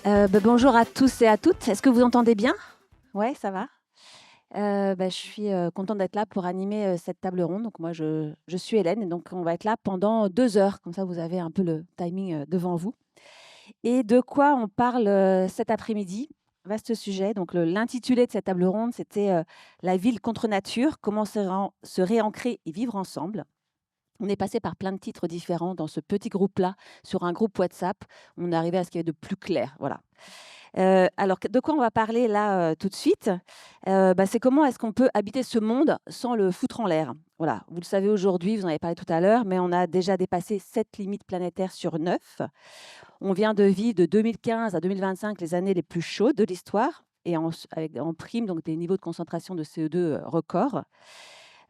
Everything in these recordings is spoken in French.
Bonjour à tous et à toutes. Est-ce que vous entendez bien? Ouais, ça va? Je suis, contente d'être là pour animer, cette table ronde. Donc moi, je suis Hélène et donc on va être là pendant 2 heures. Comme ça, vous avez un peu le timing, devant vous. Et de quoi on parle, cet après-midi? Vaste sujet. Donc l'intitulé de cette table ronde, c'était, «La ville contre nature, comment se réancrer et vivre ensemble». On est passé par plein de titres différents dans ce petit groupe-là, sur un groupe WhatsApp. On est arrivé à ce qu'il y avait de plus clair, voilà. Alors de quoi on va parler là, tout de suite? C'est comment est-ce qu'on peut habiter ce monde sans le foutre en l'air? Voilà, vous le savez aujourd'hui, vous en avez parlé tout à l'heure, mais on a déjà dépassé 7 limites planétaires sur 9. On vient de vivre de 2015 à 2025 les années les plus chaudes de l'histoire et en prime donc des niveaux de concentration de CO2 records.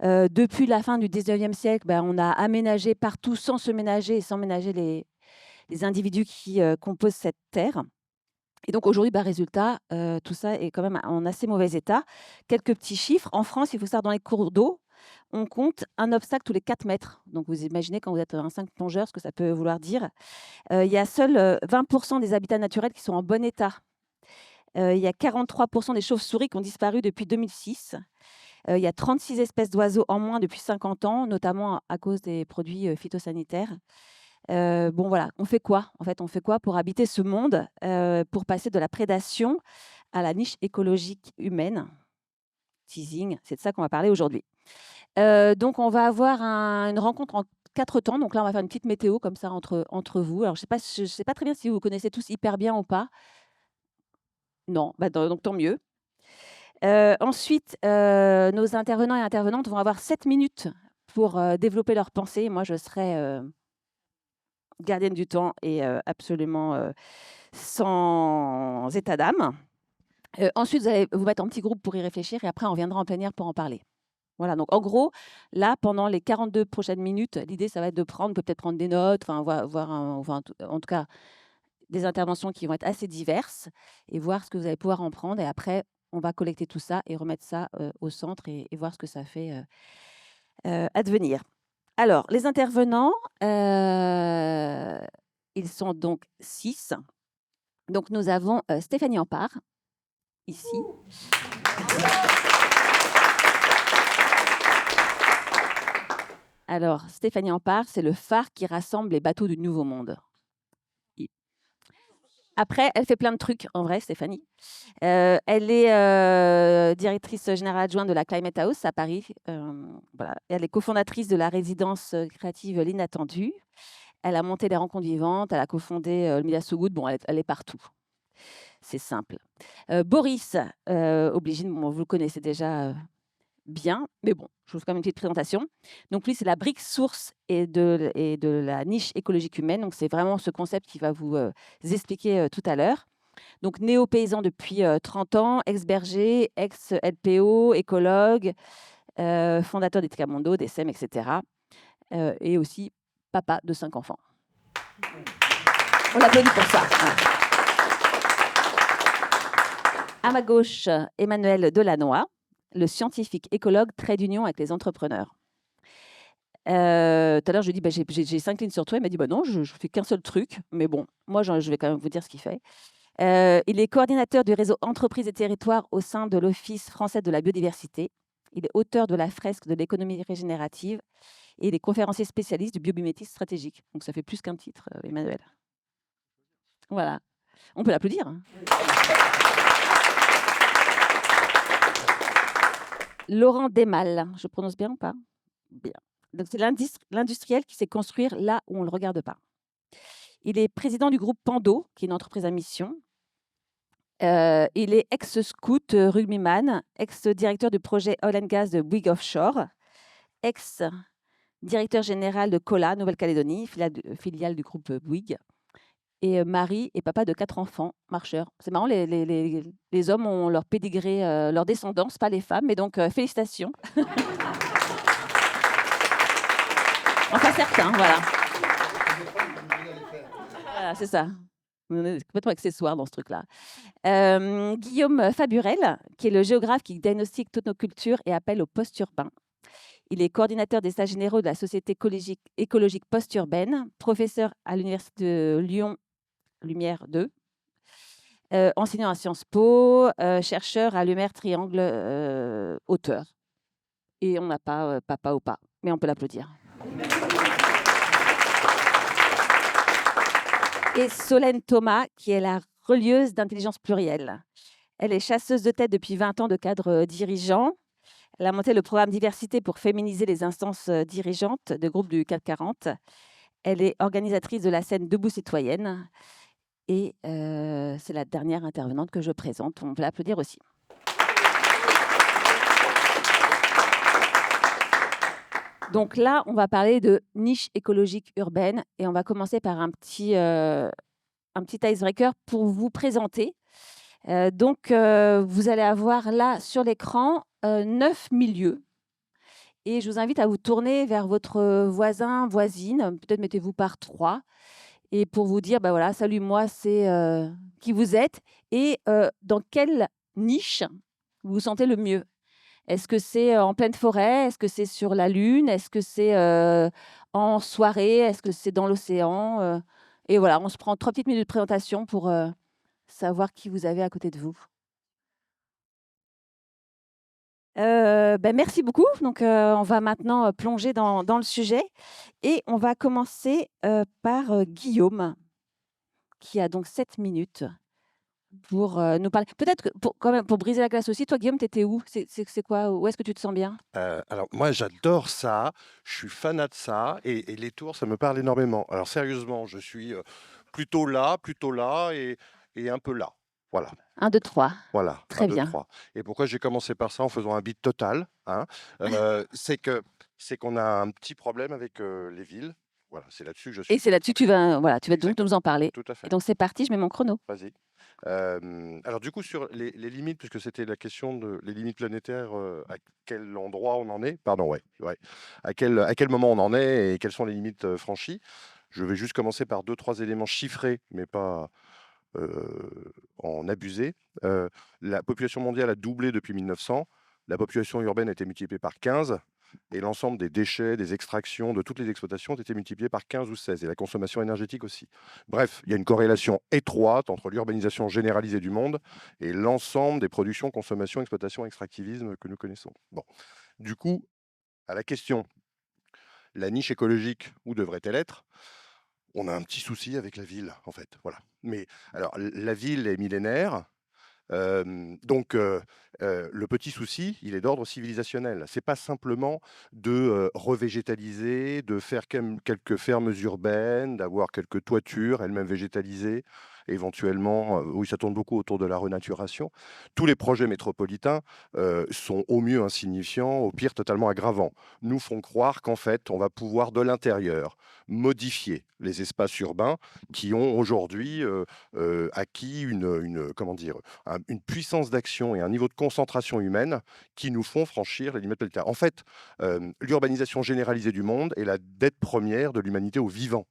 Depuis la fin du 19e siècle, on a aménagé partout sans se ménager et sans ménager les individus qui, composent cette terre. Et donc aujourd'hui, résultat, tout ça est quand même en assez mauvais état. Quelques petits chiffres. En France, il faut savoir dans les cours d'eau, on compte un obstacle tous les 4 mètres. Donc vous imaginez quand vous êtes un 5 plongeur, ce que ça peut vouloir dire. Il y a seuls, 20 des habitats naturels qui sont en bon état. Il y a 43 des chauves-souris qui ont disparu depuis 2006. Il y a 36 espèces d'oiseaux en moins depuis 50 ans, notamment à cause des produits, phytosanitaires. Voilà, on fait quoi? En fait, on fait quoi pour habiter ce monde, pour passer de la prédation à la niche écologique humaine? Teasing, c'est de ça qu'on va parler aujourd'hui. Donc on va avoir une rencontre en 4 temps. Donc là, on va faire une petite météo comme ça entre vous. Alors je sais pas très bien si vous vous connaissez tous hyper bien ou pas. Non, donc tant mieux. Ensuite, nos intervenants et intervenantes vont avoir 7 minutes pour, développer leurs pensées. Moi, je serai, gardienne du temps et absolument, sans état d'âme. Ensuite, vous allez vous mettre en petits groupes pour y réfléchir et après on reviendra en plénière pour en parler. Voilà, donc en gros, là, pendant les 42 prochaines minutes, l'idée, ça va être de prendre peut-être prendre des notes, enfin voir en tout cas, des interventions qui vont être assez diverses et voir ce que vous allez pouvoir en prendre et après, on va collecter tout ça et remettre ça, au centre et voir ce que ça fait, advenir. Alors, les intervenants, ils sont donc 6. Donc nous avons, Stéphanie Ampard, ici. Alors, Stéphanie Ampard, c'est le phare qui rassemble les bateaux du Nouveau Monde. I Après, elle fait plein de trucs, en vrai, Stéphanie. Elle est, directrice générale adjointe de la Climate House à Paris. Voilà. Elle est cofondatrice de la résidence, créative L'Inattendu. Elle a monté les rencontres vivantes, elle a cofondé, le Media So Good. Bon, elle est partout. C'est simple. Boris, Obligine, bon, vous le connaissez déjà, bien, mais bon, je vous fais quand même une petite présentation. Donc lui, c'est la brique source et de la niche écologique humaine. Donc c'est vraiment ce concept qui va vous, expliquer, tout à l'heure. Donc néo-paysan depuis, 30 ans, ex-berger, ex-LPO, écologue, fondateur des Tricamondo, des SEM et cetera, et aussi papa de 5 enfants. On l'applaudit pour ça. Voilà. À ma gauche, Emmanuel Delannoy, le scientifique écologue trait d'union avec les entrepreneurs. Tout à l'heure, je lui ai dit: j'ai 5 lignes sur toi». Il m'a dit: non, je fais qu'un seul truc, mais bon, moi, je vais quand même vous dire ce qu'il fait». Il est coordinateur du réseau Entreprises et Territoires au sein de l'Office français de la biodiversité. Il est auteur de la fresque de l'économie régénérative et il est conférencier spécialiste du biomimétisme stratégique. Donc ça fait plus qu'un titre, Emmanuel. Voilà. On peut l'applaudir, hein. Laurent Desmal, je prononce bien ou pas? Bien. Donc c'est l'industriel qui sait construire là où on ne le regarde pas. Il est président du groupe Pando, qui est une entreprise à mission. Il est ex-scout, rugbyman, ex-directeur du projet Oil and Gas de Bouygues Offshore, ex-directeur général de Cola, Nouvelle-Calédonie, filiale du groupe Bouygues, et mari et papa de 4 enfants, marcheurs. C'est marrant, les hommes ont leur pédigré, leur descendance, pas les femmes, mais donc félicitations. Enfin certains, voilà. Voilà, c'est ça. On est complètement accessoire dans ce truc-là. Guillaume Faburel, qui est le géographe qui diagnostique toutes nos cultures et appelle au post-urbain. Il est coordinateur des stages généraux de la Société écologique post-urbaine, professeur à l'Université de Lyon Lumière 2. enseignant à Sciences Po, chercheur à Lumière Triangle, auteur. Et on n'a pas papa ou pas, mais on peut l'applaudir. Et Solène Thomas, qui est la relieuse d'intelligence plurielle. Elle est chasseuse de tête depuis 20 ans de cadres dirigeants. Elle a monté le programme Diversité pour féminiser les instances dirigeantes de groupes du CAC 40. Elle est organisatrice de la scène Debout Citoyenne. Et c'est la dernière intervenante que je présente. On peut l'applaudir aussi. Donc là, on va parler de niche écologique urbaine et on va commencer par un petit icebreaker pour vous présenter. Donc, vous allez avoir là sur l'écran 9 milieux. Et je vous invite à vous tourner vers votre voisin, voisine. Peut-être mettez-vous par 3. Et pour vous dire, bah voilà, salut, moi, c'est qui vous êtes et dans quelle niche vous vous sentez le mieux. Est-ce que c'est en pleine forêt? Est-ce que c'est sur la Lune? Est-ce que c'est en soirée? Est-ce que c'est dans l'océan? Et voilà, on se prend 3 petites minutes de présentation pour savoir qui vous avez à côté de vous. Merci beaucoup. Donc, on va maintenant plonger dans le sujet et on va commencer par Guillaume, qui a donc 7 minutes pour nous parler. Peut-être que quand même, pour briser la glace aussi, toi, Guillaume, tu étais où? C'est quoi? Où est-ce que tu te sens bien? Alors moi j'adore ça, je suis fanat de ça et les tours ça me parle énormément. Alors sérieusement, je suis plutôt là et un peu là. Voilà, 1, 2, 3. voilà, un, Très 2, bien. 3. Et pourquoi j'ai commencé par ça en faisant un beat total, hein, c'est qu'on a un petit problème avec les villes. Voilà, c'est là-dessus que je Et suis. c'est là-dessus que tu vas donc Exactement, nous en parler. tout à Et fait. donc, c'est parti, je mets mon chrono. Vas-y. Alors du coup sur les limites, puisque c'était la question de les limites planétaires, à quel endroit on en est? Pardon, ouais, ouais. À quel moment on en est et quelles sont les limites, franchies? Je vais juste commencer par deux trois éléments chiffrés, mais pas, en abuser. La population mondiale a doublé depuis 1900. La population urbaine a été multipliée par 15 et l'ensemble des déchets, des extractions, de toutes les exploitations ont été multipliés par 15 ou 16 et la consommation énergétique aussi. Bref, il y a une corrélation étroite entre l'urbanisation généralisée du monde et l'ensemble des productions, consommation, exploitation, extractivisme que nous connaissons. Bon, du coup, à la question, la niche écologique, où devrait-elle être? On a un petit souci avec la ville, en fait, voilà. Mais alors, la ville est millénaire, donc le petit souci, il est d'ordre civilisationnel. C'est pas simplement de, revégétaliser, de faire quelques fermes urbaines, d'avoir quelques toitures, elles-mêmes végétalisées, éventuellement, oui, ça tourne beaucoup autour de la renaturation. Tous les projets métropolitains, sont au mieux insignifiants, au pire totalement aggravants. Nous font croire qu'en fait, on va pouvoir de l'intérieur modifier les espaces urbains qui ont aujourd'hui, acquis comment dire? Une puissance d'action et un niveau de concentration humaine qui nous font franchir les limites planétaires. En fait, l'urbanisation généralisée du monde est la dette première de l'humanité au vivant.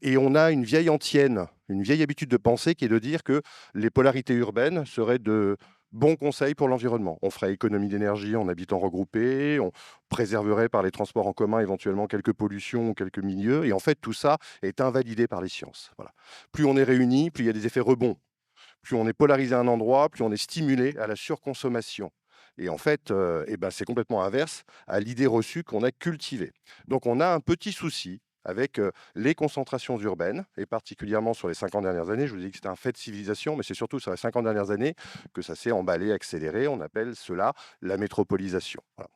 Et on a une vieille antienne, une vieille habitude de penser qui est de dire que les polarités urbaines seraient de bons conseils pour l'environnement. On ferait économie d'énergie en habitant regroupés, on préserverait par les transports en commun éventuellement quelques pollutions ou quelques milieux. Et en fait, tout ça est invalidé par les sciences. Voilà. Plus on est réunis, plus il y a des effets rebonds. Plus on est polarisé à un endroit, plus on est stimulé à la surconsommation. Et en fait, c'est complètement inverse à l'idée reçue qu'on a cultivée. Donc on a un petit souci avec les concentrations urbaines, et particulièrement sur les 50 dernières années. Je vous ai dit que c'était un fait de civilisation, mais c'est surtout sur les 50 dernières années que ça s'est emballé, accéléré. On appelle cela la métropolisation. Voilà.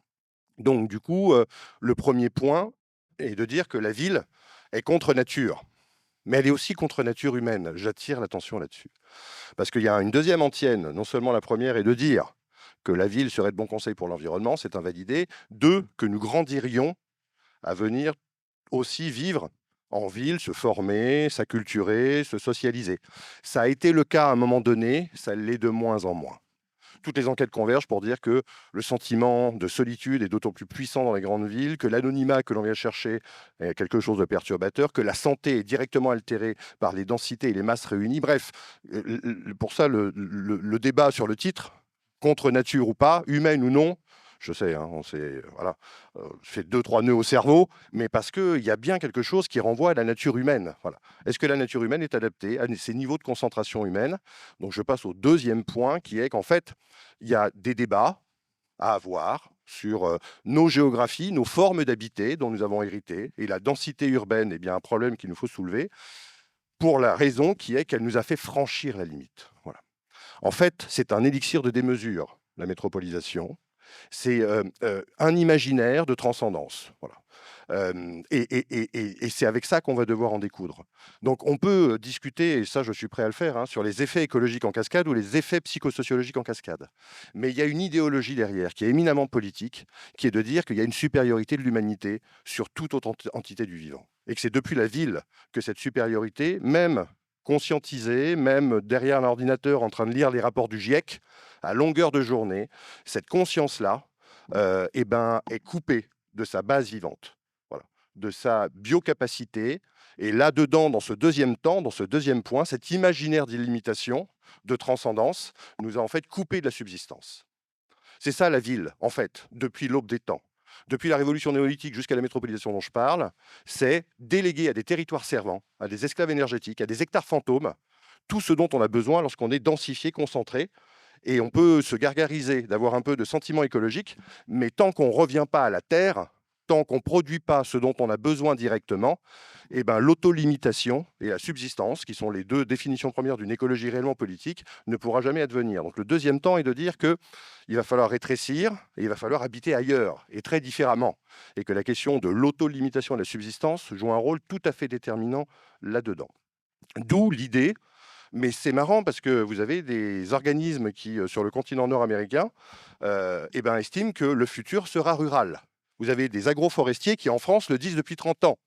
Donc du coup, le premier point est de dire que la ville est contre nature, mais elle est aussi contre nature humaine. J'attire l'attention là-dessus. Parce qu'il y a une deuxième antienne. Non seulement la première est de dire que la ville serait de bon conseil pour l'environnement, c'est invalidé. Deux, que nous grandirions à venir aussi vivre en ville, se former, s'acculturer, se socialiser. Ça a été le cas à un moment donné, ça l'est de moins en moins. Toutes les enquêtes convergent pour dire que le sentiment de solitude est d'autant plus puissant dans les grandes villes, que l'anonymat que l'on vient chercher est quelque chose de perturbateur, que la santé est directement altérée par les densités et les masses réunies. Bref, pour ça, le débat sur le titre, contre nature ou pas, humaine ou non, Je sais, hein, on s'est voilà, fait 2-3 nœuds au cerveau, mais parce qu'il y a bien quelque chose qui renvoie à la nature humaine. Voilà. Est-ce que la nature humaine est adaptée à ces niveaux de concentration humaine? Donc je passe au deuxième point qui est qu'en fait, il y a des débats à avoir sur nos géographies, nos formes d'habiter dont nous avons hérité. Et la densité urbaine est bien un problème qu'il nous faut soulever pour la raison qui est qu'elle nous a fait franchir la limite. Voilà. En fait, c'est un élixir de démesure, la métropolisation. C'est un imaginaire de transcendance. Voilà. Et c'est avec ça qu'on va devoir en découdre. Donc on peut discuter, et ça je suis prêt à le faire, hein, sur les effets écologiques en cascade ou les effets psychosociologiques en cascade. Mais il y a une idéologie derrière qui est éminemment politique, qui est de dire qu'il y a une supériorité de l'humanité sur toute autre entité du vivant. Et que c'est depuis la ville que cette supériorité, même conscientisée, même derrière un ordinateur en train de lire les rapports du GIEC, à longueur de journée, cette conscience-là est coupée de sa base vivante, voilà, de sa biocapacité. Et là-dedans, dans ce deuxième temps, dans ce deuxième point, cet imaginaire d'illimitation, de transcendance, nous a en fait coupé de la subsistance. C'est ça la ville, en fait, depuis l'aube des temps. Depuis la révolution néolithique jusqu'à la métropolisation dont je parle, c'est déléguer à des territoires servants, à des esclaves énergétiques, à des hectares fantômes, tout ce dont on a besoin lorsqu'on est densifié, concentré. Et on peut se gargariser d'avoir un peu de sentiment écologique, mais tant qu'on ne revient pas à la terre, tant qu'on ne produit pas ce dont on a besoin directement, eh ben, l'autolimitation et la subsistance, qui sont les deux définitions premières d'une écologie réellement politique, ne pourra jamais advenir. Donc le deuxième temps est de dire qu'il va falloir rétrécir et il va falloir habiter ailleurs, et très différemment. Et que la question de l'autolimitation et de la subsistance joue un rôle tout à fait déterminant là-dedans. D'où l'idée. Mais c'est marrant parce que vous avez des organismes qui, sur le continent nord-américain, estiment que le futur sera rural. Vous avez des agroforestiers qui, en France, le disent depuis 30 ans.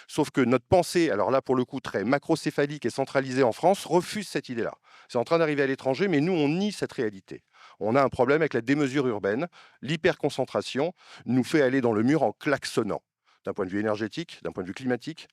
Sauf que notre pensée, alors là, pour le coup, très macrocéphalique et centralisée en France, refuse cette idée-là. C'est en train d'arriver à l'étranger, mais nous, on nie cette réalité. On a un problème avec la démesure urbaine. L'hyperconcentration nous fait aller dans le mur en klaxonnant, d'un point de vue énergétique, d'un point de vue climatique.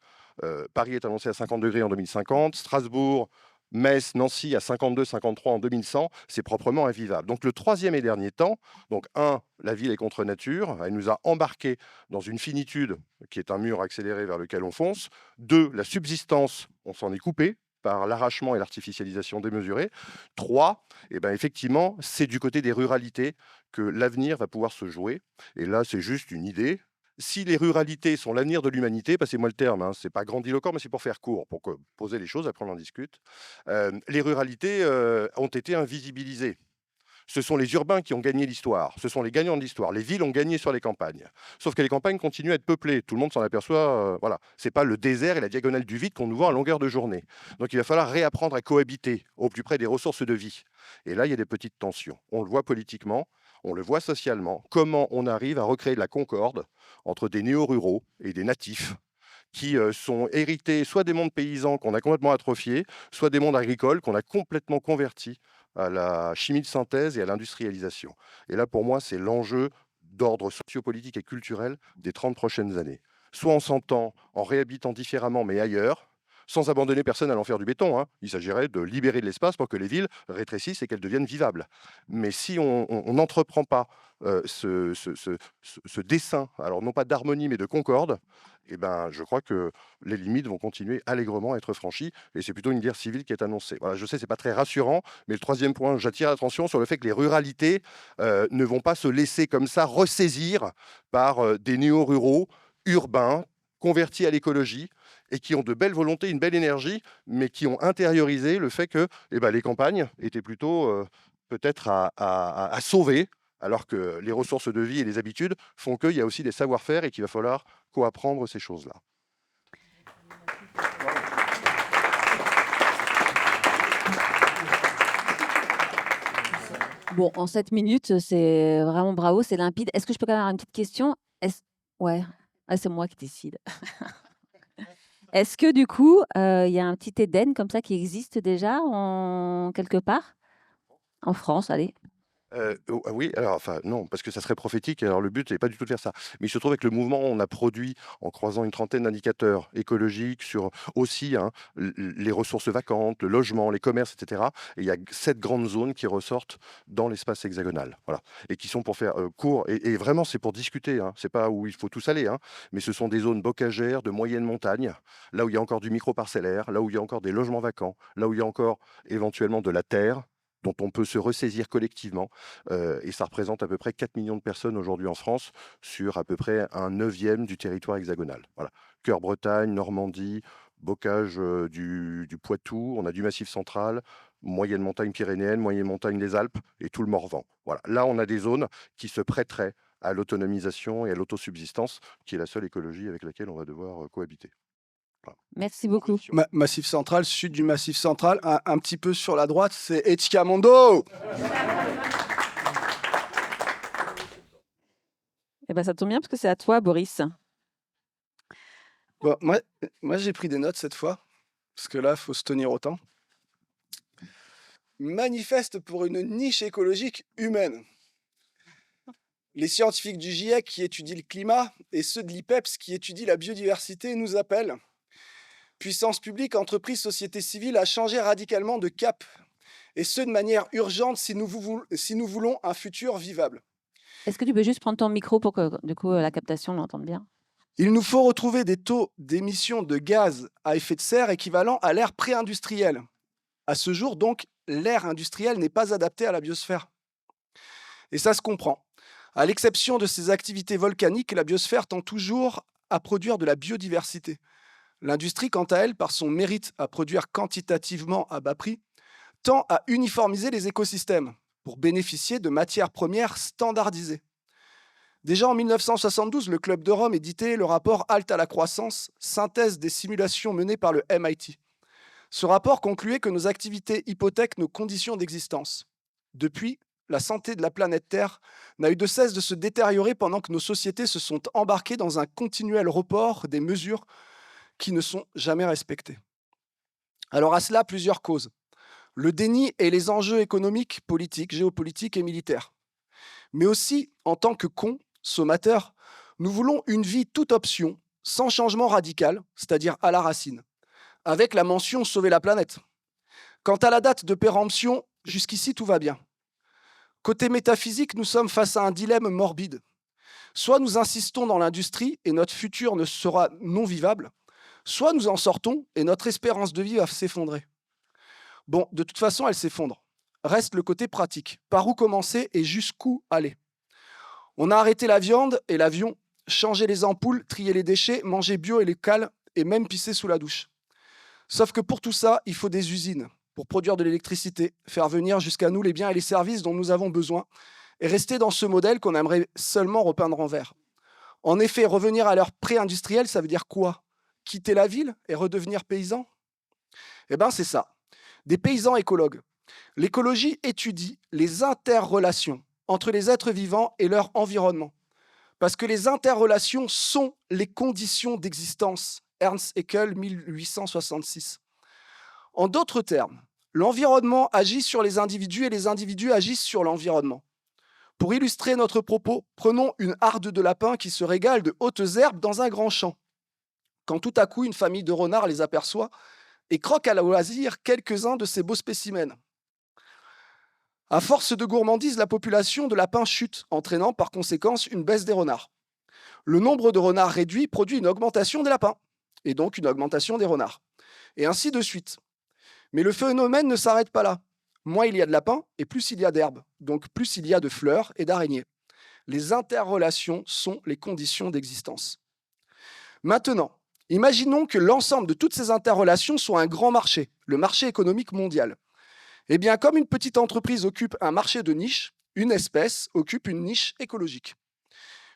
Paris est annoncé à 50 degrés en 2050, Strasbourg, Metz, Nancy à 52, 53 en 2100, c'est proprement invivable. Donc le troisième et dernier temps, donc la ville est contre nature, elle nous a embarqués dans une finitude qui est un mur accéléré vers lequel on fonce. 2, la subsistance, on s'en est coupé par l'arrachement et l'artificialisation démesurée. 3, effectivement, c'est du côté des ruralités que l'avenir va pouvoir se jouer. Et là, c'est juste une idée. Si les ruralités sont l'avenir de l'humanité, passez-moi le terme, hein, c'est pas grandiloquent, mais c'est pour faire court, pour poser les choses, après on en discute. Les ruralités ont été invisibilisées. Ce sont les urbains qui ont gagné l'histoire, ce sont les gagnants de l'histoire. Les villes ont gagné sur les campagnes. Sauf que les campagnes continuent à être peuplées, tout le monde s'en aperçoit. Voilà, c'est pas le désert et la diagonale du vide qu'on nous voit à longueur de journée. Donc il va falloir réapprendre à cohabiter au plus près des ressources de vie. Et là, il y a des petites tensions. On le voit politiquement, on le voit socialement. Comment on arrive à recréer de la concorde entre des néo-ruraux et des natifs qui sont hérités soit des mondes paysans qu'on a complètement atrophiés, soit des mondes agricoles qu'on a complètement convertis à la chimie de synthèse et à l'industrialisation. Et là, pour moi, c'est l'enjeu d'ordre sociopolitique et culturel des 30 prochaines années. Soit on s'entend en réhabitant différemment, mais ailleurs, sans abandonner personne à l'enfer du béton, hein. Il s'agirait de libérer de l'espace pour que les villes rétrécissent et qu'elles deviennent vivables. Mais si on n'entreprend pas ce dessin, alors non pas d'harmonie, mais de concorde, je crois que les limites vont continuer allègrement à être franchies, et c'est plutôt une guerre civile qui est annoncée. Voilà, je sais, c'est pas très rassurant, mais le troisième point, j'attire l'attention sur le fait que les ruralités ne vont pas se laisser comme ça ressaisir par des néo-ruraux urbains, convertis à l'écologie, et qui ont de belles volontés, une belle énergie, mais qui ont intériorisé le fait que les campagnes étaient plutôt peut-être à sauver, alors que les ressources de vie et les habitudes font qu'il y a aussi des savoir-faire et qu'il va falloir co-apprendre ces choses-là. Bon, en 7 minutes, c'est vraiment bravo, c'est limpide. Est-ce que je peux quand même avoir une petite question? Ouais, c'est moi qui décide. Est-ce que du coup, il y a un petit Éden comme ça qui existe déjà quelque part? En France, allez. Oui, alors enfin non, parce que ça serait prophétique, alors le but n'est pas du tout de faire ça. Mais il se trouve avec le mouvement, on a produit en croisant une trentaine d'indicateurs écologiques sur aussi, hein, les ressources vacantes, le logement, les commerces, et cetera. Et il y a 7 grandes zones qui ressortent dans l'espace hexagonal, voilà, et qui sont pour faire, court et vraiment c'est pour discuter, hein, c'est pas où il faut tous aller, hein, mais ce sont des zones bocagères de moyenne montagne, là où il y a encore du micro-parcellaire, là où il y a encore des logements vacants, là où il y a encore éventuellement de la terre dont on peut se ressaisir collectivement. Et ça représente à peu près 4 millions de personnes aujourd'hui en France, sur à peu près un neuvième du territoire hexagonal. Voilà. Cœur Bretagne, Normandie, bocage du Poitou, on a du Massif central, moyenne montagne pyrénéenne, moyenne montagne des Alpes et tout le Morvan. Voilà. Là, on a des zones qui se prêteraient à l'autonomisation et à l'autosubsistance, qui est la seule écologie avec laquelle on va devoir cohabiter. Voilà. Merci beaucoup. Massif central, sud du Massif central, un petit peu sur la droite, c'est Etchicamondo. Eh ben, ça tombe bien parce que c'est à toi, Boris. Bon, moi j'ai pris des notes cette fois, parce que là, il faut se tenir au temps. Manifeste pour une niche écologique humaine. Les scientifiques du GIEC qui étudient le climat et ceux de l'IPEPS qui étudient la biodiversité nous appellent. Puissance publique, entreprise, société civile à changer radicalement de cap, et ce de manière urgente si nous voulons un futur vivable. Est-ce que tu peux juste prendre ton micro pour que du coup la captation l'entende bien? Il nous faut retrouver des taux d'émissions de gaz à effet de serre équivalents à l'ère pré-industrielle. À ce jour, donc, l'ère industrielle n'est pas adaptée à la biosphère. Et ça se comprend. À l'exception de ces activités volcaniques, la biosphère tend toujours à produire de la biodiversité. L'industrie, quant à elle, par son mérite à produire quantitativement à bas prix, tend à uniformiser les écosystèmes pour bénéficier de matières premières standardisées. Déjà en 1972, le Club de Rome éditait le rapport Halte à la croissance, synthèse des simulations menées par le MIT. Ce rapport concluait que nos activités hypothèquent nos conditions d'existence. Depuis, la santé de la planète Terre n'a eu de cesse de se détériorer pendant que nos sociétés se sont embarquées dans un continuel report des mesures qui ne sont jamais respectées. Alors à cela, plusieurs causes. Le déni et les enjeux économiques, politiques, géopolitiques et militaires. Mais aussi, en tant que consommateurs, nous voulons une vie toute option, sans changement radical, c'est-à-dire à la racine, avec la mention « sauver la planète ». Quant à la date de péremption, jusqu'ici tout va bien. Côté métaphysique, nous sommes face à un dilemme morbide. Soit nous insistons dans l'industrie et notre futur ne sera non vivable, soit nous en sortons et notre espérance de vie va s'effondrer. Bon, de toute façon, elle s'effondre. Reste le côté pratique. Par où commencer et jusqu'où aller? On a arrêté la viande et l'avion, changé les ampoules, trié les déchets, mangé bio et local et même pissé sous la douche. Sauf que pour tout ça, il faut des usines pour produire de l'électricité, faire venir jusqu'à nous les biens et les services dont nous avons besoin et rester dans ce modèle qu'on aimerait seulement repeindre en vert. En effet, revenir à l'ère pré-industrielle, ça veut dire quoi? Quitter la ville et redevenir paysan? Eh bien, c'est ça. Des paysans écologues. L'écologie étudie les interrelations entre les êtres vivants et leur environnement. Parce que les interrelations sont les conditions d'existence. Ernst Haeckel, 1866. En d'autres termes, l'environnement agit sur les individus et les individus agissent sur l'environnement. Pour illustrer notre propos, prenons une harde de lapins qui se régale de hautes herbes dans un grand champ. Quand tout à coup une famille de renards les aperçoit et croque à loisir quelques-uns de ces beaux spécimens. À force de gourmandise, la population de lapins chute, entraînant par conséquence une baisse des renards. Le nombre de renards réduit produit une augmentation des lapins, et donc une augmentation des renards. Et ainsi de suite. Mais le phénomène ne s'arrête pas là. Moins il y a de lapins, et plus il y a d'herbes, donc plus il y a de fleurs et d'araignées. Les interrelations sont les conditions d'existence. Maintenant, imaginons que l'ensemble de toutes ces interrelations soit un grand marché, le marché économique mondial. Eh bien, comme une petite entreprise occupe un marché de niche, une espèce occupe une niche écologique.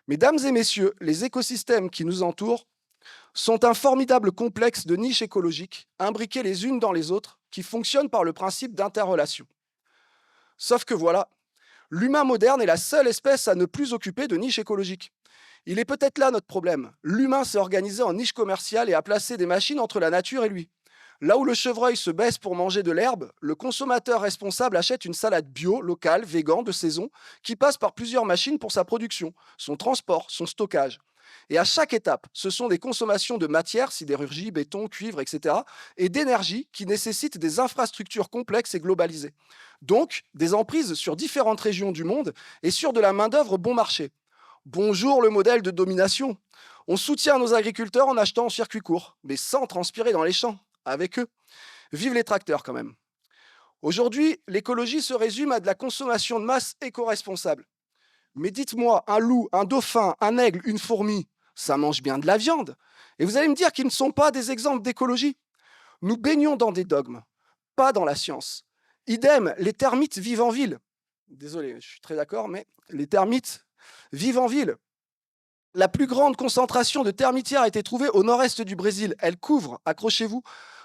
Mesdames et messieurs, les écosystèmes qui nous entourent sont un formidable complexe de niches écologiques, imbriquées les unes dans les autres, qui fonctionnent par le principe d'interrelation. Sauf que voilà, l'humain moderne est la seule espèce à ne plus occuper de niche écologique. Il est peut-être là notre problème. L'humain s'est organisé en niche commerciale et a placé des machines entre la nature et lui. Là où le chevreuil se baisse pour manger de l'herbe, le consommateur responsable achète une salade bio, locale, végan, de saison, qui passe par plusieurs machines pour sa production, son transport, son stockage. Et à chaque étape, ce sont des consommations de matières, sidérurgie, béton, cuivre, etc., et d'énergie qui nécessitent des infrastructures complexes et globalisées. Donc, des emprises sur différentes régions du monde et sur de la main-d'œuvre bon marché. Bonjour le modèle de domination. On soutient nos agriculteurs en achetant en circuit court, mais sans transpirer dans les champs, avec eux. Vive les tracteurs quand même. Aujourd'hui, l'écologie se résume à de la consommation de masse éco-responsable. Mais dites-moi, un loup, un dauphin, un aigle, une fourmi, ça mange bien de la viande. Et vous allez me dire qu'ils ne sont pas des exemples d'écologie. Nous baignons dans des dogmes, pas dans la science. Idem, les termites vivent en ville. Désolé, je suis très d'accord, mais les termites vivent en ville. La plus grande concentration de termitières a été trouvée au nord-est du Brésil. Elle couvre, accrochez-vous,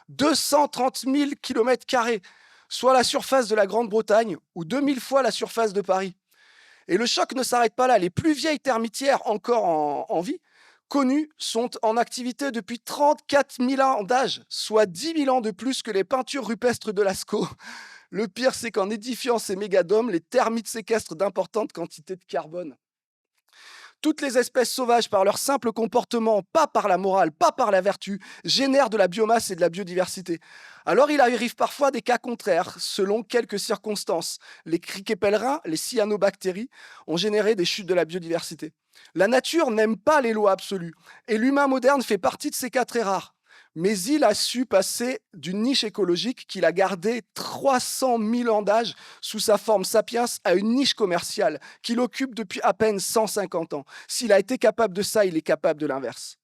230 000 km², soit la surface de la Grande-Bretagne ou 2000 fois la surface de Paris. Et le choc ne s'arrête pas là. Les plus vieilles termitières encore en vie, connues, sont en activité depuis 34 000 ans d'âge, soit 10 000 ans de plus que les peintures rupestres de Lascaux. Le pire, c'est qu'en édifiant ces mégadômes, les termites séquestrent d'importantes quantités de carbone. Toutes les espèces sauvages, par leur simple comportement, pas par la morale, pas par la vertu, génèrent de la biomasse et de la biodiversité. Alors il arrive parfois des cas contraires, selon quelques circonstances. Les criquets pèlerins, les cyanobactéries, ont généré des chutes de la biodiversité. La nature n'aime pas les lois absolues, et l'humain moderne fait partie de ces cas très rares. Mais il a su passer d'une niche écologique qu'il a gardée 300 000 ans d'âge sous sa forme sapiens à une niche commerciale qu'il occupe depuis à peine 150 ans. S'il a été capable de ça, il est capable de l'inverse.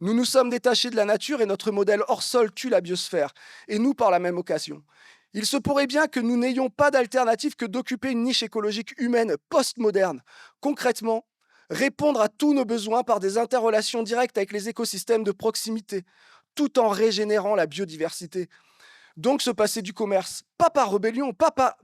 Nous nous sommes détachés de la nature et notre modèle hors sol tue la biosphère, et nous par la même occasion. Il se pourrait bien que nous n'ayons pas d'alternative que d'occuper une niche écologique humaine post-moderne. Concrètement, répondre à tous nos besoins par des interrelations directes avec les écosystèmes de proximité, tout en régénérant la biodiversité. Donc se passer du commerce, pas par rébellion, par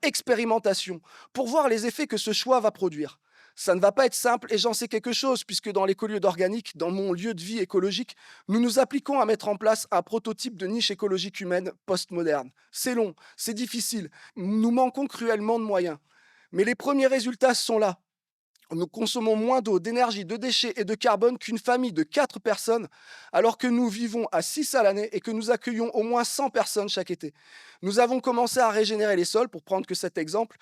expérimentation, pour voir les effets que ce choix va produire. Ça ne va pas être simple et j'en sais quelque chose, puisque dans l'écolieu d'organique, dans mon lieu de vie écologique, nous nous appliquons à mettre en place un prototype de niche écologique humaine post-moderne. C'est long, c'est difficile, nous manquons cruellement de moyens. Mais les premiers résultats sont là. Nous consommons moins d'eau, d'énergie, de déchets et de carbone qu'une famille de 4 personnes, alors que nous vivons à 6 à l'année et que nous accueillons au moins 100 personnes chaque été. Nous avons commencé à régénérer les sols, pour prendre que cet exemple.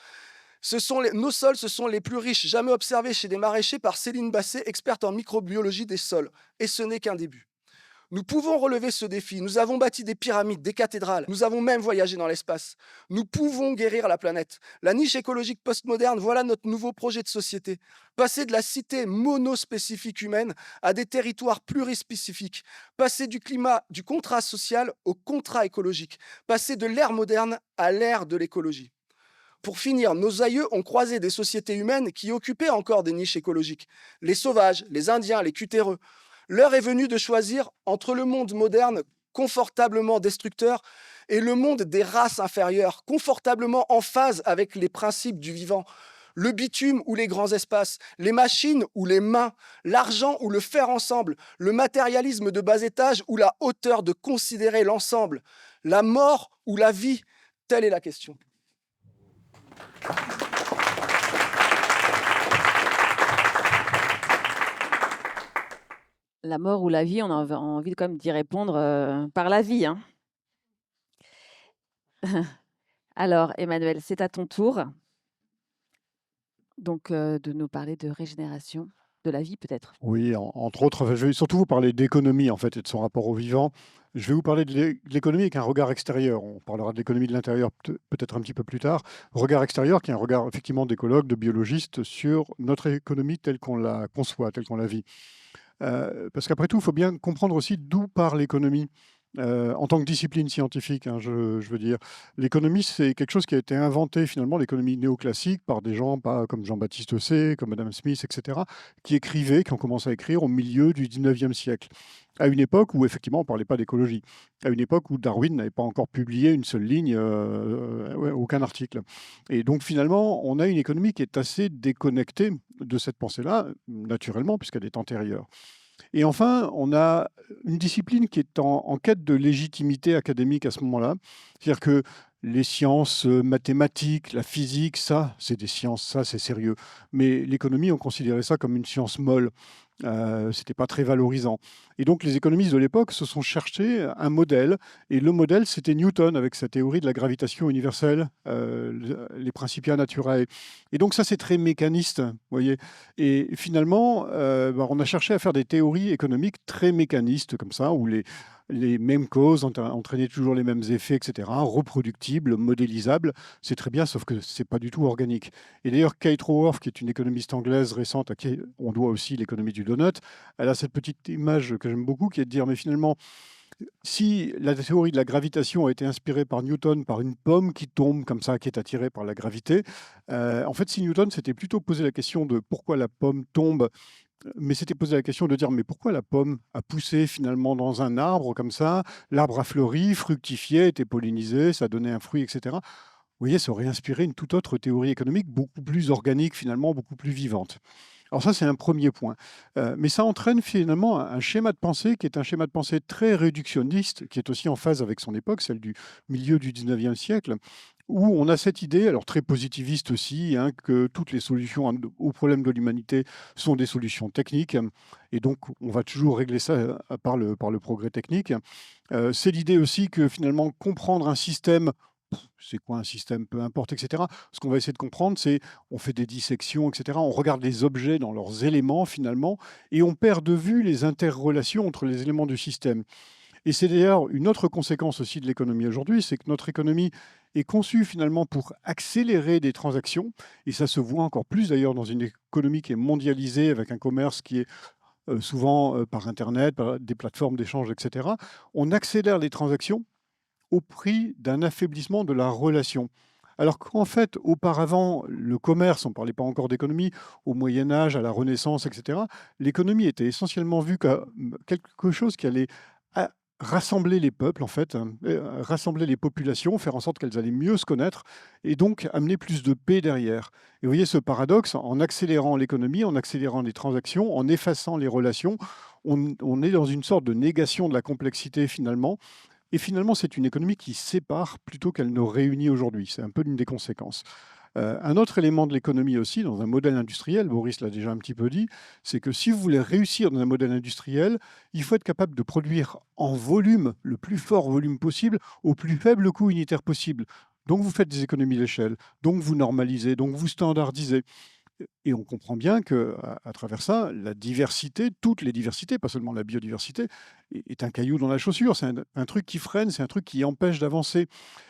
Nos sols, ce sont les plus riches jamais observés chez des maraîchers par Céline Basset, experte en microbiologie des sols. Et ce n'est qu'un début. Nous pouvons relever ce défi. Nous avons bâti des pyramides, des cathédrales. Nous avons même voyagé dans l'espace. Nous pouvons guérir la planète. La niche écologique postmoderne, voilà notre nouveau projet de société. Passer de la cité monospécifique humaine à des territoires plurispécifiques. Passer du climat, du contrat social au contrat écologique. Passer de l'ère moderne à l'ère de l'écologie. Pour finir, nos aïeux ont croisé des sociétés humaines qui occupaient encore des niches écologiques. Les sauvages, les Indiens, les cutéreux. L'heure est venue de choisir entre le monde moderne, confortablement destructeur, et le monde des races inférieures, confortablement en phase avec les principes du vivant. Le bitume ou les grands espaces, les machines ou les mains, l'argent ou le faire ensemble, le matérialisme de bas étage ou la hauteur de considérer l'ensemble, la mort ou la vie, telle est la question. La mort ou la vie, on a envie quand même d'y répondre par la vie, hein. Alors, Emmanuel, c'est à ton tour donc de nous parler de régénération de la vie, peut-être. Oui, entre autres, je vais surtout vous parler d'économie en fait et de son rapport au vivant. Je vais vous parler de l'économie avec un regard extérieur. On parlera de l'économie de l'intérieur peut-être un petit peu plus tard. Regard extérieur qui est un regard effectivement d'écologue, de biologiste sur notre économie telle qu'on la conçoit, telle qu'on la vit. Parce qu'après tout, il faut bien comprendre aussi d'où part l'économie. En tant que discipline scientifique, hein, je veux dire. L'économie, c'est quelque chose qui a été inventé, finalement, l'économie néoclassique, par des gens pas comme Jean-Baptiste Say, comme Adam Smith, etc., qui écrivaient, qui ont commencé à écrire au milieu du 19e siècle, à une époque où, effectivement, on ne parlait pas d'écologie, à une époque où Darwin n'avait pas encore publié une seule ligne, aucun article. Et donc, finalement, on a une économie qui est assez déconnectée de cette pensée-là, naturellement, puisqu'elle est antérieure. Et enfin, on a une discipline qui est en quête de légitimité académique à ce moment-là. C'est-à-dire que les sciences mathématiques, la physique, ça, c'est des sciences, ça, c'est sérieux. Mais l'économie, on considérait ça comme une science molle. C'était pas très valorisant. Et donc, les économistes de l'époque se sont cherchés un modèle. Et le modèle, c'était Newton, avec sa théorie de la gravitation universelle, les Principia Naturae. Et donc, ça, c'est très mécaniste, vous voyez. Et finalement, on a cherché à faire des théories économiques très mécanistes, comme ça, où les mêmes causes entraînaient toujours les mêmes effets, etc., reproductibles, modélisables. C'est très bien, sauf que c'est pas du tout organique. Et d'ailleurs, Kate Raworth, qui est une économiste anglaise récente, à qui on doit aussi l'économie du donut, elle a cette petite image que j'aime beaucoup, qui est de dire, mais finalement, si la théorie de la gravitation a été inspirée par Newton, par une pomme qui tombe comme ça, qui est attirée par la gravité, en fait, si Newton s'était plutôt posé la question de pourquoi la pomme tombe, mais s'était posé la question de dire, mais pourquoi la pomme a poussé finalement dans un arbre comme ça, l'arbre a fleuri, fructifié, été pollinisé, ça donnait un fruit, etc. Vous voyez, ça aurait inspiré une toute autre théorie économique, beaucoup plus organique finalement, beaucoup plus vivante. Alors ça, c'est un premier point. Mais ça entraîne finalement un schéma de pensée qui est un schéma de pensée très réductionniste, qui est aussi en phase avec son époque, celle du milieu du 19e siècle, où on a cette idée, alors très positiviste aussi, hein, que toutes les solutions aux problèmes de l'humanité sont des solutions techniques, et donc on va toujours régler ça par le progrès technique. C'est l'idée aussi que finalement comprendre un système, c'est quoi un système, peu importe, etc. Ce qu'on va essayer de comprendre, c'est on fait des dissections, etc. On regarde les objets dans leurs éléments finalement, et on perd de vue les interrelations entre les éléments du système. Et c'est d'ailleurs une autre conséquence aussi de l'économie aujourd'hui, c'est que notre économie est conçue finalement pour accélérer des transactions, et ça se voit encore plus d'ailleurs dans une économie qui est mondialisée, avec un commerce qui est souvent par Internet, par des plateformes d'échange, etc. On accélère les transactions au prix d'un affaiblissement de la relation. Alors qu'en fait, auparavant, le commerce, on ne parlait pas encore d'économie, au Moyen Âge, à la Renaissance, etc., l'économie était essentiellement vue comme quelque chose qui allait rassembler les peuples, en fait, rassembler les populations, faire en sorte qu'elles allaient mieux se connaître, et donc amener plus de paix derrière. Et vous voyez ce paradoxe, en accélérant l'économie, en accélérant les transactions, en effaçant les relations, on est dans une sorte de négation de la complexité finalement. Et finalement, c'est une économie qui sépare plutôt qu'elle ne réunit aujourd'hui. C'est un peu l'une des conséquences. Un autre élément de l'économie aussi, dans un modèle industriel, Boris l'a déjà un petit peu dit, c'est que si vous voulez réussir dans un modèle industriel, il faut être capable de produire en volume, le plus fort volume possible, au plus faible coût unitaire possible. Donc vous faites des économies d'échelle, donc vous normalisez, donc vous standardisez. Et on comprend bien qu'à travers ça, la diversité, toutes les diversités, pas seulement la biodiversité, est un caillou dans la chaussure. C'est un truc qui freine, c'est un truc qui empêche d'avancer.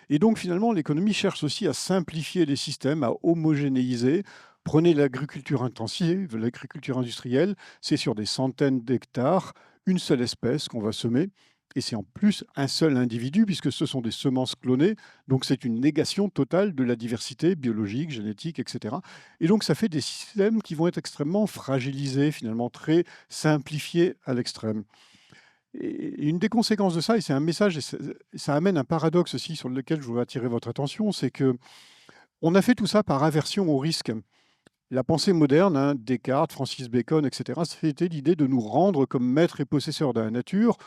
Et donc finalement, l'économie cherche aussi à simplifier les systèmes, à homogénéiser. Prenez l'agriculture intensive, l'agriculture industrielle, c'est sur des centaines d'hectares, une seule espèce qu'on va semer. Et c'est en plus un seul individu, puisque ce sont des semences clonées. Donc c'est une négation totale de la diversité biologique, génétique, etc. Et donc, ça fait des systèmes qui vont être extrêmement fragilisés, finalement très simplifiés à l'extrême. Et une des conséquences de ça, et c'est un message, et ça amène un paradoxe aussi sur lequel je voudrais attirer votre attention, c'est que on a fait tout ça par aversion au risque. La pensée moderne, hein, Descartes, Francis Bacon, etc., c'était l'idée de nous rendre comme maîtres et possesseurs de la nature,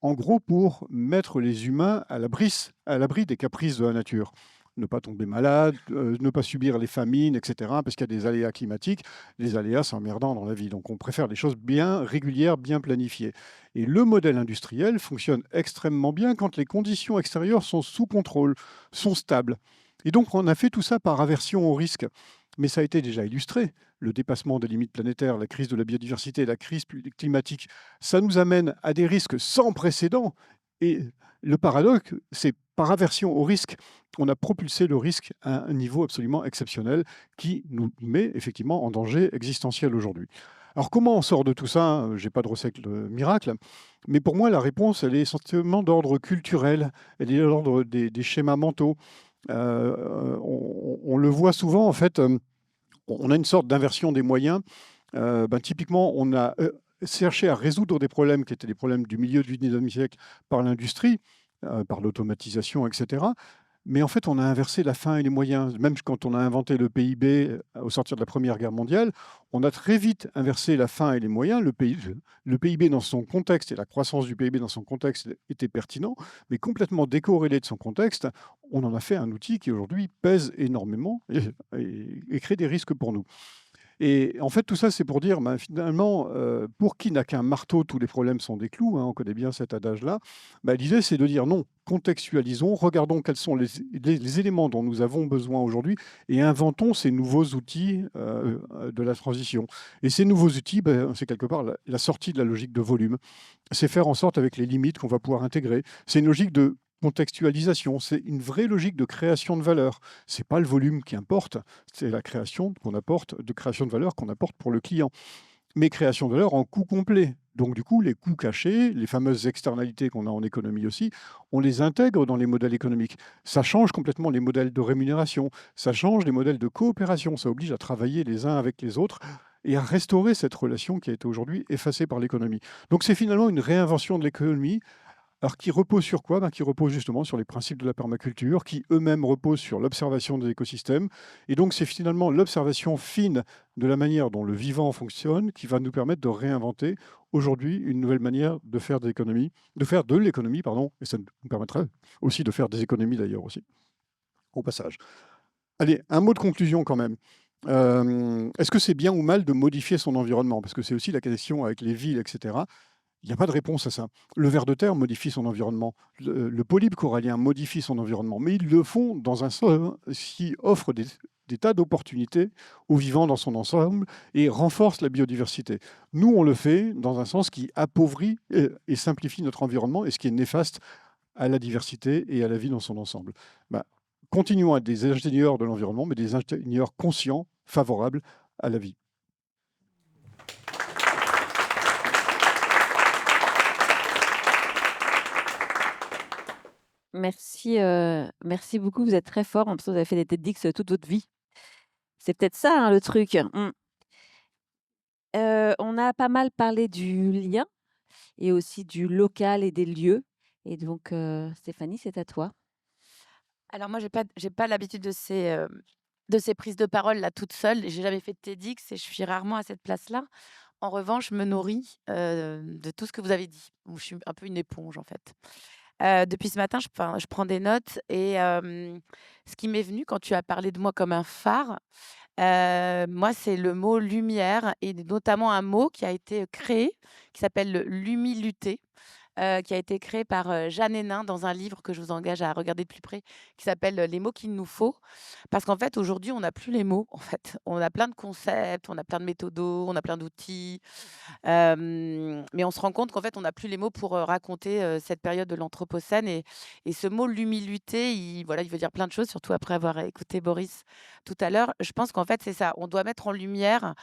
en gros pour mettre les humains à l'abri des caprices de la nature. Ne pas tomber malade, ne pas subir les famines, etc., parce qu'il y a des aléas climatiques. Les aléas, c'est emmerdant dans la vie. Donc on préfère des choses bien régulières, bien planifiées. Et le modèle industriel fonctionne extrêmement bien quand les conditions extérieures sont sous contrôle, sont stables. Et donc on a fait tout ça par aversion au risque. Mais ça a été déjà illustré. Le dépassement des limites planétaires, la crise de la biodiversité, la crise climatique, ça nous amène à des risques sans précédent. Et le paradoxe, c'est par aversion au risque, on a propulsé le risque à un niveau absolument exceptionnel qui nous met effectivement en danger existentiel aujourd'hui. Alors comment on sort de tout ça? Je n'ai pas de recette miracle, mais pour moi la réponse, elle est essentiellement d'ordre culturel, elle est d'ordre des schémas mentaux. On le voit souvent, en fait, on a une sorte d'inversion des moyens. Typiquement, on a cherché à résoudre des problèmes qui étaient des problèmes du milieu du 19e siècle par l'industrie, par l'automatisation, etc. Mais en fait, on a inversé la fin et les moyens. Même quand on a inventé le PIB au sortir de la Première Guerre mondiale, on a très vite inversé la fin et les moyens. Le PIB dans son contexte et la croissance du PIB dans son contexte était pertinent, mais complètement décorrélé de son contexte, on en a fait un outil qui aujourd'hui pèse énormément et crée des risques pour nous. Et en fait, tout ça, c'est pour dire, ben, finalement, pour qui n'a qu'un marteau, tous les problèmes sont des clous, hein, on connaît bien cet adage-là. Ben, l'idée, c'est de dire non, contextualisons, regardons quels sont les éléments dont nous avons besoin aujourd'hui et inventons ces nouveaux outils de la transition. Et ces nouveaux outils, ben, c'est quelque part la sortie de la logique de volume. C'est faire en sorte, avec les limites qu'on va pouvoir intégrer, c'est une logique de contextualisation, c'est une vraie logique de création de valeur. Ce n'est pas le volume qui importe, c'est la création qu'on apporte, de création de valeur qu'on apporte pour le client. Mais création de valeur en coût complet. Donc du coup, les coûts cachés, les fameuses externalités qu'on a en économie aussi, on les intègre dans les modèles économiques. Ça change complètement les modèles de rémunération, ça change les modèles de coopération, ça oblige à travailler les uns avec les autres et à restaurer cette relation qui a été aujourd'hui effacée par l'économie. Donc c'est finalement une réinvention de l'économie. Alors, qui repose sur quoi? Qui repose justement sur les principes de la permaculture, qui eux-mêmes reposent sur l'observation des écosystèmes. Et donc, c'est finalement l'observation fine de la manière dont le vivant fonctionne qui va nous permettre de réinventer aujourd'hui une nouvelle manière de faire de l'économie, pardon, et ça nous permettra aussi de faire des économies d'ailleurs aussi, au passage. Allez, un mot de conclusion quand même. Est-ce que c'est bien ou mal de modifier son environnement? Parce que c'est aussi la question avec les villes, etc. Il n'y a pas de réponse à ça. Le ver de terre modifie son environnement. Le polype corallien modifie son environnement. Mais ils le font dans un sens qui offre des tas d'opportunités aux vivants dans son ensemble et renforce la biodiversité. Nous, on le fait dans un sens qui appauvrit et simplifie notre environnement et ce qui est néfaste à la diversité et à la vie dans son ensemble. Continuons à être des ingénieurs de l'environnement, mais des ingénieurs conscients, favorables à la vie. Merci, merci beaucoup. Vous êtes très fort. En plus, vous avez fait des TEDx toute votre vie. C'est peut-être ça, hein, le truc. On a pas mal parlé du lien et aussi du local et des lieux. Et donc, Stéphanie, c'est à toi. Alors moi, j'ai pas l'habitude de ces prises de parole là toute seule. J'ai jamais fait de TEDx et je suis rarement à cette place-là. En revanche, je me nourris de tout ce que vous avez dit. Je suis un peu une éponge en fait. Depuis ce matin, je prends des notes et ce qui m'est venu quand tu as parlé de moi comme un phare, moi, c'est le mot lumière et notamment un mot qui a été créé, qui s'appelle l'humilité, qui a été créé par Jeanne Hénin dans un livre que je vous engage à regarder de plus près, qui s'appelle Les mots qu'il nous faut. Parce qu'en fait, aujourd'hui, on n'a plus les mots. En fait, on a plein de concepts, on a plein de méthodos, on a plein d'outils. Mais on se rend compte qu'en fait, on n'a plus les mots pour raconter cette période de l'Anthropocène. Et ce mot, l'humilité, voilà, il veut dire plein de choses, surtout après avoir écouté Boris tout à l'heure. Je pense qu'en fait, c'est ça. On doit mettre en lumière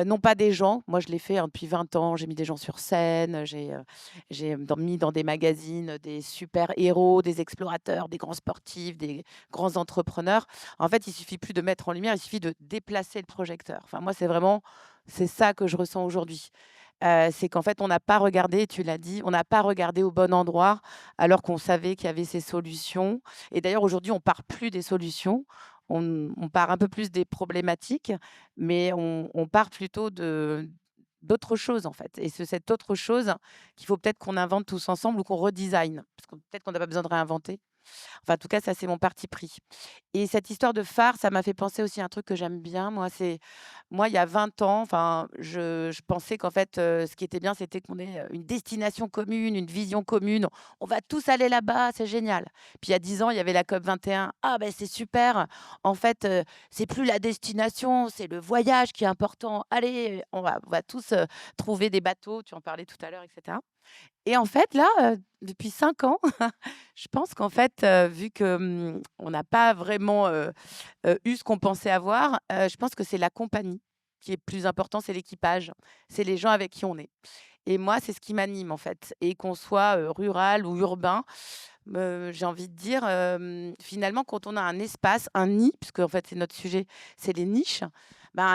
non pas des gens, moi je l'ai fait depuis 20 ans, j'ai mis des gens sur scène, j'ai mis dans des magazines des super héros, des explorateurs, des grands sportifs, des grands entrepreneurs. En fait, il suffit plus de mettre en lumière, il suffit de déplacer le projecteur. Enfin, moi, c'est ça que je ressens aujourd'hui. C'est qu'en fait, on n'a pas regardé, tu l'as dit, on n'a pas regardé au bon endroit alors qu'on savait qu'il y avait ces solutions. Et d'ailleurs, aujourd'hui, on part plus des solutions, on part un peu plus des problématiques, mais on part plutôt d'autre chose en fait. Et c'est cette autre chose qu'il faut peut-être qu'on invente tous ensemble ou qu'on redesign, parce que peut-être qu'on n'a pas besoin de réinventer. Enfin, en tout cas, ça, c'est mon parti pris. Et cette histoire de phare, ça m'a fait penser aussi à un truc que j'aime bien. Moi, il y a 20 ans, enfin, je pensais qu'en fait, ce qui était bien, c'était qu'on ait une destination commune, une vision commune. On va tous aller là-bas, c'est génial. Puis il y a 10 ans, il y avait la COP 21. Ah, ben c'est super. En fait, c'est plus la destination, c'est le voyage qui est important. Allez, on va tous trouver des bateaux. Tu en parlais tout à l'heure, etc. Et en fait, là, depuis 5 ans, je pense qu'en fait, vu que on n'a pas vraiment eu ce qu'on pensait avoir, je pense que c'est la compagnie qui est plus important, c'est l'équipage, c'est les gens avec qui on est. Et moi, c'est ce qui m'anime en fait. Et qu'on soit rural ou urbain, j'ai envie de dire, finalement, quand on a un espace, un nid, puisque en fait, c'est notre sujet, c'est les niches,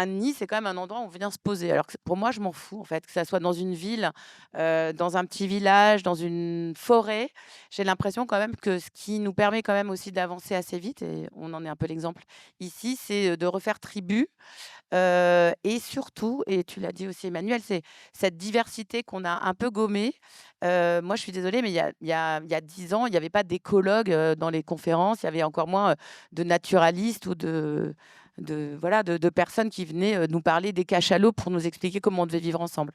Nice, c'est quand même un endroit où on vient se poser. Alors que pour moi, je m'en fous, en fait, que ça soit dans une ville, dans un petit village, dans une forêt. J'ai l'impression quand même que ce qui nous permet quand même aussi d'avancer assez vite, et on en est un peu l'exemple ici, c'est de refaire tribu. Et surtout, et tu l'as dit aussi Emmanuel, c'est cette diversité qu'on a un peu gommée. Moi, je suis désolée, mais il y a 10 ans, il n'y avait pas d'écologues dans les conférences, il y avait encore moins de naturalistes ou de personnes qui venaient nous parler des cachalots pour nous expliquer comment on devait vivre ensemble.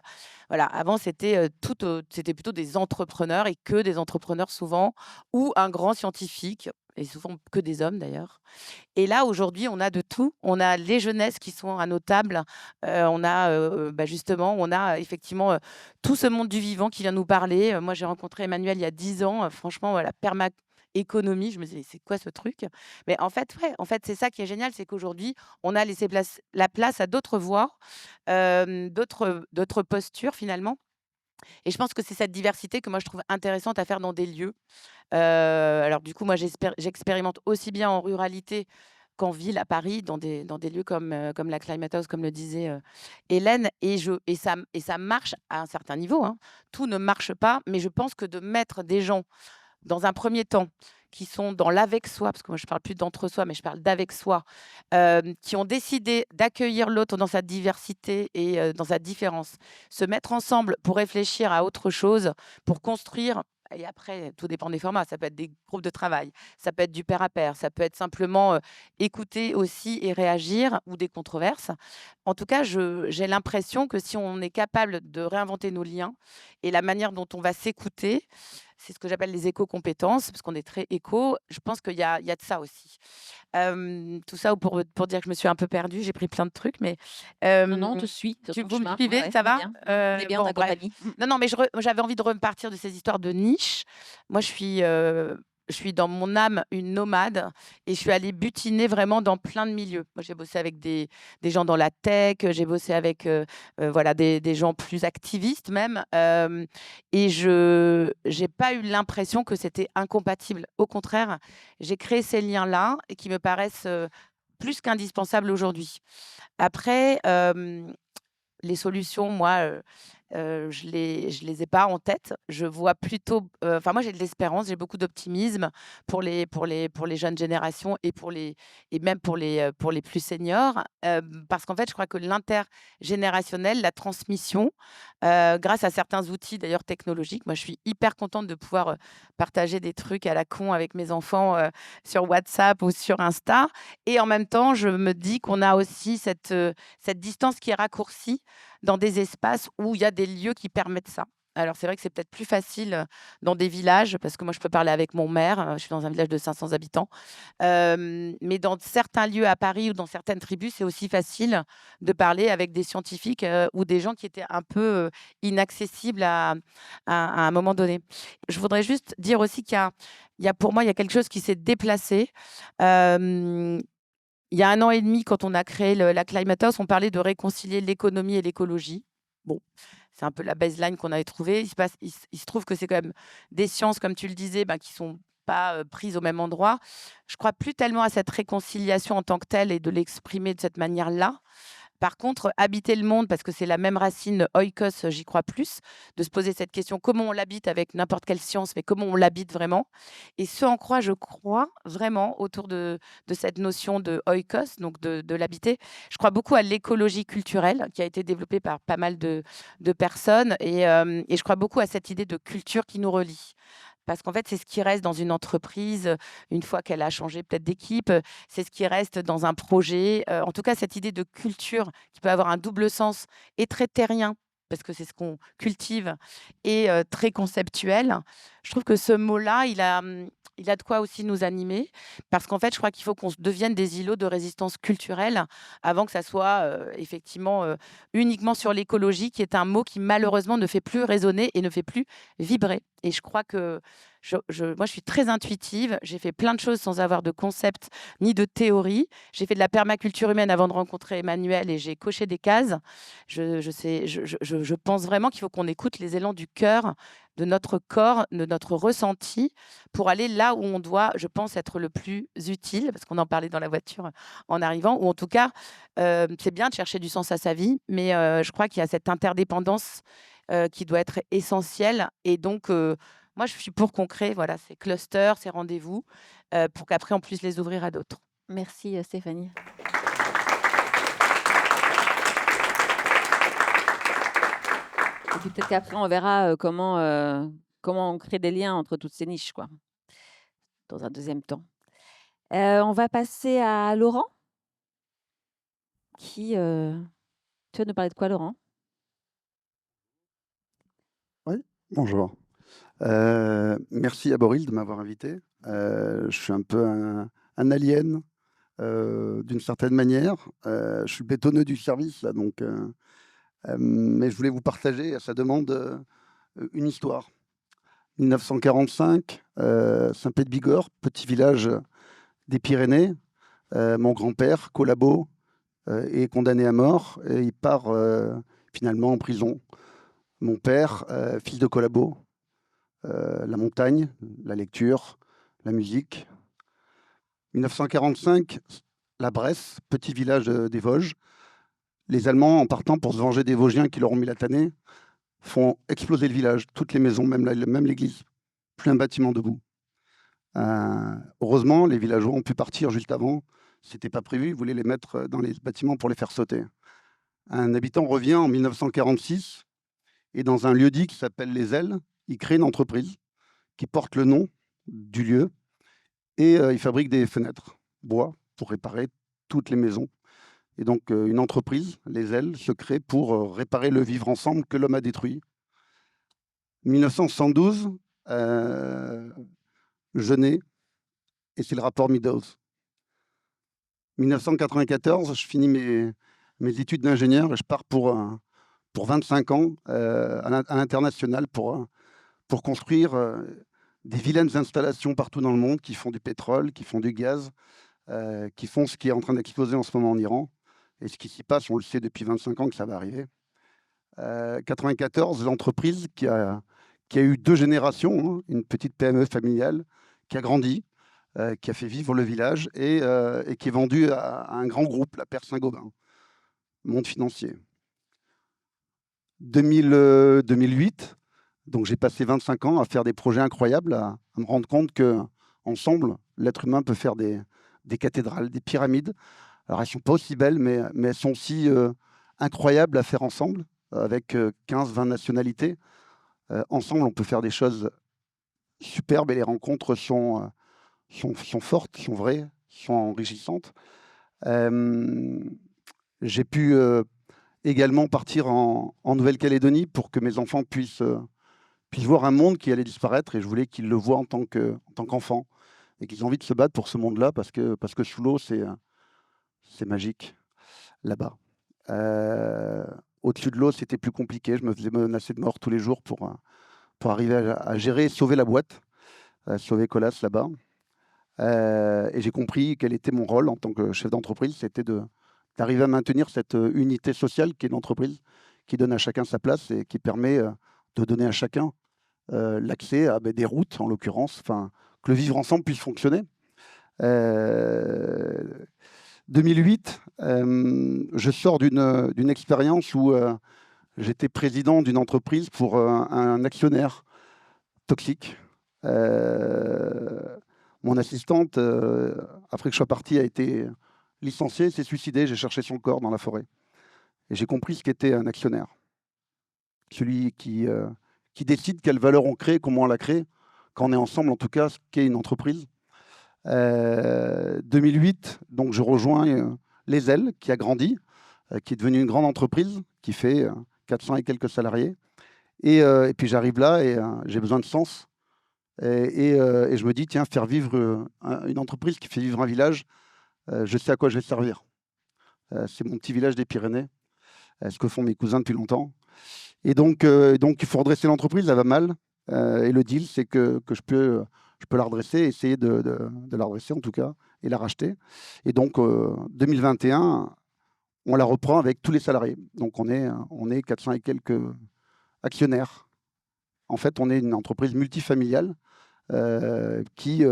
Voilà, avant, c'était plutôt des entrepreneurs et que des entrepreneurs souvent, ou un grand scientifique, et souvent que des hommes d'ailleurs. Et là, aujourd'hui, on a de tout. On a les jeunesses qui sont à nos tables. Justement, on a effectivement tout ce monde du vivant qui vient nous parler. Moi, j'ai rencontré Emmanuel il y a 10 ans. Franchement, la permaéconomie, je me disais, c'est quoi ce truc? Mais en fait, ouais, c'est ça qui est génial, c'est qu'aujourd'hui, on a laissé la place à d'autres voix, d'autres postures finalement. Et je pense que c'est cette diversité que moi je trouve intéressante à faire dans des lieux. Alors du coup, moi j'expérimente aussi bien en ruralité qu'en ville à Paris, dans des lieux comme la Climate House, comme le disait Hélène, et ça marche à un certain niveau, hein. Tout ne marche pas, mais je pense que de mettre des gens dans un premier temps, qui sont dans l'avec-soi, parce que moi je parle plus d'entre-soi, mais je parle d'avec-soi, qui ont décidé d'accueillir l'autre dans sa diversité et dans sa différence, se mettre ensemble pour réfléchir à autre chose, pour construire. Et après, tout dépend des formats. Ça peut être des groupes de travail, ça peut être du pair à pair, ça peut être simplement écouter aussi et réagir, ou des controverses. En tout cas, j'ai l'impression que si on est capable de réinventer nos liens et la manière dont on va s'écouter, c'est ce que j'appelle les éco-compétences, parce qu'on est très éco. Je pense qu'il y a de ça aussi. Tout ça pour dire que je me suis un peu perdue, j'ai pris plein de trucs, mais Non, on te suit sur ton vous me chemin. suivez, Ouais, ça on est va? bien. On est bien en ta Bref. compagnie. Non, mais j'avais envie de repartir de ces histoires de niche. Moi, je suis dans mon âme une nomade, et je suis allée butiner vraiment dans plein de milieux. Moi, j'ai bossé avec des gens dans la tech, j'ai bossé avec des gens plus activistes même, et je n'ai pas eu l'impression que c'était incompatible. Au contraire, j'ai créé ces liens-là et qui me paraissent plus qu'indispensables aujourd'hui. Après, les solutions, moi, je les ai pas en tête. Je vois plutôt, moi, j'ai de l'espérance, j'ai beaucoup d'optimisme pour les jeunes générations, et même pour les plus seniors, parce qu'en fait, je crois que l'intergénérationnel, la transmission, grâce à certains outils d'ailleurs technologiques. Moi, je suis hyper contente de pouvoir partager des trucs à la con avec mes enfants sur WhatsApp ou sur Insta, et en même temps, je me dis qu'on a aussi cette distance qui est raccourcie dans des espaces où il y a des lieux qui permettent ça. Alors c'est vrai que c'est peut-être plus facile dans des villages, parce que moi je peux parler avec mon maire, je suis dans un village de 500 habitants, mais dans certains lieux à Paris ou dans certaines tribus, c'est aussi facile de parler avec des scientifiques ou des gens qui étaient un peu inaccessibles à un moment donné. Je voudrais juste dire aussi pour moi, il y a quelque chose qui s'est déplacé. Il y a 1 an et demi, quand on a créé la Climate House, on parlait de réconcilier l'économie et l'écologie. Bon, c'est un peu la baseline qu'on avait trouvée. Il se trouve que c'est quand même des sciences, comme tu le disais, qui sont pas prises au même endroit. Je crois plus tellement à cette réconciliation en tant que telle et de l'exprimer de cette manière-là. Par contre, habiter le monde, parce que c'est la même racine, oikos, j'y crois plus, de se poser cette question, comment on l'habite avec n'importe quelle science, mais comment on l'habite vraiment. Et ce en quoi je crois vraiment autour de cette notion de oikos, donc de l'habiter, je crois beaucoup à l'écologie culturelle qui a été développée par pas mal de personnes, et je crois beaucoup à cette idée de culture qui nous relie. Parce qu'en fait, c'est ce qui reste dans une entreprise, une fois qu'elle a changé peut-être d'équipe, c'est ce qui reste dans un projet. En tout cas, cette idée de culture qui peut avoir un double sens, et très terrien, parce que c'est ce qu'on cultive, et très conceptuel. Je trouve que ce mot-là, il a de quoi aussi nous animer, parce qu'en fait, je crois qu'il faut qu'on devienne des îlots de résistance culturelle avant que ça soit effectivement uniquement sur l'écologie, qui est un mot qui malheureusement ne fait plus résonner et ne fait plus vibrer. Et je crois que moi, je suis très intuitive. J'ai fait plein de choses sans avoir de concept ni de théorie. J'ai fait de la permaculture humaine avant de rencontrer Emmanuel, et j'ai coché des cases. Je pense vraiment qu'il faut qu'on écoute les élans du cœur de notre corps, de notre ressenti, pour aller là où on doit, je pense, être le plus utile, parce qu'on en parlait dans la voiture en arrivant, ou en tout cas, c'est bien de chercher du sens à sa vie, mais je crois qu'il y a cette interdépendance qui doit être essentielle. Et donc, moi, je suis pour qu'on crée voilà, ces clusters, ces rendez-vous, pour qu'après, on puisse les ouvrir à d'autres. Merci Stéphanie. Et puis peut-être qu'après, on verra comment on crée des liens entre toutes ces niches, quoi, dans un deuxième temps. On va passer à Laurent. Tu vas nous parler de quoi, Laurent? Oui, bonjour. Merci à Boril de m'avoir invité. Je suis un peu un alien, d'une certaine manière. Je suis le bétonneux du service, là, donc, mais je voulais vous partager, à sa demande, une histoire. 1945, Saint-Pé-de-Bigorre, petit village des Pyrénées. Mon grand-père, collabo, est condamné à mort et il part finalement en prison. Mon père, fils de collabo, la montagne, la lecture, la musique. 1945, la Bresse, petit village des Vosges. Les Allemands, en partant pour se venger des Vosgiens qui leur ont mis la tannée, font exploser le village, toutes les maisons, même l'église. Plus un bâtiment debout. Heureusement, les villageois ont pu partir juste avant. C'était pas prévu, ils voulaient les mettre dans les bâtiments pour les faire sauter. Un habitant revient en 1946 et dans un lieu-dit qui s'appelle Les Ailes, il crée une entreprise qui porte le nom du lieu et il fabrique des fenêtres bois pour réparer toutes les maisons. Et donc une entreprise, Les Ailes, se crée pour réparer le vivre ensemble que l'homme a détruit. 1972, je nais et c'est le rapport Meadows. 1994, je finis mes études d'ingénieur et je pars pour 25 ans à l'international pour construire des vilaines installations partout dans le monde qui font du pétrole, qui font du gaz, qui font ce qui est en train d'exploser en ce moment en Iran. Et ce qui s'y passe, on le sait depuis 25 ans que ça va arriver. 94, l'entreprise qui a eu 2 générations, hein, une petite PME familiale qui a grandi, qui a fait vivre le village et qui est vendue à un grand groupe, la Paire Saint-Gobain, monde financier. 2008, donc j'ai passé 25 ans à faire des projets incroyables, à me rendre compte qu'ensemble, l'être humain peut faire des cathédrales, des pyramides. Alors elles ne sont pas aussi belles, mais elles sont aussi incroyables à faire ensemble, avec 15-20 nationalités. Ensemble, on peut faire des choses superbes et les rencontres sont fortes, sont vraies, sont enrichissantes. J'ai pu également partir en Nouvelle-Calédonie pour que mes enfants puissent voir un monde qui allait disparaître et je voulais qu'ils le voient en tant qu'enfants et qu'ils aient envie de se battre pour ce monde-là parce que sous l'eau, c'est magique là-bas. Au-dessus de l'eau, c'était plus compliqué. Je me faisais menacer de mort tous les jours pour arriver à gérer et sauver la boîte, sauver Colas là-bas. Et j'ai compris quel était mon rôle en tant que chef d'entreprise, c'était d'arriver à maintenir cette unité sociale qui est l'entreprise, qui donne à chacun sa place et qui permet de donner à chacun l'accès à des routes, en l'occurrence, que le vivre ensemble puisse fonctionner. 2008, je sors d'une expérience où j'étais président d'une entreprise pour un actionnaire toxique. Mon assistante, après que je sois parti, a été licenciée, s'est suicidée. J'ai cherché son corps dans la forêt. Et j'ai compris ce qu'était un actionnaire. Celui qui décide quelle valeur on crée, comment on la crée, quand on est ensemble, en tout cas, ce qu'est une entreprise. 2008, donc je rejoins Les Ailes, qui a grandi, qui est devenue une grande entreprise, qui fait 400 et quelques salariés. Et puis j'arrive là et j'ai besoin de sens. Et je me dis, tiens, faire vivre une entreprise qui fait vivre un village, je sais à quoi je vais servir. C'est mon petit village des Pyrénées, ce que font mes cousins depuis longtemps. Et donc il faut redresser l'entreprise, elle va mal. Et le deal, c'est que je peux la redresser, essayer de la redresser en tout cas, et la racheter. Et donc, 2021, on la reprend avec tous les salariés. Donc, on est 400 et quelques actionnaires En fait, on est une entreprise multifamiliale qui,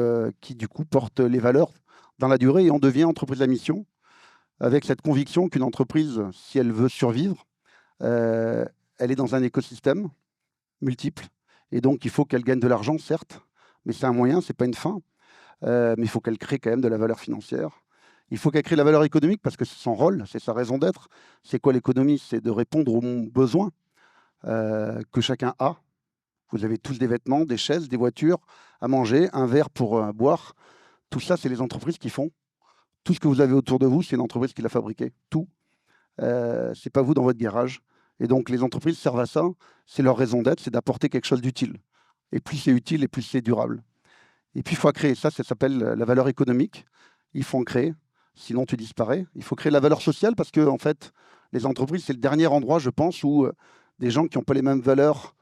du coup, porte les valeurs dans la durée et on devient entreprise à mission avec cette conviction qu'une entreprise, si elle veut survivre, elle est dans un écosystème multiple. Et donc, il faut qu'elle gagne de l'argent, certes, mais c'est un moyen, ce n'est pas une fin. Mais il faut qu'elle crée quand même de la valeur financière. Il faut qu'elle crée de la valeur économique parce que c'est son rôle, c'est sa raison d'être. C'est quoi l'économie? C'est de répondre aux besoins que chacun a. Vous avez tous des vêtements, des chaises, des voitures, à manger, un verre pour boire. Tout ça, c'est les entreprises qui font. Tout ce que vous avez autour de vous, c'est une entreprise qui l'a fabriqué. Tout. C'est pas vous dans votre garage. Et donc, les entreprises servent à ça. C'est leur raison d'être, c'est d'apporter quelque chose d'utile. Et plus c'est utile, et plus c'est durable. Et puis, il faut créer ça s'appelle la valeur économique. Il faut en créer, sinon tu disparais. Il faut créer la valeur sociale parce que, en fait, les entreprises, c'est le dernier endroit, je pense, où des gens qui n'ont pas les mêmes valeurs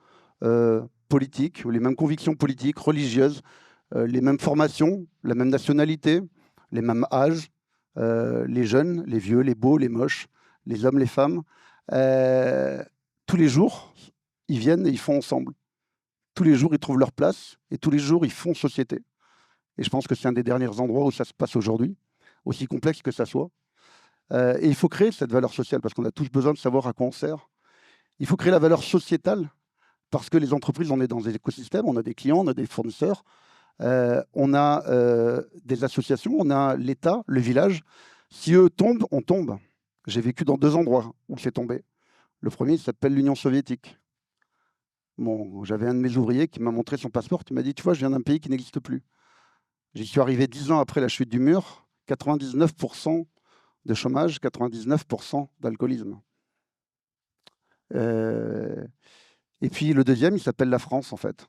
politiques, ou les mêmes convictions politiques, religieuses, les mêmes formations, la même nationalité, les mêmes âges, les jeunes, les vieux, les beaux, les moches, les hommes, les femmes, tous les jours, ils viennent et ils font ensemble. Tous les jours, ils trouvent leur place et tous les jours, ils font société. Et je pense que c'est un des derniers endroits où ça se passe aujourd'hui, aussi complexe que ça soit. Et il faut créer cette valeur sociale parce qu'on a tous besoin de savoir à quoi on sert. Il faut créer la valeur sociétale parce que les entreprises, on est dans des écosystèmes, on a des clients, on a des fournisseurs, on a des associations, on a l'État, le village. Si eux tombent, on tombe. J'ai vécu dans 2 endroits où c'est tombé. Le premier, il s'appelle l'Union soviétique. Bon, j'avais un de mes ouvriers qui m'a montré son passeport, il m'a dit, tu vois, je viens d'un pays qui n'existe plus. J'y suis arrivé 10 ans après la chute du mur, 99% de chômage, 99% d'alcoolisme. Et puis le deuxième, il s'appelle la France, en fait,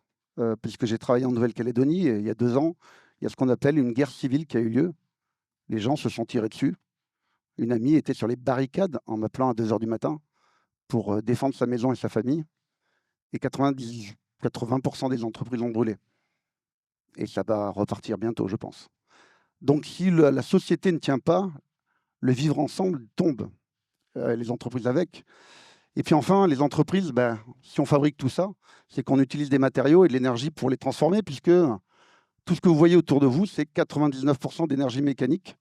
puisque j'ai travaillé en Nouvelle-Calédonie, et il y a 2 ans, il y a ce qu'on appelle une guerre civile qui a eu lieu. Les gens se sont tirés dessus. Une amie était sur les barricades en m'appelant à 2 h du matin pour défendre sa maison et sa famille. Et 80% des entreprises ont brûlé. Et ça va repartir bientôt, je pense. Donc, si la société ne tient pas, le vivre ensemble tombe, les entreprises avec. Et puis enfin, les entreprises, si on fabrique tout ça, c'est qu'on utilise des matériaux et de l'énergie pour les transformer, puisque tout ce que vous voyez autour de vous, c'est 99% d'énergie mécanique,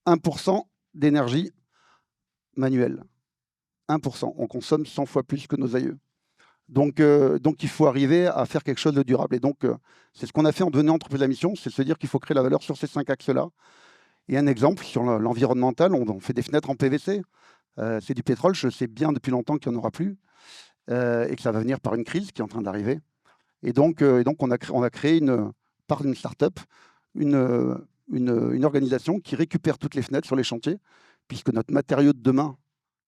1% d'énergie manuelle. 1%. On consomme 100 fois plus que nos aïeux. Donc, il faut arriver à faire quelque chose de durable. Et donc, c'est ce qu'on a fait en devenant entreprise à mission, c'est se dire qu'il faut créer la valeur sur ces 5 axes-là. Et un exemple sur l'environnemental, on fait des fenêtres en PVC. C'est du pétrole, je sais bien depuis longtemps qu'il n'y en aura plus et que ça va venir par une crise qui est en train d'arriver. Et donc, on a créé par une start-up une organisation qui récupère toutes les fenêtres sur les chantiers, puisque notre matériau de demain,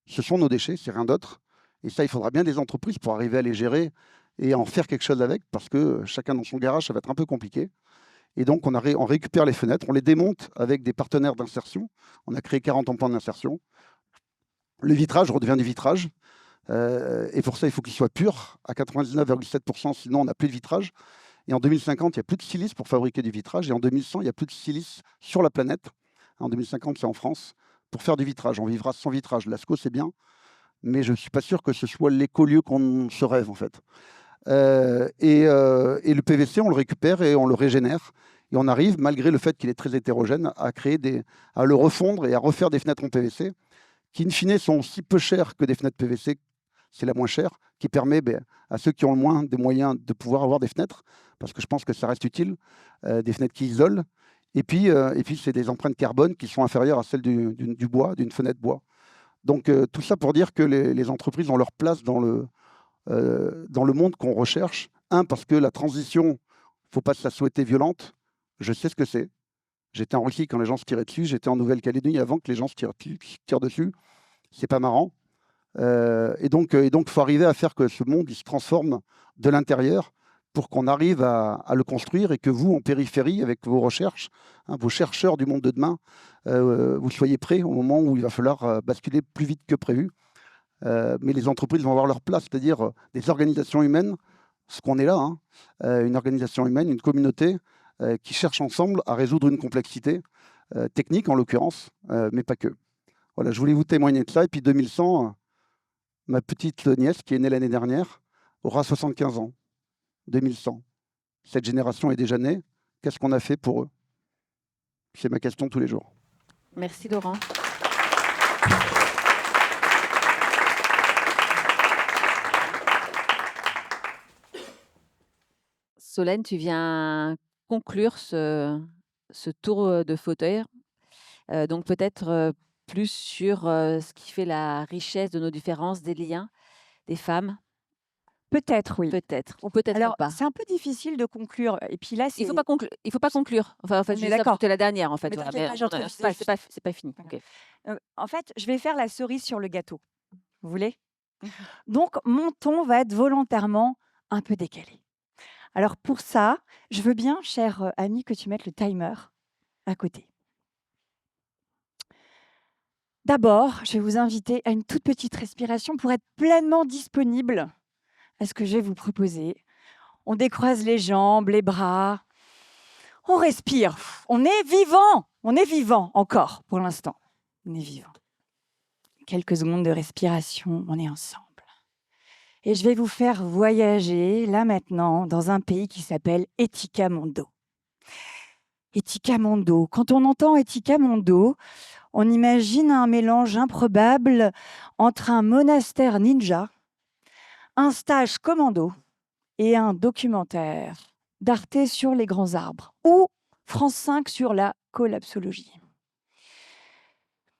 ce sont nos déchets, c'est rien d'autre. Et ça, il faudra bien des entreprises pour arriver à les gérer et à en faire quelque chose avec, parce que chacun dans son garage, ça va être un peu compliqué. Et donc, on récupère les fenêtres, on les démonte avec des partenaires d'insertion. On a créé 40 emplois d'insertion. Le vitrage redevient du vitrage. Et pour ça, il faut qu'il soit pur, à 99,7%, sinon on n'a plus de vitrage. Et en 2050, il n'y a plus de silice pour fabriquer du vitrage. Et en 2100, il n'y a plus de silice sur la planète. En 2050, c'est en France, pour faire du vitrage. On vivra sans vitrage. Lascaux, c'est bien, mais je ne suis pas sûr que ce soit l'écolieu qu'on se rêve, en fait. Et le PVC, on le récupère et on le régénère. Et on arrive, malgré le fait qu'il est très hétérogène, à le refondre et à refaire des fenêtres en PVC, qui, in fine, sont aussi peu chères que des fenêtres PVC. C'est la moins chère, qui permet à ceux qui ont le moins des moyens de pouvoir avoir des fenêtres, parce que je pense que ça reste utile, des fenêtres qui isolent. Et puis c'est des empreintes carbone qui sont inférieures à celles du bois, d'une fenêtre bois. Donc, tout ça pour dire que les entreprises ont leur place dans le monde qu'on recherche. Parce que la transition, il ne faut pas se la souhaiter violente. Je sais ce que c'est. J'étais en Russie quand les gens se tiraient dessus. J'étais en Nouvelle-Calédonie avant que les gens se tirent dessus. C'est pas marrant. Et donc, il faut arriver à faire que ce monde il se transforme de l'intérieur pour qu'on arrive à le construire et que vous, en périphérie, avec vos recherches, vos chercheurs du monde de demain, vous soyez prêts au moment où il va falloir basculer plus vite que prévu. Mais les entreprises vont avoir leur place, c'est-à-dire des organisations humaines, ce qu'on est là, une organisation humaine, une communauté qui cherche ensemble à résoudre une complexité technique en l'occurrence, mais pas que. Voilà, je voulais vous témoigner de ça. Et puis 2100, ma petite nièce qui est née l'année dernière aura 75 ans. 2100. Cette génération est déjà née. Qu'est-ce qu'on a fait pour eux? C'est ma question tous les jours. Merci Laurent. Solène, tu viens conclure ce tour de fauteuil. Donc peut-être plus sur ce qui fait la richesse de nos différences, des liens, des femmes, Peut-être, oui. peut-être, ou peut-être Alors, pas. c'est un peu difficile de conclure. Et puis là, Il c'est. faut pas conclure. Enfin, en fait, On je est dis ça parce d'accord. que tu es la dernière, en fait. Mais Voilà. t'inquiète pas, j'en trouve, c'est juste. C'est pas fini. Voilà. Ok. En fait, je vais faire la cerise sur le gâteau. Vous voulez? Donc, mon ton va être volontairement un peu décalé. Alors, pour ça, je veux bien, cher ami, que tu mettes le timer à côté. D'abord, je vais vous inviter à une toute petite respiration pour être pleinement disponible à ce que je vais vous proposer. On décroise les jambes, les bras. On respire. On est vivant. On est vivant encore pour l'instant. On est vivant. Quelques secondes de respiration, on est ensemble. Et je vais vous faire voyager là maintenant dans un pays qui s'appelle Etika Mondo. Etika Mondo. Quand on entend Etika Mondo, on imagine un mélange improbable entre un monastère ninja, un stage commando et un documentaire d'Arte sur les grands arbres ou France 5 sur la collapsologie.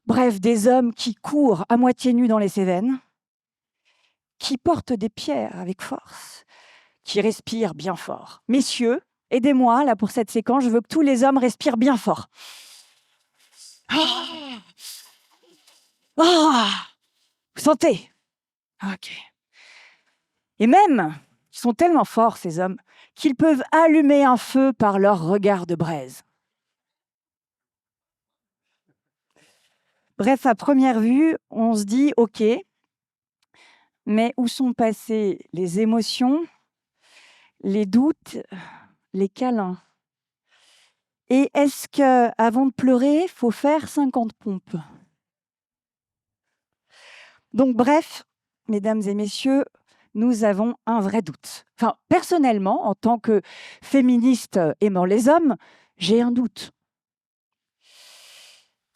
Bref, des hommes qui courent à moitié nus dans les Cévennes, qui portent des pierres avec force, qui respirent bien fort. Messieurs, aidez-moi là pour cette séquence, je veux que tous les hommes respirent bien fort. Vous sentez? Ok. Et même, ils sont tellement forts, ces hommes, qu'ils peuvent allumer un feu par leur regard de braise. Bref, à première vue, on se dit, ok, mais où sont passées les émotions, les doutes, les câlins? Et est-ce qu'avant de pleurer, il faut faire 50 pompes? Donc bref, mesdames et messieurs, nous avons un vrai doute. Enfin, personnellement, en tant que féministe aimant les hommes, j'ai un doute.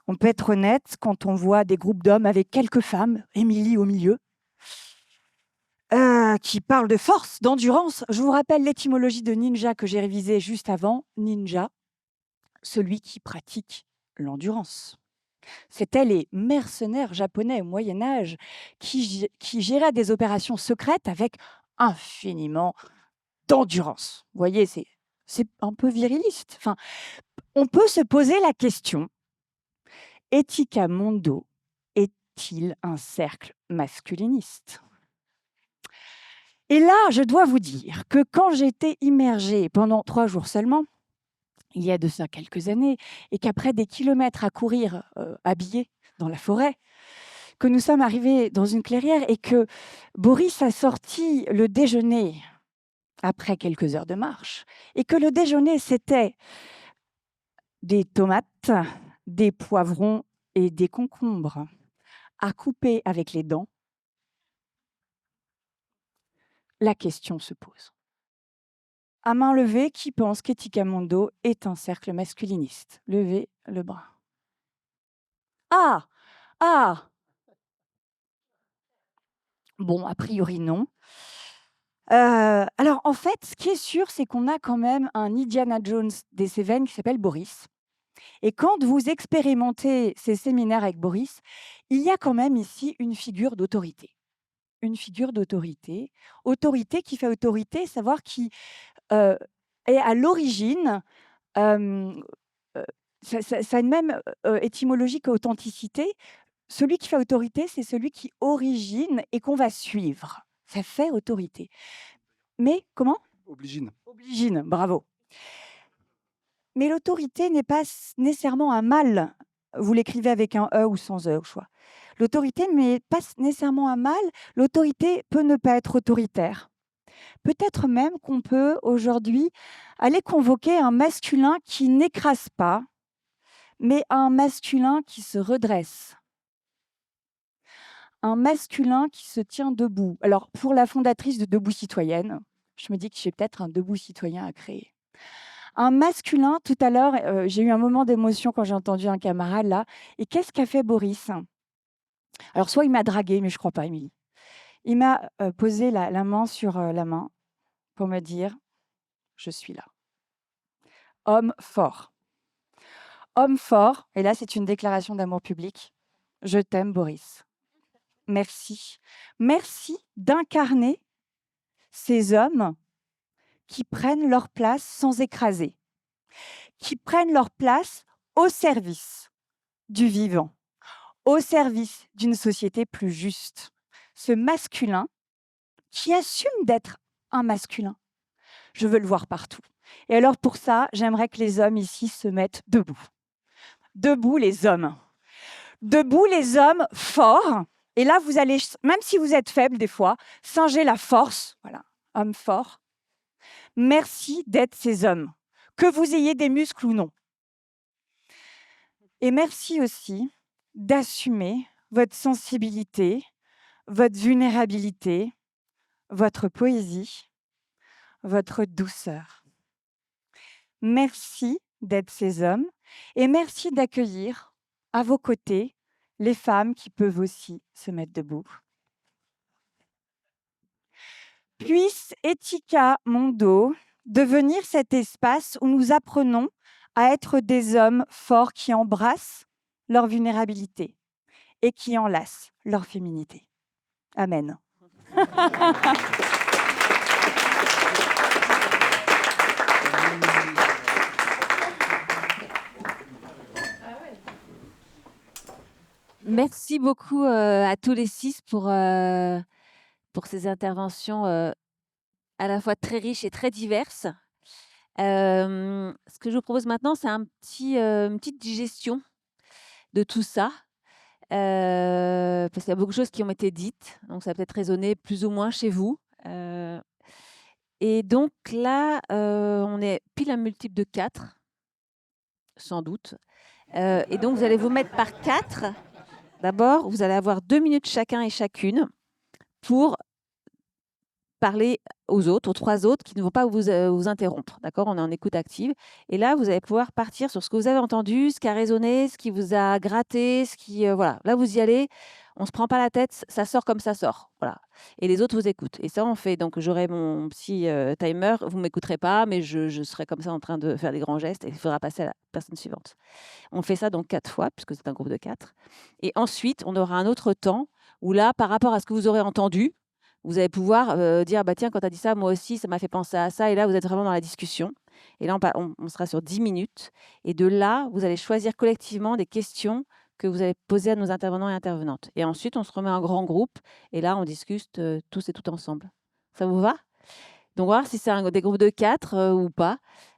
On peut être honnête quand on voit des groupes d'hommes avec quelques femmes, Émilie au milieu, qui parlent de force, d'endurance. Je vous rappelle l'étymologie de ninja que j'ai révisée juste avant. Ninja, celui qui pratique l'endurance. C'était les mercenaires japonais au Moyen-Âge qui géraient des opérations secrètes avec infiniment d'endurance. Vous voyez, c'est un peu viriliste. Enfin, on peut se poser la question, Etika Mondo est-il un cercle masculiniste? Et là, je dois vous dire que quand j'étais immergée pendant 3 jours seulement, il y a de ça quelques années, et qu'après des kilomètres à courir habillés dans la forêt, que nous sommes arrivés dans une clairière et que Boris a sorti le déjeuner après quelques heures de marche, et que le déjeuner, c'était des tomates, des poivrons et des concombres à couper avec les dents, la question se pose. À main levée, qui pense qu'Etika Mondo est un cercle masculiniste? Levez le bras. Ah! Ah! Bon, a priori, non. Alors, en fait, ce qui est sûr, c'est qu'on a quand même un Indiana Jones des Cévennes qui s'appelle Boris. Et quand vous expérimentez ces séminaires avec Boris, il y a quand même ici une figure d'autorité. Une figure d'autorité. Autorité qui fait autorité, savoir qui est à l'origine, ça a une même étymologie qu'authenticité. Celui qui fait autorité, c'est celui qui origine et qu'on va suivre. Ça fait autorité. Mais comment? Obligine. Obligine, bravo. Mais l'autorité n'est pas nécessairement un mal. Vous l'écrivez avec un E ou sans E au choix. L'autorité n'est pas nécessairement un mal. L'autorité peut ne pas être autoritaire. Peut-être même qu'on peut aujourd'hui aller convoquer un masculin qui n'écrase pas, mais un masculin qui se redresse. Un masculin qui se tient debout. Alors, pour la fondatrice de Debout Citoyenne, je me dis que j'ai peut-être un debout citoyen à créer. Un masculin, tout à l'heure, j'ai eu un moment d'émotion quand j'ai entendu un camarade là. Et qu'est-ce qu'a fait Boris? Alors, soit il m'a dragué, mais je ne crois pas, Émilie. Il m'a posé la main sur la main pour me dire, je suis là. Homme fort. Homme fort, et là, c'est une déclaration d'amour public. Je t'aime, Boris. Merci. Merci d'incarner ces hommes qui prennent leur place sans écraser, qui prennent leur place au service du vivant, au service d'une société plus juste. Ce masculin qui assume d'être un masculin. Je veux le voir partout. Et alors pour ça, j'aimerais que les hommes ici se mettent debout. Debout les hommes. Debout les hommes forts. Et là, vous allez, même si vous êtes faible des fois, singer la force. Voilà, homme fort. Merci d'être ces hommes, que vous ayez des muscles ou non. Et merci aussi d'assumer votre sensibilité, votre vulnérabilité, votre poésie, votre douceur. Merci d'être ces hommes et merci d'accueillir à vos côtés les femmes qui peuvent aussi se mettre debout. Puisse Etika Mondo devenir cet espace où nous apprenons à être des hommes forts qui embrassent leur vulnérabilité et qui enlacent leur féminité. Amen. Merci beaucoup à tous les 6 pour ces interventions à la fois très riches et très diverses. Ce que je vous propose maintenant, c'est une petite digestion de tout ça, parce qu'il y a beaucoup de choses qui ont été dites, donc ça va peut-être résonner plus ou moins chez vous. Et donc là, on est pile un multiple de 4, sans doute. Et donc, vous allez vous mettre par 4. D'abord, vous allez avoir 2 minutes chacun et chacune pour parler aux autres, aux 3 autres qui ne vont pas vous interrompre. D'accord? On est en écoute active. Et là, vous allez pouvoir partir sur ce que vous avez entendu, ce qui a résonné, ce qui vous a gratté, ce qui... voilà. Là, vous y allez. On ne se prend pas la tête. Ça sort comme ça sort. Voilà. Et les autres vous écoutent. Et ça, on fait... Donc, j'aurai mon petit timer. Vous ne m'écouterez pas, mais je serai comme ça en train de faire des grands gestes et il faudra passer à la personne suivante. On fait ça donc 4 fois, puisque c'est un groupe de 4. Et ensuite, on aura un autre temps où là, par rapport à ce que vous aurez entendu, vous allez pouvoir dire, bah, tiens, quand tu as dit ça, moi aussi, ça m'a fait penser à ça. Et là, vous êtes vraiment dans la discussion. Et là, on sera sur 10 minutes. Et de là, vous allez choisir collectivement des questions que vous allez poser à nos intervenants et intervenantes. Et ensuite, on se remet en grand groupe. Et là, on discute tous et toutes ensemble. Ça vous va? Donc, voir si c'est des groupes de 4 ou pas.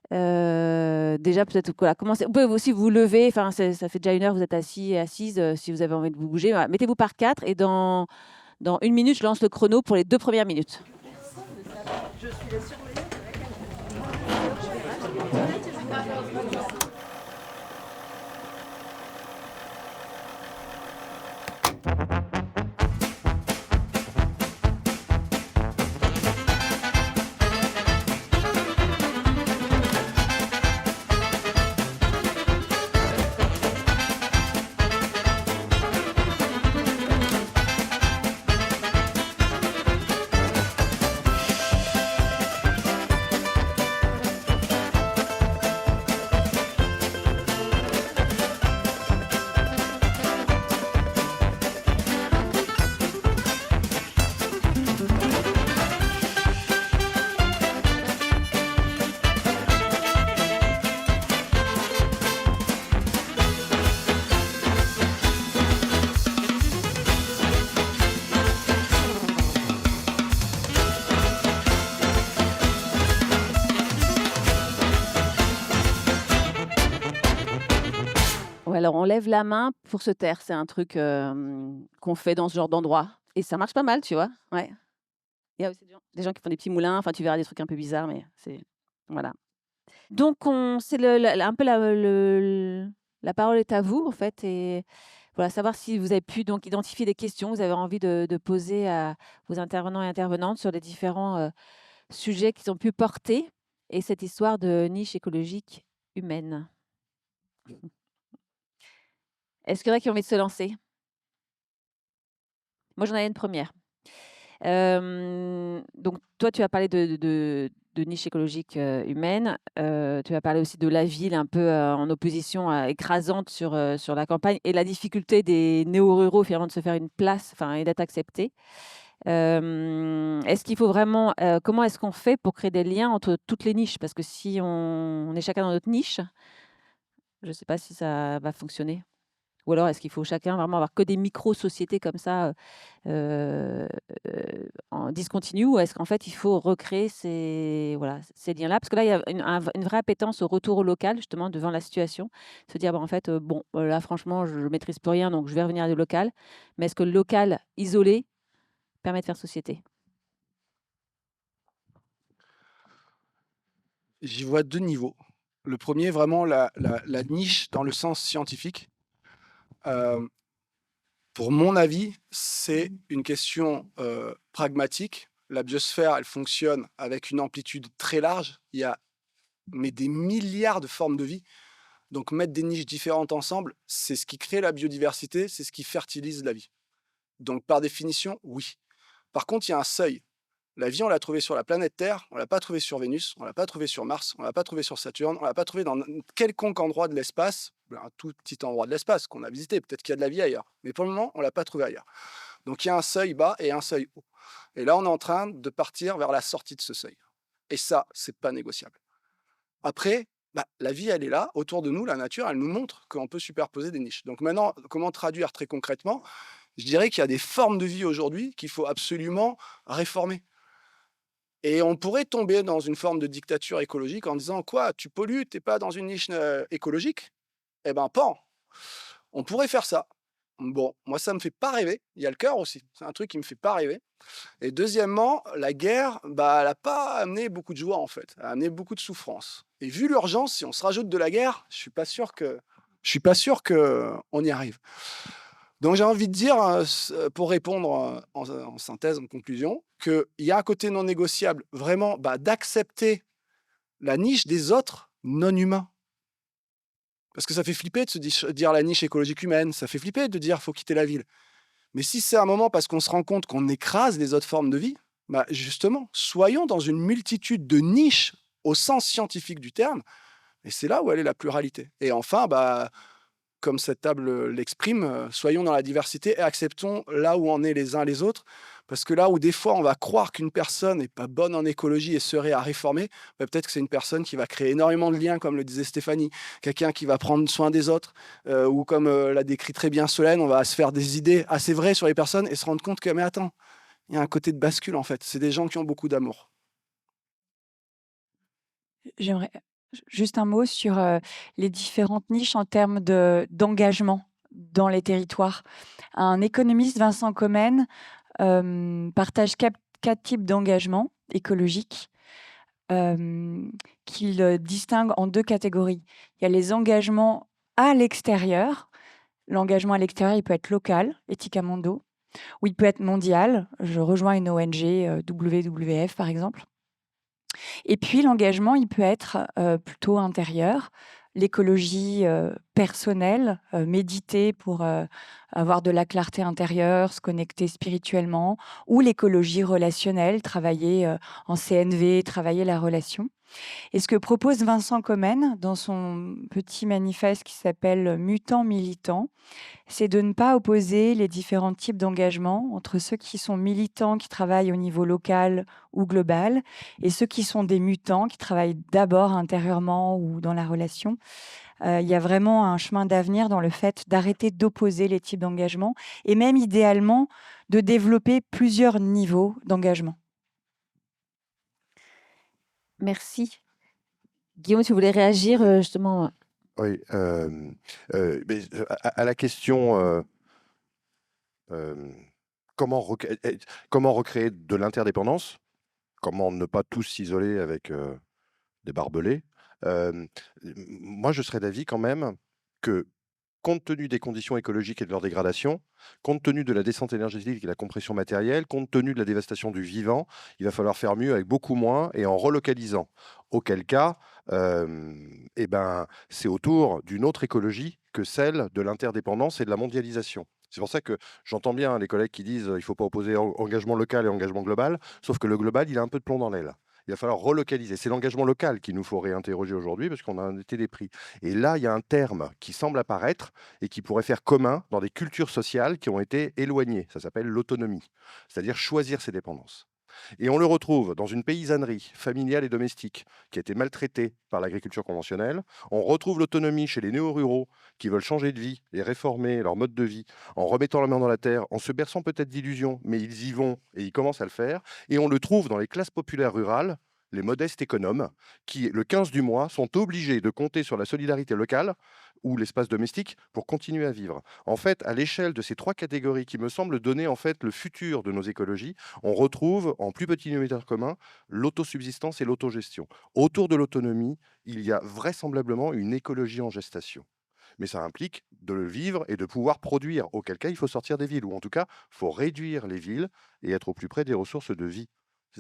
Déjà, peut-être voilà, commencez. Vous pouvez aussi vous lever. Enfin, ça fait déjà 1 heure, vous êtes assis et assises. Si vous avez envie de vous bouger, voilà. Mettez-vous par 4 et dans 1 minute, je lance le chrono pour les 2 premières minutes. Je suis la surveillante de la Alors, on lève la main pour se taire. C'est un truc qu'on fait dans ce genre d'endroit. Et ça marche pas mal, tu vois. Ouais. Il y a aussi des gens qui font des petits moulins. Enfin, tu verras des trucs un peu bizarres, mais c'est... Voilà. Donc, c'est un peu la parole est à vous, en fait. Et voilà, savoir si vous avez pu donc identifier des questions que vous avez envie de poser à vos intervenants et intervenantes sur les différents sujets qu'ils ont pu porter et cette histoire de niche écologique humaine. Est-ce qu'il y en a qui ont envie de se lancer? Moi, j'en ai une première. Donc toi, tu as parlé de niche écologique, humaine. Tu as parlé aussi de la ville un peu, en opposition, écrasante sur la campagne et la difficulté des néo-ruraux finalement de se faire une place, enfin et d'être acceptés. Est-ce qu'il faut vraiment, comment est-ce qu'on fait pour créer des liens entre toutes les niches? Parce que si on est chacun dans notre niche, je ne sais pas si ça va fonctionner. Ou alors est-ce qu'il faut chacun vraiment avoir que des micro-sociétés comme ça, en discontinu? Ou est-ce qu'en fait il faut recréer voilà, ces liens-là? Parce que là, il y a une vraie appétence au retour au local justement devant la situation. Se dire: «Bah, en fait, bon, là franchement je ne maîtrise plus rien donc je vais revenir à du local». Mais est-ce que le local isolé permet de faire société? J'y vois 2 niveaux. Le premier, vraiment la niche dans le sens scientifique. Hem, pour mon avis, c'est une question, pragmatique. La biosphère, elle fonctionne avec une amplitude très large. Il y a mais des milliards de formes de vie. Donc mettre des niches différentes ensemble, c'est ce qui crée la biodiversité, c'est ce qui fertilise la vie. Donc par définition, oui. Par contre, il y a un seuil. La vie, on l'a trouvée sur la planète Terre, on l'a pas trouvée sur Vénus, on l'a pas trouvée sur Mars, on l'a pas trouvée sur Saturne, on l'a pas trouvée dans quelconque endroit de l'espace, un tout petit endroit de l'espace qu'on a visité. Peut-être qu'il y a de la vie ailleurs, mais pour le moment, on l'a pas trouvée ailleurs. Donc il y a un seuil bas et un seuil haut. Et là, on est en train de partir vers la sortie de ce seuil. Et ça, c'est pas négociable. Après, la vie, elle est là, autour de nous, la nature, elle nous montre qu'on peut superposer des niches. Donc maintenant, comment traduire très concrètement? Je dirais qu'il y a des formes de vie aujourd'hui qu'il faut absolument réformer. Et on pourrait tomber dans une forme de dictature écologique en disant: «Quoi? Tu pollues, t'es pas dans une niche, écologique?» Eh ben, pan! On pourrait faire ça. Bon, moi, ça me fait pas rêver. Il y a le cœur aussi, c'est un truc qui me fait pas rêver. Et deuxièmement, la guerre, elle a pas amené beaucoup de joie, en fait. Elle a amené beaucoup de souffrance. Et vu l'urgence, si on se rajoute de la guerre, je suis pas sûr qu'on y arrive. Donc j'ai envie de dire, pour répondre, en synthèse, en conclusion, qu'il y a un côté non négociable, vraiment, d'accepter la niche des autres non humains. Parce que ça fait flipper de se dire la niche écologique humaine, ça fait flipper de dire: «Faut quitter la ville». Mais si c'est un moment parce qu'on se rend compte qu'on écrase les autres formes de vie, justement, soyons dans une multitude de niches au sens scientifique du terme, et c'est là où elle est la pluralité. Et enfin, comme cette table l'exprime, soyons dans la diversité et acceptons là où on est les uns les autres. Parce que là où des fois on va croire qu'une personne n'est pas bonne en écologie et serait à réformer, peut-être que c'est une personne qui va créer énormément de liens, comme le disait Stéphanie, quelqu'un qui va prendre soin des autres, ou comme l'a décrit très bien Solène, on va se faire des idées assez vraies sur les personnes et se rendre compte que, mais attends, il y a un côté de bascule en fait, c'est des gens qui ont beaucoup d'amour. J'aimerais juste un mot sur, les différentes niches en termes d'engagement dans les territoires. Un économiste, Vincent Commen, partage 4 types d'engagement écologiques, qu'il, distingue en 2 catégories. Il y a les engagements à l'extérieur. L'engagement à l'extérieur, il peut être local, Etica Mondo, ou il peut être mondial. Je rejoins une ONG, WWF par exemple. Et puis l'engagement, il peut être, plutôt intérieur. L'écologie, personnelle, méditer pour, avoir de la clarté intérieure, se connecter spirituellement, ou l'écologie relationnelle, travailler, en CNV, travailler la relation. Et ce que propose Vincent Commen dans son petit manifeste qui s'appelle «Mutant militant», c'est de ne pas opposer les différents types d'engagement entre ceux qui sont militants, qui travaillent au niveau local ou global, et ceux qui sont des mutants, qui travaillent d'abord intérieurement ou dans la relation. Il y a vraiment un chemin d'avenir dans le fait d'arrêter d'opposer les types d'engagement et même idéalement de développer plusieurs niveaux d'engagement. Merci. Guillaume, tu voulais réagir, justement? Oui, mais à la question, comment recréer de l'interdépendance? Comment ne pas tous s'isoler avec, des barbelés? Moi, je serais d'avis quand même que compte tenu des conditions écologiques et de leur dégradation, compte tenu de la descente énergétique et de la compression matérielle, compte tenu de la dévastation du vivant, il va falloir faire mieux avec beaucoup moins et en relocalisant. Auquel cas, c'est autour d'une autre écologie que celle de l'interdépendance et de la mondialisation. C'est pour ça que j'entends bien les collègues qui disent qu'il ne faut pas opposer engagement local et engagement global, sauf que le global, il a un peu de plomb dans l'aile. Il va falloir relocaliser. C'est l'engagement local qu'il nous faut réinterroger aujourd'hui parce qu'on a un été des prix. Et là, il y a un terme qui semble apparaître et qui pourrait faire commun dans des cultures sociales qui ont été éloignées. Ça s'appelle l'autonomie, c'est-à-dire choisir ses dépendances. Et on le retrouve dans une paysannerie familiale et domestique qui a été maltraitée par l'agriculture conventionnelle. On retrouve l'autonomie chez les néo-ruraux qui veulent changer de vie et réformer leur mode de vie en remettant la main dans la terre, en se berçant peut-être d'illusions, mais ils y vont et ils commencent à le faire. Et on le trouve dans les classes populaires rurales, les modestes économes, qui, le 15 du mois, sont obligés de compter sur la solidarité locale ou l'espace domestique pour continuer à vivre. En fait, à l'échelle de ces trois catégories qui me semblent donner en fait le futur de nos écologies, on retrouve en plus petit numéraire commun l'autosubsistance et l'autogestion. Autour de l'autonomie, il y a vraisemblablement une écologie en gestation. Mais ça implique de le vivre et de pouvoir produire, auquel cas il faut sortir des villes, ou en tout cas, il faut réduire les villes et être au plus près des ressources de vie.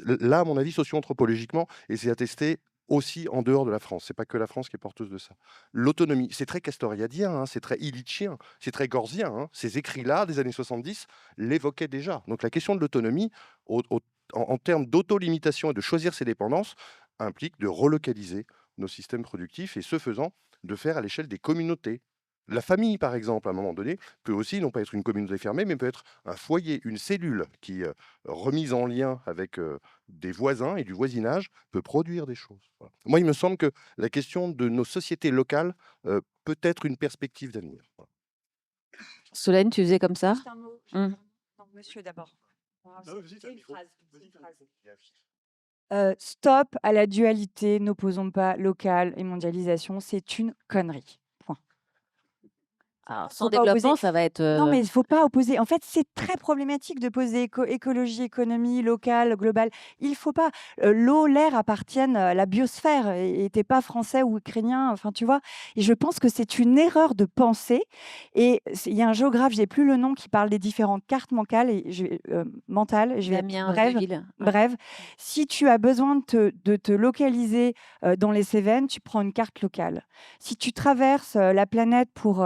Là, à mon avis, socio-anthropologiquement, et c'est attesté aussi en dehors de la France. C'est pas que la France qui est porteuse de ça. L'autonomie, c'est très castoriadien, hein, c'est très illichien, c'est très gorzien. Hein. Ces écrits-là des années 70 l'évoquaient déjà. Donc la question de l'autonomie, en termes d'autolimitation et de choisir ses dépendances, implique de relocaliser nos systèmes productifs et ce faisant, de faire à l'échelle des communautés. La famille, par exemple, à un moment donné, peut aussi non pas être une communauté fermée, mais peut être un foyer, une cellule qui, remise en lien avec des voisins et du voisinage, peut produire des choses. Voilà. Moi, il me semble que la question de nos sociétés locales peut être une perspective d'avenir. Voilà. Solène, tu faisais comme ça? Juste un mot. Mmh. Non, monsieur d'abord. Vas-y, Stop à la dualité, n'opposons pas local et mondialisation, c'est une connerie. Point. Alors, Faut sans pas opposer. développement, ça va être. Non, mais il ne faut pas opposer. En fait, c'est très problématique de poser écologie, économie, locale, globale. Il ne faut pas. L'eau, l'air appartiennent à la biosphère et tu n'es pas français ou ukrainien. Enfin, tu vois. Et je pense que c'est une erreur de pensée. Et il y a un géographe, je n'ai plus le nom, qui parle des différentes cartes mentales. Et je vais être Damien brève. Deville. Ouais. Bref, si tu as besoin de te localiser dans les Cévennes, tu prends une carte locale. Si tu traverses la planète pour,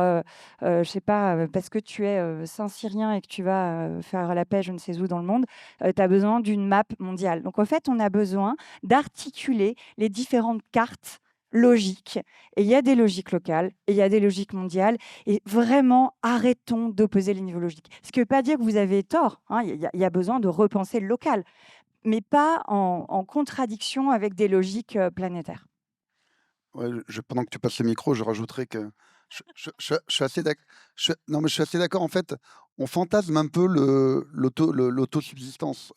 je sais pas, parce que tu es Saint-Cyrien et que tu vas faire la paix je ne sais où dans le monde, tu as besoin d'une map mondiale. Donc en fait, on a besoin d'articuler les différentes cartes logiques. Et il y a des logiques locales et il y a des logiques mondiales. Et vraiment, arrêtons d'opposer les niveaux logiques. Ce qui ne veut pas dire que vous avez tort. Hein, il y a besoin de repenser le local, mais pas en contradiction avec des logiques planétaires. Ouais, pendant que tu passes le micro, je rajouterais que je suis assez d'accord. Non, mais je suis assez d'accord. En fait, on fantasme un peu l'autosubsistance.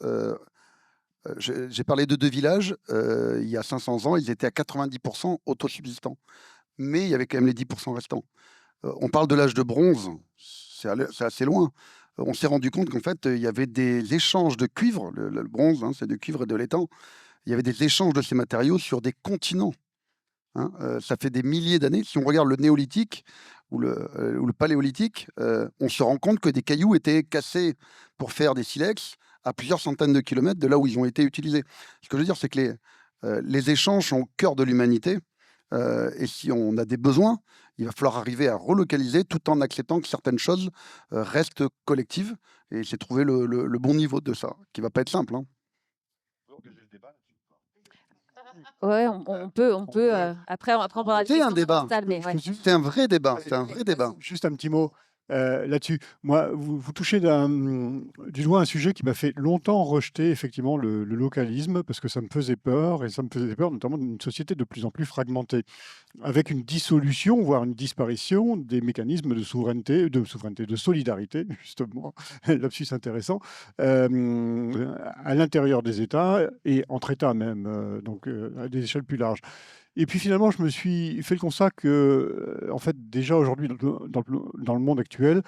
J'ai parlé de deux villages. Il y a 500 ans, ils étaient à 90% autosubsistants. Mais il y avait quand même les 10% restants. On parle de l'âge de bronze. C'est assez loin. On s'est rendu compte qu'en fait, il y avait des échanges de cuivre. Le bronze, hein, c'est du cuivre et de l'étain. Il y avait des échanges de ces matériaux sur des continents. Hein, ça fait des milliers d'années. Si on regarde le néolithique ou le paléolithique, on se rend compte que des cailloux étaient cassés pour faire des silex à plusieurs centaines de kilomètres de là où ils ont été utilisés. Ce que je veux dire, c'est que les échanges sont au cœur de l'humanité. Et si on a des besoins, il va falloir arriver à relocaliser tout en acceptant que certaines choses restent collectives. Et c'est trouver le bon niveau de ça, qui ne va pas être simple. Hein. Ouais, on peut. Après, on prendra C'est un débat. Mais ouais. C'est un vrai débat. C'est un vrai débat. Juste un petit mot là-dessus. Moi, vous touchez du doigt un sujet qui m'a fait longtemps rejeter effectivement le localisme parce que ça me faisait peur et ça me faisait peur notamment d'une société de plus en plus fragmentée avec une dissolution, voire une disparition des mécanismes de souveraineté, de solidarité, justement, lapsus intéressant, à l'intérieur des États et entre États même, donc à des échelles plus larges. Et puis finalement, je me suis fait le constat que, en fait, déjà aujourd'hui, dans le monde actuel,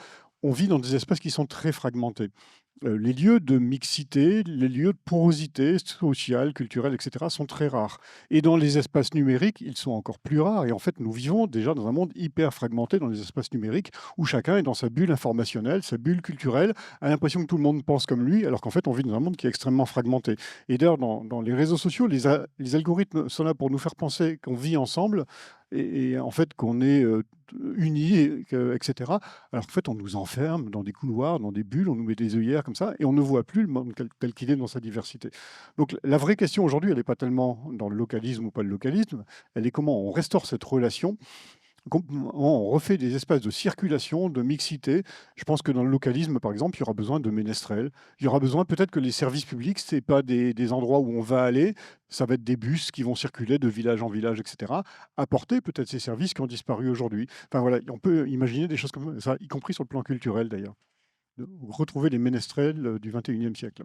on vit dans des espaces qui sont très fragmentés. les lieux de mixité, les lieux de porosité sociale, culturelle, etc., sont très rares. Et dans les espaces numériques, ils sont encore plus rares. Et en fait, nous vivons déjà dans un monde hyper fragmenté dans les espaces numériques, où chacun est dans sa bulle informationnelle, sa bulle culturelle, a l'impression que tout le monde pense comme lui, alors qu'en fait, on vit dans un monde qui est extrêmement fragmenté. Et d'ailleurs, dans les réseaux sociaux, les algorithmes sont là pour nous faire penser qu'on vit ensemble, et en fait qu'on est unis, etc. Alors qu'en fait, on nous enferme dans des couloirs, dans des bulles, on nous met des œillères comme ça, et on ne voit plus le monde tel qu'il est dans sa diversité. Donc la vraie question aujourd'hui, elle n'est pas tellement dans le localisme ou pas le localisme, elle est comment on restaure cette relation, comment on refait des espaces de circulation, de mixité. Je pense que dans le localisme, par exemple, il y aura besoin de ménestrels. Il y aura besoin peut-être que les services publics, ce n'est pas des endroits où on va aller, ça va être des bus qui vont circuler de village en village, etc. Apporter peut-être ces services qui ont disparu aujourd'hui. Enfin voilà, on peut imaginer des choses comme ça, y compris sur le plan culturel d'ailleurs. De retrouver les ménestrels du 21e siècle.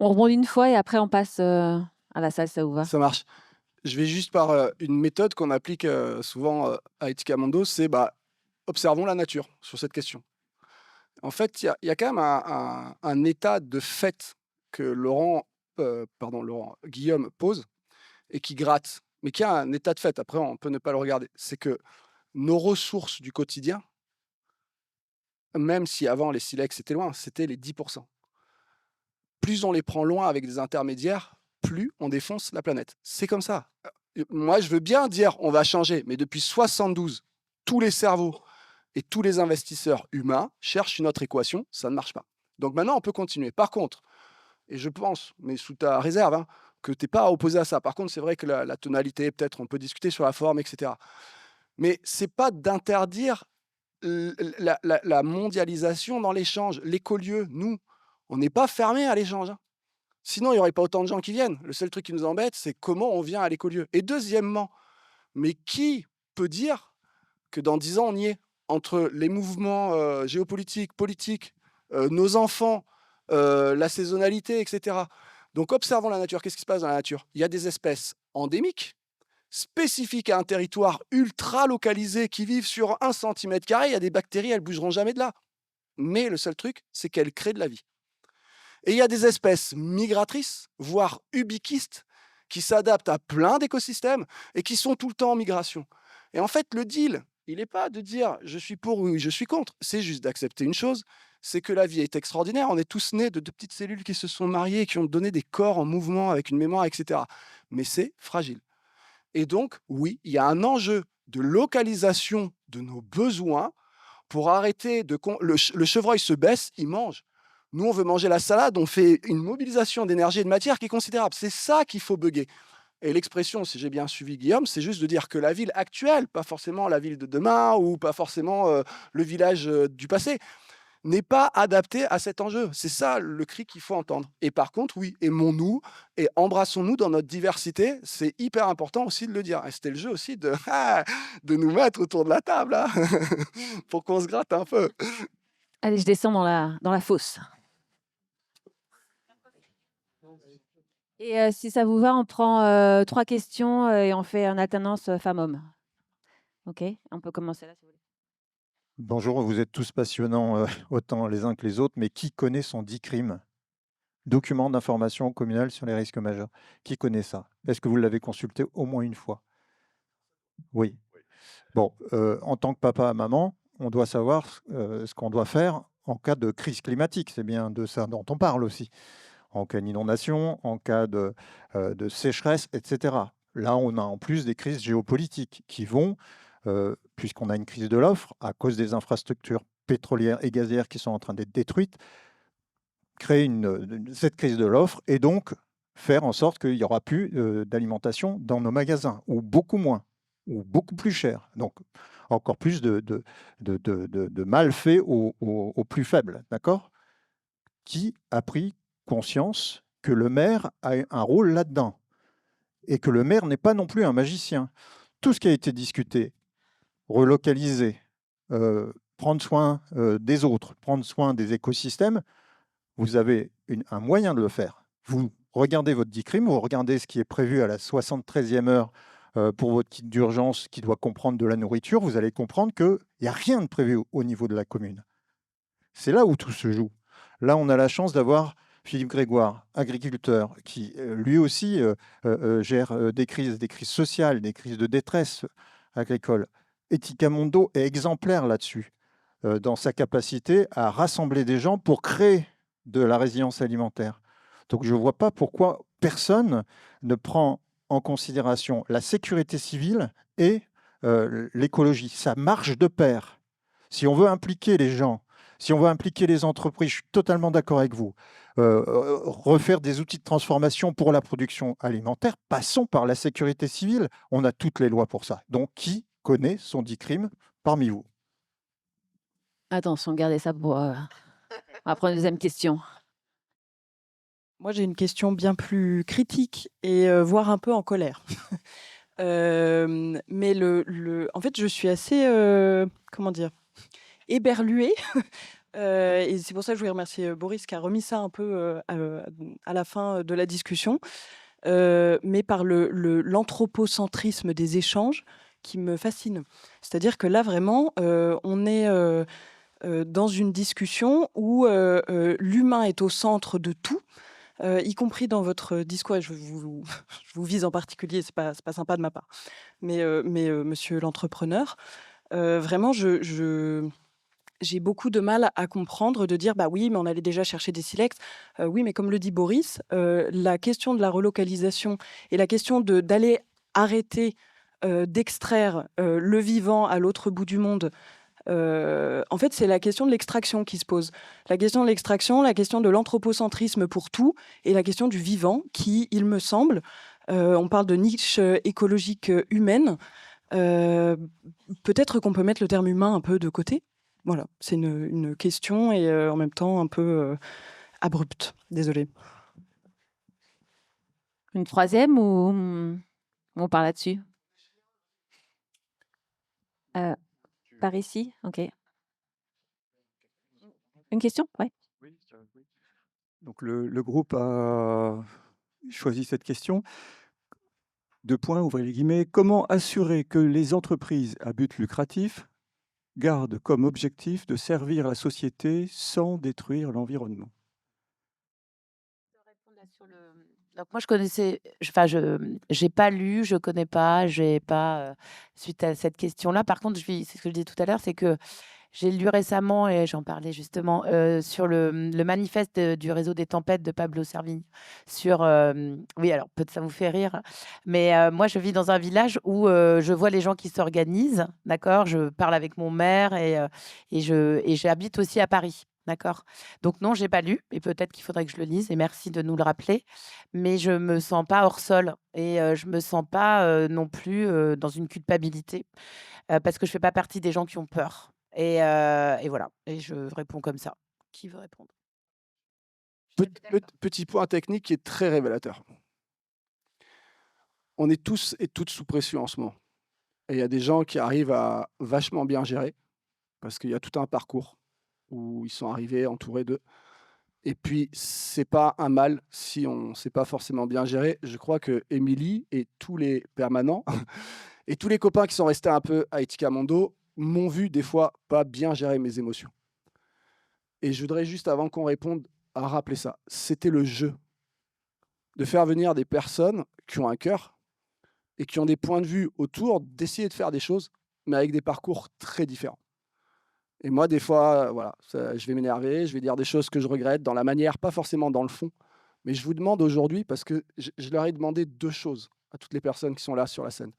On rebondit une fois et après on passe à la salle, ça vous va? Ça marche. Je vais juste par une méthode qu'on applique souvent à Etika Mondo, c'est observons la nature sur cette question. En fait, il y a quand même un état de fait que Guillaume pose et qui gratte, mais qui a un état de fait. Après, on peut ne pas le regarder. C'est que nos ressources du quotidien, même si avant les silex étaient loin, c'était les 10%. Plus on les prend loin avec des intermédiaires, plus on défonce la planète. C'est comme ça. Moi, je veux bien dire on va changer, mais depuis 72, tous les cerveaux et tous les investisseurs humains cherchent une autre équation, ça ne marche pas. Donc maintenant, on peut continuer. Par contre, et je pense, mais sous ta réserve, que tu n'es pas opposé à ça. Par contre, c'est vrai que la tonalité, peut-être, on peut discuter sur la forme, etc. Mais ce n'est pas d'interdire la mondialisation dans l'échange. L'écolieu, nous, on n'est pas fermé à l'échange. Sinon, il n'y aurait pas autant de gens qui viennent. Le seul truc qui nous embête, c'est comment on vient à l'écolieu. Et deuxièmement, mais qui peut dire que dans 10 ans, on y est? Entre les mouvements géopolitiques, politiques, nos enfants, la saisonnalité, etc. Donc, observons la nature. Qu'est-ce qui se passe dans la nature? Il y a des espèces endémiques, spécifiques à un territoire ultra localisé, qui vivent sur 1 cm². Il y a des bactéries, elles ne bougeront jamais de là. Mais le seul truc, c'est qu'elles créent de la vie. Et il y a des espèces migratrices, voire ubiquistes, qui s'adaptent à plein d'écosystèmes et qui sont tout le temps en migration. Et en fait, le deal, il n'est pas de dire je suis pour ou je suis contre, c'est juste d'accepter une chose, c'est que la vie est extraordinaire. On est tous nés de 2 petites cellules qui se sont mariées, qui ont donné des corps en mouvement avec une mémoire, etc. Mais c'est fragile. Et donc, oui, il y a un enjeu de localisation de nos besoins pour arrêter de... Le chevreuil se baisse, il mange. Nous, on veut manger la salade, on fait une mobilisation d'énergie et de matière qui est considérable. C'est ça qu'il faut bugger. Et l'expression, si j'ai bien suivi Guillaume, c'est juste de dire que la ville actuelle, pas forcément la ville de demain ou pas forcément le village du passé, n'est pas adaptée à cet enjeu. C'est ça le cri qu'il faut entendre. Et par contre, oui, aimons-nous et embrassons-nous dans notre diversité. C'est hyper important aussi de le dire. Et c'était le jeu aussi de nous mettre autour de la table, là, pour qu'on se gratte un peu. Allez, je descends dans la fosse. Et si ça vous va, on prend 3 questions et on fait en alternance femmes-hommes. OK? On peut commencer là, si vous voulez. Bonjour, vous êtes tous passionnants, autant les uns que les autres, mais qui connaît son DICRIM? Document d'information communale sur les risques majeurs. Qui connaît ça? Est-ce que vous l'avez consulté au moins une fois? Oui. Bon, en tant que papa, maman, on doit savoir ce qu'on doit faire en cas de crise climatique. C'est bien de ça dont on parle aussi. En cas d'inondation, en cas de sécheresse, etc. Là, on a en plus des crises géopolitiques qui vont, puisqu'on a une crise de l'offre, à cause des infrastructures pétrolières et gazières qui sont en train d'être détruites, créer cette crise de l'offre et donc faire en sorte qu'il n'y aura plus d'alimentation dans nos magasins, ou beaucoup moins, ou beaucoup plus cher. Donc, encore plus de mal fait aux plus faibles, d'accord? Qui a pris conscience que le maire a un rôle là-dedans et que le maire n'est pas non plus un magicien. Tout ce qui a été discuté, relocaliser, prendre soin des autres, prendre soin des écosystèmes, vous avez un moyen de le faire. Vous regardez votre DICRIM, vous regardez ce qui est prévu à la 73e heure pour votre kit d'urgence qui doit comprendre de la nourriture, vous allez comprendre qu'il n'y a rien de prévu au niveau de la commune. C'est là où tout se joue. Là, on a la chance d'avoir Philippe Grégoire, agriculteur, qui lui aussi gère des crises sociales, des crises de détresse agricole. Etika Mondo est exemplaire là-dessus, dans sa capacité à rassembler des gens pour créer de la résilience alimentaire. Donc je ne vois pas pourquoi personne ne prend en considération la sécurité civile et l'écologie. Ça marche de pair. Si on veut impliquer les gens, si on veut impliquer les entreprises, je suis totalement d'accord avec vous, refaire des outils de transformation pour la production alimentaire, passons par la sécurité civile. On a toutes les lois pour ça. Donc, qui connaît son dit crime parmi vous? Attention, gardez ça pour... on va prendre une deuxième question. Moi, j'ai une question bien plus critique et voire un peu en colère. Mais en fait, je suis assez, comment dire, éberluée. Et c'est pour ça que je voulais remercier Boris qui a remis ça un peu à la fin de la discussion, mais par l'anthropocentrisme des échanges qui me fascine. C'est-à-dire que là, vraiment, on est dans une discussion où l'humain est au centre de tout. Y compris dans votre discours, et je vous vise en particulier, c'est pas sympa de ma part, mais monsieur l'entrepreneur, vraiment, j'ai beaucoup de mal à comprendre, de dire, bah oui, mais on allait déjà chercher des silex. Oui, mais comme le dit Boris, la question de la relocalisation et la question d'aller arrêter d'extraire le vivant à l'autre bout du monde, en fait, c'est la question de l'extraction qui se pose. La question de l'extraction, la question de l'anthropocentrisme pour tout, et la question du vivant qui, il me semble, on parle de niche écologique humaine, peut-être qu'on peut mettre le terme humain un peu de côté. Voilà, c'est une question et en même temps un peu abrupte. Désolée. Une troisième ou on parle là-dessus? Par ici, ok. Une question? Ouais. Donc le groupe a choisi cette question. 2 points, ouvrez les guillemets. Comment assurer que les entreprises à but lucratif gardent comme objectif de servir la société sans détruire l'environnement? Donc moi, je connaissais, enfin, j'ai pas lu, je connais pas, j'ai pas, suite à cette question-là. Par contre, c'est ce que je disais tout à l'heure, c'est que j'ai lu récemment, et j'en parlais justement, sur le manifeste du réseau des tempêtes de Pablo Servigne. Sur, oui, alors peut-être ça vous fait rire, mais moi, je vis dans un village où je vois les gens qui s'organisent, d'accord? Je parle avec mon maire et j'habite aussi à Paris. D'accord. Donc non, j'ai pas lu, et peut-être qu'il faudrait que je le lise. Et merci de nous le rappeler. Mais je me sens pas hors sol et je me sens pas non plus dans une culpabilité parce que je fais pas partie des gens qui ont peur. Et voilà. Et je réponds comme ça. Qui veut répondre? Petit point technique qui est très révélateur. On est tous et toutes sous pression en ce moment. Et il y a des gens qui arrivent à vachement bien gérer parce qu'il y a tout un parcours où ils sont arrivés entourés d'eux. Et puis, c'est pas un mal si on ne sait pas forcément bien gérer. Je crois que Émilie et tous les permanents et tous les copains qui sont restés un peu à Etika Mondo m'ont vu des fois pas bien gérer mes émotions. Et je voudrais juste, avant qu'on réponde, à rappeler ça. C'était le jeu de faire venir des personnes qui ont un cœur et qui ont des points de vue autour, d'essayer de faire des choses, mais avec des parcours très différents. Et moi, des fois, voilà, je vais m'énerver, je vais dire des choses que je regrette dans la manière, pas forcément dans le fond. Mais je vous demande aujourd'hui, parce que je leur ai demandé 2 choses à toutes les personnes qui sont là sur la scène.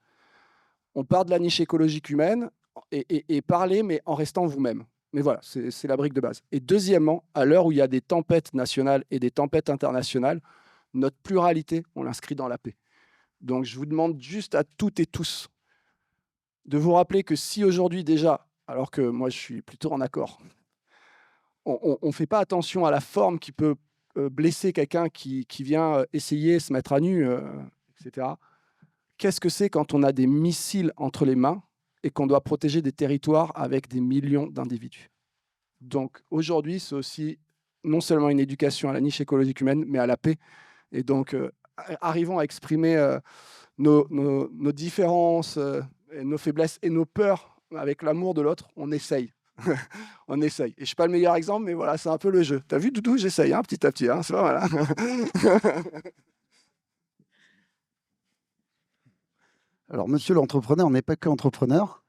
On part de la niche écologique humaine et parler, mais en restant vous-même. Mais voilà, c'est la brique de base. Et deuxièmement, à l'heure où il y a des tempêtes nationales et des tempêtes internationales, notre pluralité, on l'inscrit dans la paix. Donc, je vous demande juste à toutes et tous de vous rappeler que si aujourd'hui déjà, alors que moi je suis plutôt en accord, on ne fait pas attention à la forme qui peut blesser quelqu'un qui vient essayer, se mettre à nu, etc. Qu'est-ce que c'est quand on a des missiles entre les mains et qu'on doit protéger des territoires avec des millions d'individus? Donc aujourd'hui, c'est aussi non seulement une éducation à la niche écologique humaine, mais à la paix. Et donc, arrivons à exprimer nos différences, et nos faiblesses et nos peurs avec l'amour de l'autre. On essaye. On essaye. Et je ne suis pas le meilleur exemple, mais voilà, c'est un peu le jeu. Tu as vu, Doudou, j'essaye hein, petit à petit. Hein, c'est pas mal. Hein. Alors, monsieur l'entrepreneur n'est pas que entrepreneur.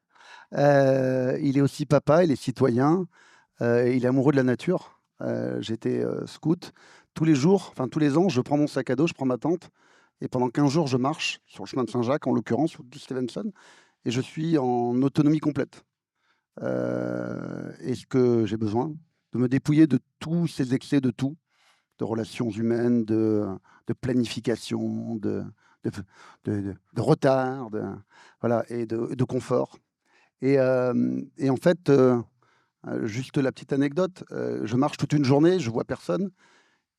Il est aussi papa, il est citoyen, il est amoureux de la nature. J'étais scout. Tous les jours, enfin tous les ans, je prends mon sac à dos, je prends ma tente, et pendant 15 jours, je marche sur le chemin de Saint-Jacques, en l'occurrence, sur Stevenson, et je suis en autonomie complète. Est-ce que j'ai besoin de me dépouiller de tous ces excès de tout, de relations humaines, de planification, de retard, voilà, et de confort. Et en fait, juste la petite anecdote, je marche toute une journée, je vois personne,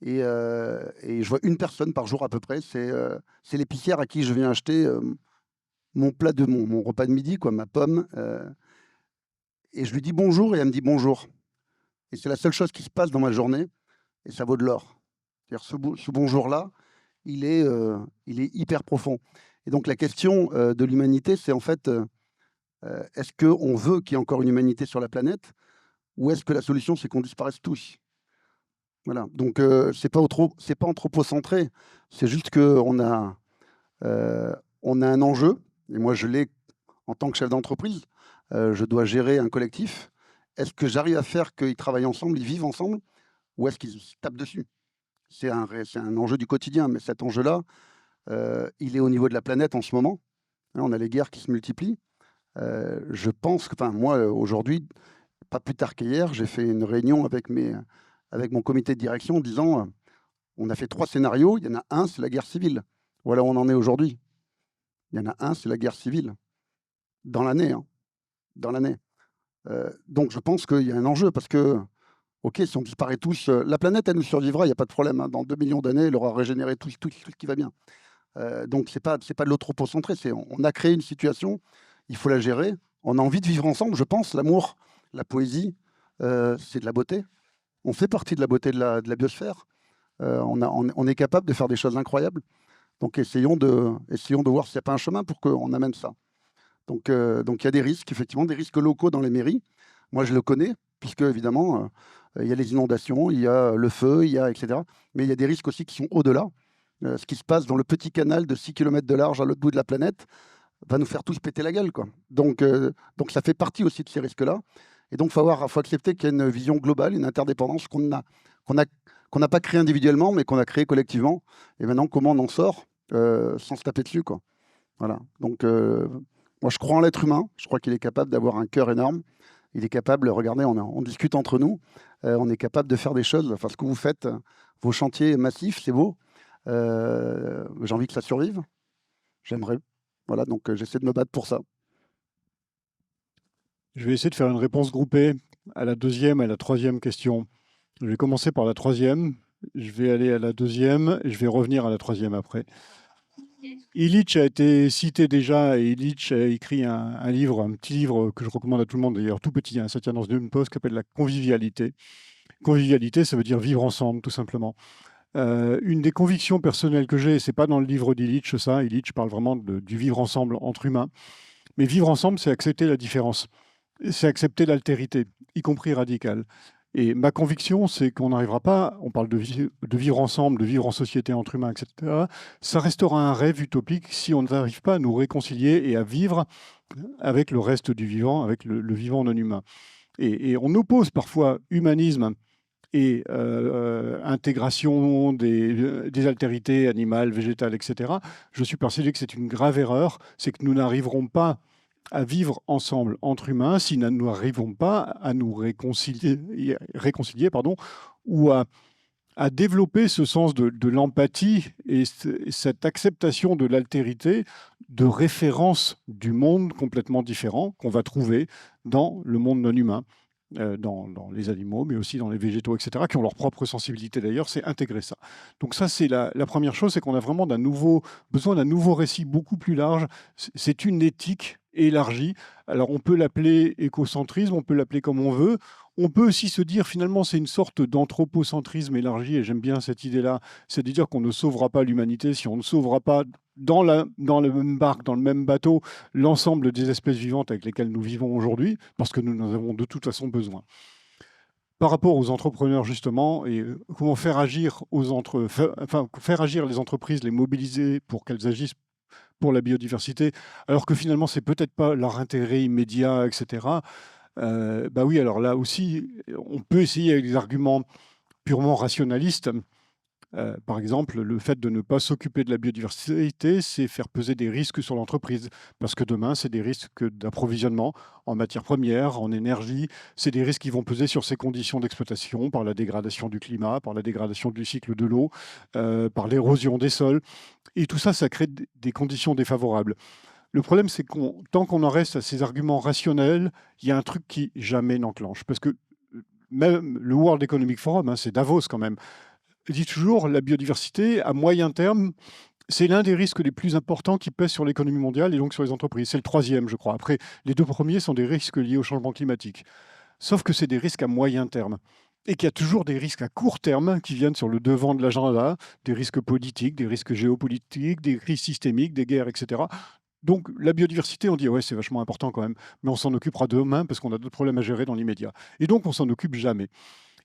et je vois une personne par jour à peu près, c'est l'épicière à qui je viens acheter mon plat de mon repas de midi, quoi, ma pomme, et je lui dis bonjour et elle me dit bonjour. Et c'est la seule chose qui se passe dans ma journée, et ça vaut de l'or. C'est-à-dire ce bonjour-là, il est hyper profond. Et donc la question de l'humanité, c'est en fait, est-ce qu'on veut qu'il y ait encore une humanité sur la planète, ou est-ce que la solution, c'est qu'on disparaisse tous? Voilà. Donc c'est pas anthropocentré, c'est juste qu'on a, on a un enjeu, et moi je l'ai en tant que chef d'entreprise, je dois gérer un collectif. Est-ce que j'arrive à faire qu'ils travaillent ensemble, ils vivent ensemble, ou est-ce qu'ils se tapent dessus? C'est un enjeu du quotidien, mais cet enjeu-là, il est au niveau de la planète en ce moment. Hein, on a les guerres qui se multiplient. Je pense que, enfin, moi, aujourd'hui, pas plus tard qu'hier, j'ai fait une réunion avec mon comité de direction en disant on a fait 3 scénarios, il y en a un, c'est la guerre civile. Voilà où on en est aujourd'hui. Il y en a un, c'est la guerre civile. Dans l'année. Hein, dans l'année. Donc je pense qu'il y a un enjeu parce que, ok, si on disparaît tous, la planète, elle nous survivra, il n'y a pas de problème. Hein, dans 2 millions d'années, elle aura régénéré tout ce qui va bien. Donc c'est pas de l'anthropocentré, on a créé une situation, il faut la gérer. On a envie de vivre ensemble, je pense. L'amour, la poésie, c'est de la beauté. On fait partie de la beauté de la biosphère. On est capable de faire des choses incroyables. Donc essayons de voir s'il n'y a pas un chemin pour qu'on amène ça. Donc il y a des risques, effectivement, des risques locaux dans les mairies. Moi, je le connais, puisque évidemment, il y a les inondations, il y a le feu, etc. Mais il y a des risques aussi qui sont au-delà. Ce qui se passe dans le petit canal de 6 km de large à l'autre bout de la planète va nous faire tous péter la gueule, quoi. Donc ça fait partie aussi de ces risques-là. Et donc, faut accepter qu'il y a une vision globale, une interdépendance qu'on n'a pas créée individuellement, mais qu'on a créée collectivement. Et maintenant, comment on en sort sans se taper dessus, quoi. Voilà. Donc, moi, je crois en l'être humain. Je crois qu'il est capable d'avoir un cœur énorme. Il est capable, regardez, on discute entre nous. On est capable de faire des choses. Enfin, ce que vous faites, vos chantiers massifs, c'est beau. J'ai envie que ça survive. J'aimerais. Voilà, donc j'essaie de me battre pour ça. Je vais essayer de faire une réponse groupée à la deuxième et à la troisième question. Je vais commencer par la troisième, je vais aller à la deuxième et je vais revenir à la troisième après. Illich a été cité déjà, et Illich a écrit un livre, un petit livre que je recommande à tout le monde, d'ailleurs tout petit, hein, ça tient dans une poste, qui s'appelle La convivialité. Convivialité, ça veut dire vivre ensemble, tout simplement. Une des convictions personnelles que j'ai, c'est pas dans le livre d'Illich, ça, Illich parle vraiment du vivre ensemble entre humains, mais vivre ensemble, c'est accepter la différence, c'est accepter l'altérité, y compris radicale. Et ma conviction, c'est qu'on n'arrivera pas, on parle de vivre ensemble, de vivre en société entre humains, etc. Ça restera un rêve utopique si on n'arrive pas à nous réconcilier et à vivre avec le reste du vivant, avec le vivant non humain. Et on oppose parfois humanisme et intégration des altérités animales, végétales, etc. Je suis persuadé que c'est une grave erreur, c'est que nous n'arriverons pas à vivre ensemble entre humains si nous n'arrivons pas à nous réconcilier ou à développer ce sens de l'empathie et cette acceptation de l'altérité, de référence du monde complètement différent qu'on va trouver dans le monde non humain, dans les animaux, mais aussi dans les végétaux, etc., qui ont leur propre sensibilité d'ailleurs, c'est intégrer ça. Donc ça, c'est la première chose, c'est qu'on a vraiment besoin d'un nouveau récit beaucoup plus large. C'est une éthique élargie. Alors on peut l'appeler écocentrisme, on peut l'appeler comme on veut. On peut aussi se dire finalement c'est une sorte d'anthropocentrisme élargi, et j'aime bien cette idée-là, c'est de dire qu'on ne sauvera pas l'humanité si on ne sauvera pas dans le même barque, dans le même bateau, l'ensemble des espèces vivantes avec lesquelles nous vivons aujourd'hui, parce que nous en avons de toute façon besoin. Par rapport aux entrepreneurs, justement, et comment faire agir faire agir les entreprises, les mobiliser pour qu'elles agissent pour la biodiversité, alors que finalement, c'est peut-être pas leur intérêt immédiat, etc. Bah oui, alors là aussi, on peut essayer avec des arguments purement rationalistes. Par exemple, le fait de ne pas s'occuper de la biodiversité, c'est faire peser des risques sur l'entreprise. Parce que demain, c'est des risques d'approvisionnement en matières premières, en énergie. C'est des risques qui vont peser sur ses conditions d'exploitation, par la dégradation du climat, par la dégradation du cycle de l'eau, par l'érosion des sols. Et tout ça, ça crée des conditions défavorables. Le problème, c'est que tant qu'on en reste à ces arguments rationnels, il y a un truc qui jamais n'enclenche. Parce que même le World Economic Forum, hein, c'est Davos quand même, dit toujours la biodiversité, à moyen terme, c'est l'un des risques les plus importants qui pèsent sur l'économie mondiale et donc sur les entreprises. C'est le troisième, je crois. Après, les deux premiers sont des risques liés au changement climatique. Sauf que c'est des risques à moyen terme. Et qu'il y a toujours des risques à court terme qui viennent sur le devant de l'agenda, des risques politiques, des risques géopolitiques, des crises systémiques, des guerres, etc. Donc la biodiversité, on dit ouais, c'est vachement important quand même, mais on s'en occupera demain parce qu'on a d'autres problèmes à gérer dans l'immédiat. Et donc on s'en occupe jamais.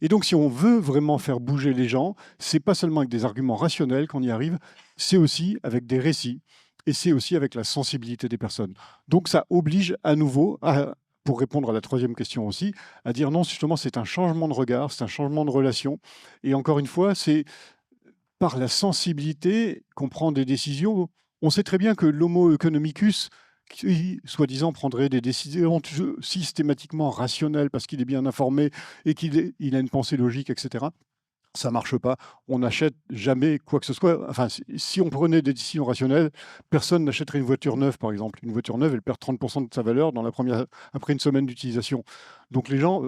Et donc si on veut vraiment faire bouger les gens, c'est pas seulement avec des arguments rationnels qu'on y arrive, c'est aussi avec des récits et c'est aussi avec la sensibilité des personnes. Donc ça oblige à nouveau, pour répondre à la troisième question aussi, à dire non, justement c'est un changement de regard, c'est un changement de relation. Et encore une fois, c'est par la sensibilité qu'on prend des décisions. On sait très bien que l'homo economicus, qui, soi-disant, prendrait des décisions systématiquement rationnelles parce qu'il est bien informé et qu'il a une pensée logique, etc., ça ne marche pas. On n'achète jamais quoi que ce soit. Enfin, si on prenait des décisions rationnelles, personne n'achèterait une voiture neuve, par exemple. Une voiture neuve, elle perd 30% de sa valeur après une semaine d'utilisation. Donc les gens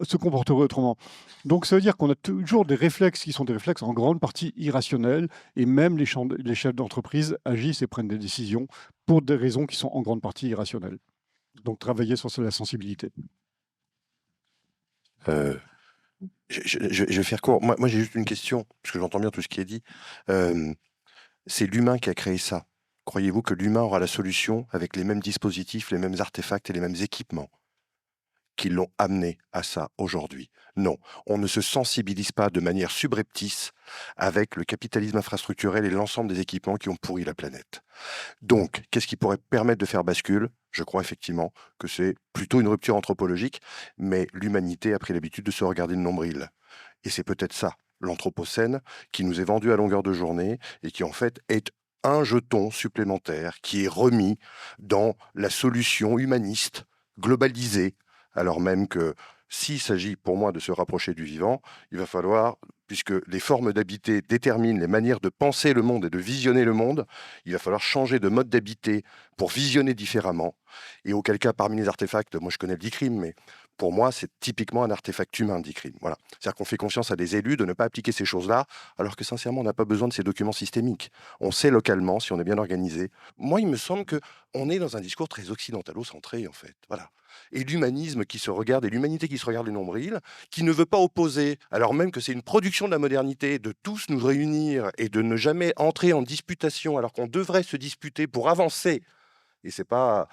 se comporteraient autrement. Donc ça veut dire qu'on a toujours des réflexes qui sont des réflexes en grande partie irrationnels, et même les chefs d'entreprise agissent et prennent des décisions pour des raisons qui sont en grande partie irrationnelles. Donc travailler sur la sensibilité. Je vais faire court. Moi j'ai juste une question, parce que j'entends bien tout ce qui est dit. C'est l'humain qui a créé ça. Croyez-vous que l'humain aura la solution avec les mêmes dispositifs, les mêmes artefacts et les mêmes équipements qui l'ont amené à ça aujourd'hui? Non, on ne se sensibilise pas de manière subreptice avec le capitalisme infrastructurel et l'ensemble des équipements qui ont pourri la planète. Donc, qu'est-ce qui pourrait permettre de faire bascule? Je crois effectivement que c'est plutôt une rupture anthropologique, mais l'humanité a pris l'habitude de se regarder le nombril. Et c'est peut-être ça, l'anthropocène, qui nous est vendu à longueur de journée et qui en fait est un jeton supplémentaire qui est remis dans la solution humaniste, globalisée, alors même que s'il s'agit pour moi de se rapprocher du vivant, il va falloir, puisque les formes d'habiter déterminent les manières de penser le monde et de visionner le monde, il va falloir changer de mode d'habiter pour visionner différemment. Et auquel cas, parmi les artefacts, moi je connais le DICRIM, mais pour moi c'est typiquement un artefact humain, le DICRIM. Voilà. C'est-à-dire qu'on fait confiance à des élus de ne pas appliquer ces choses-là, alors que sincèrement on n'a pas besoin de ces documents systémiques. On sait localement, si on est bien organisé. Moi il me semble qu'on est dans un discours très occidentalo-centré en fait. Voilà. Et l'humanisme qui se regarde, et l'humanité qui se regarde le nombril, qui ne veut pas opposer, alors même que c'est une production de la modernité, de tous nous réunir et de ne jamais entrer en disputation, alors qu'on devrait se disputer pour avancer. Et c'est pas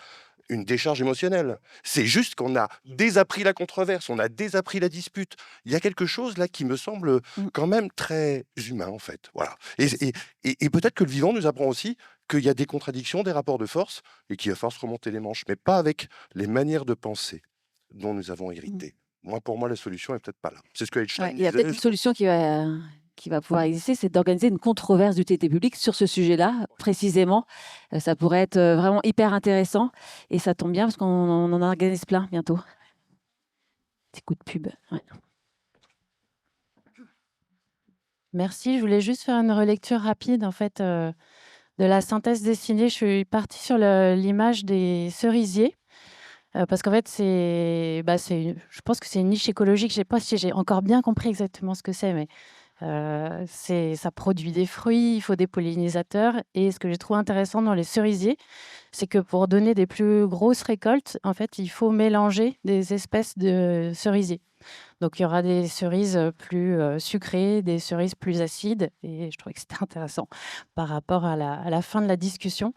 une décharge émotionnelle. C'est juste qu'on a désappris la controverse, on a désappris la dispute. Il y a quelque chose là qui me semble quand même très humain en fait. Voilà. Et peut-être que le vivant nous apprend aussi qu'il y a des contradictions, des rapports de force, et qu'il va falloir se remonter les manches, mais pas avec les manières de penser dont nous avons hérité. Pour moi, la solution est peut-être pas là. C'est ce que Einstein Il y a disait. peut-être une solution qui va pouvoir exister, c'est d'organiser une controverse d'utilité publique sur ce sujet-là, précisément. Ça pourrait être vraiment hyper intéressant. Et ça tombe bien parce qu'on en organise plein bientôt. Petit coup de pub. Ouais. Merci. Je voulais juste faire une relecture rapide, en fait, de la synthèse dessinée. Je suis partie sur l'image des cerisiers. Parce qu'en fait, je pense que c'est une niche écologique. Je ne sais pas si j'ai encore bien compris exactement ce que c'est, mais ça produit des fruits, il faut des pollinisateurs. Et ce que j'ai trouvé intéressant dans les cerisiers, c'est que pour donner des plus grosses récoltes, en fait, il faut mélanger des espèces de cerisiers. Donc il y aura des cerises plus sucrées, des cerises plus acides, et je trouvais que c'était intéressant par rapport à la fin de la discussion.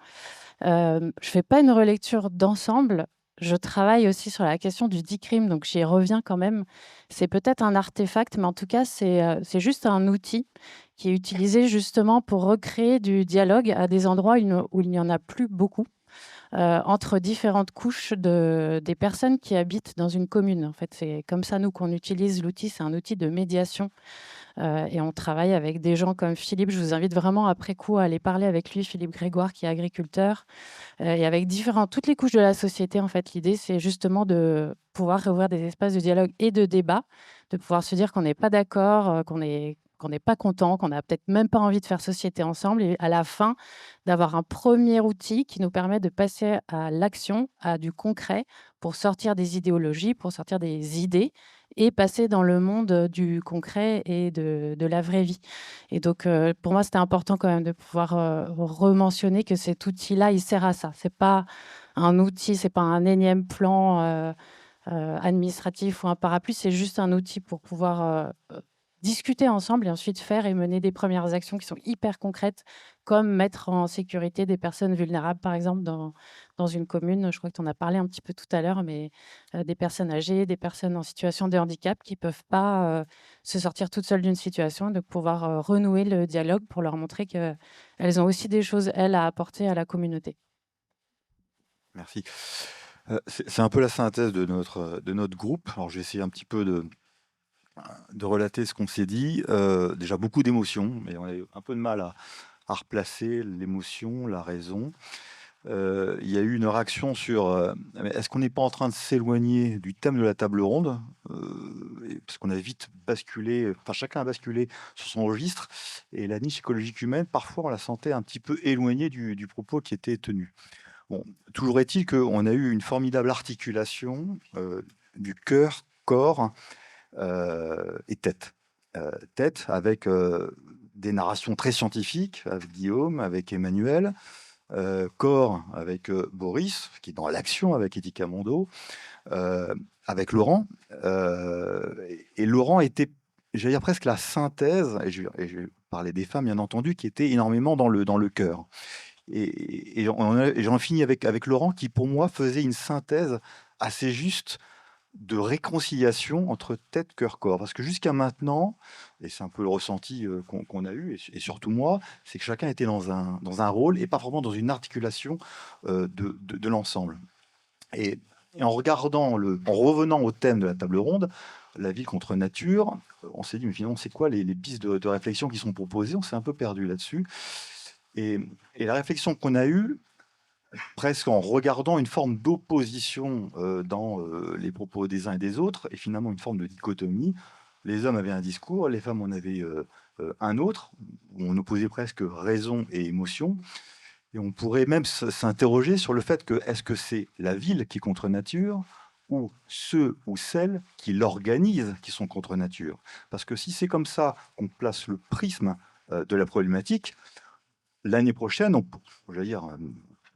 Je ne fais pas une relecture d'ensemble. Je travaille aussi sur la question du DICRIM, donc j'y reviens quand même. C'est peut-être un artefact, mais en tout cas, c'est juste un outil qui est utilisé justement pour recréer du dialogue à des endroits où il n'y en a plus beaucoup, entre différentes couches des personnes qui habitent dans une commune. En fait, c'est comme ça, nous, qu'on utilise l'outil. C'est un outil de médiation. Et on travaille avec des gens comme Philippe. Je vous invite vraiment après coup à aller parler avec lui, Philippe Grégoire, qui est agriculteur, et avec toutes les couches de la société. En fait, l'idée, c'est justement de pouvoir réouvrir des espaces de dialogue et de débat, de pouvoir se dire qu'on n'est pas d'accord, qu'on n'est pas content, qu'on n'a peut-être même pas envie de faire société ensemble, et à la fin, d'avoir un premier outil qui nous permet de passer à l'action, à du concret, pour sortir des idéologies, pour sortir des idées, et passer dans le monde du concret et de la vraie vie. Et donc, pour moi, c'était important quand même de pouvoir rementionner que cet outil-là, il sert à ça. C'est pas un outil, c'est pas un énième plan administratif ou un parapluie, c'est juste un outil pour pouvoir discuter ensemble et ensuite faire et mener des premières actions qui sont hyper concrètes, comme mettre en sécurité des personnes vulnérables, par exemple, dans une commune. Je crois que tu en as parlé un petit peu tout à l'heure, mais des personnes âgées, des personnes en situation de handicap qui ne peuvent pas se sortir toutes seules d'une situation, de pouvoir renouer le dialogue pour leur montrer qu'elles ont aussi des choses, elles, à apporter à la communauté. Merci. C'est un peu la synthèse de notre groupe. Alors, je vais essayer un petit peu de relater ce qu'on s'est dit. Déjà, beaucoup d'émotions, mais on a eu un peu de mal à replacer l'émotion, la raison. Il y a eu une réaction sur est-ce qu'on n'est pas en train de s'éloigner du thème de la table ronde, parce qu'on a vite basculé, enfin chacun a basculé sur son registre, et la niche écologique humaine, parfois on la sentait un petit peu éloignée du propos qui était tenu. Bon, toujours est-il qu'on a eu une formidable articulation du cœur, corps et tête. Tête avec des narrations très scientifiques, avec Guillaume, avec Emmanuel, corps avec Boris, qui est dans l'action avec Etika Mondo, avec Laurent. Et Laurent était, j'allais dire, presque la synthèse, et je vais parler des femmes, bien entendu, qui étaient énormément dans le cœur. Et j'en finis avec Laurent, qui pour moi faisait une synthèse assez juste de réconciliation entre tête, cœur, corps. Parce que jusqu'à maintenant, et c'est un peu le ressenti qu'on a eu, et surtout moi, c'est que chacun était dans un rôle et pas vraiment dans une articulation de l'ensemble. Et en revenant au thème de la table ronde, la ville contre nature, on s'est dit, mais finalement, c'est quoi les pistes de réflexion qui sont proposées? On s'est un peu perdu là-dessus. Et la réflexion qu'on a eue, presque en regardant une forme d'opposition dans les propos des uns et des autres, et finalement une forme de dichotomie. Les hommes avaient un discours, les femmes en avaient un autre, où on opposait presque raison et émotion. Et on pourrait même s'interroger sur le fait que est-ce que c'est la ville qui est contre nature, ou ceux ou celles qui l'organisent qui sont contre nature? Parce que si c'est comme ça qu'on place le prisme de la problématique, l'année prochaine, j'allais dire,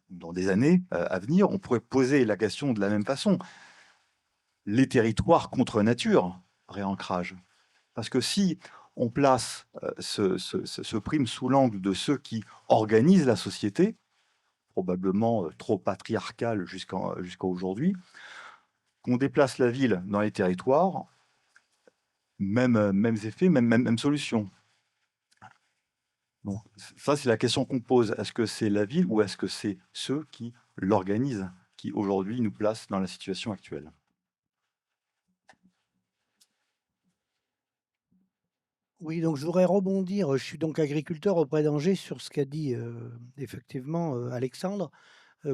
dans des années à venir, on pourrait poser la question de la même façon. Les territoires contre nature, réancrage. Parce que si on place ce prime sous l'angle de ceux qui organisent la société, probablement trop patriarcale jusqu'à aujourd'hui, qu'on déplace la ville dans les territoires, mêmes effets, même solution. Bon, ça, c'est la question qu'on pose. Est-ce que c'est la ville ou est-ce que c'est ceux qui l'organisent qui, aujourd'hui, nous placent dans la situation actuelle? Oui, donc je voudrais rebondir. Je suis donc agriculteur auprès d'Angers sur ce qu'a dit effectivement Alexandre.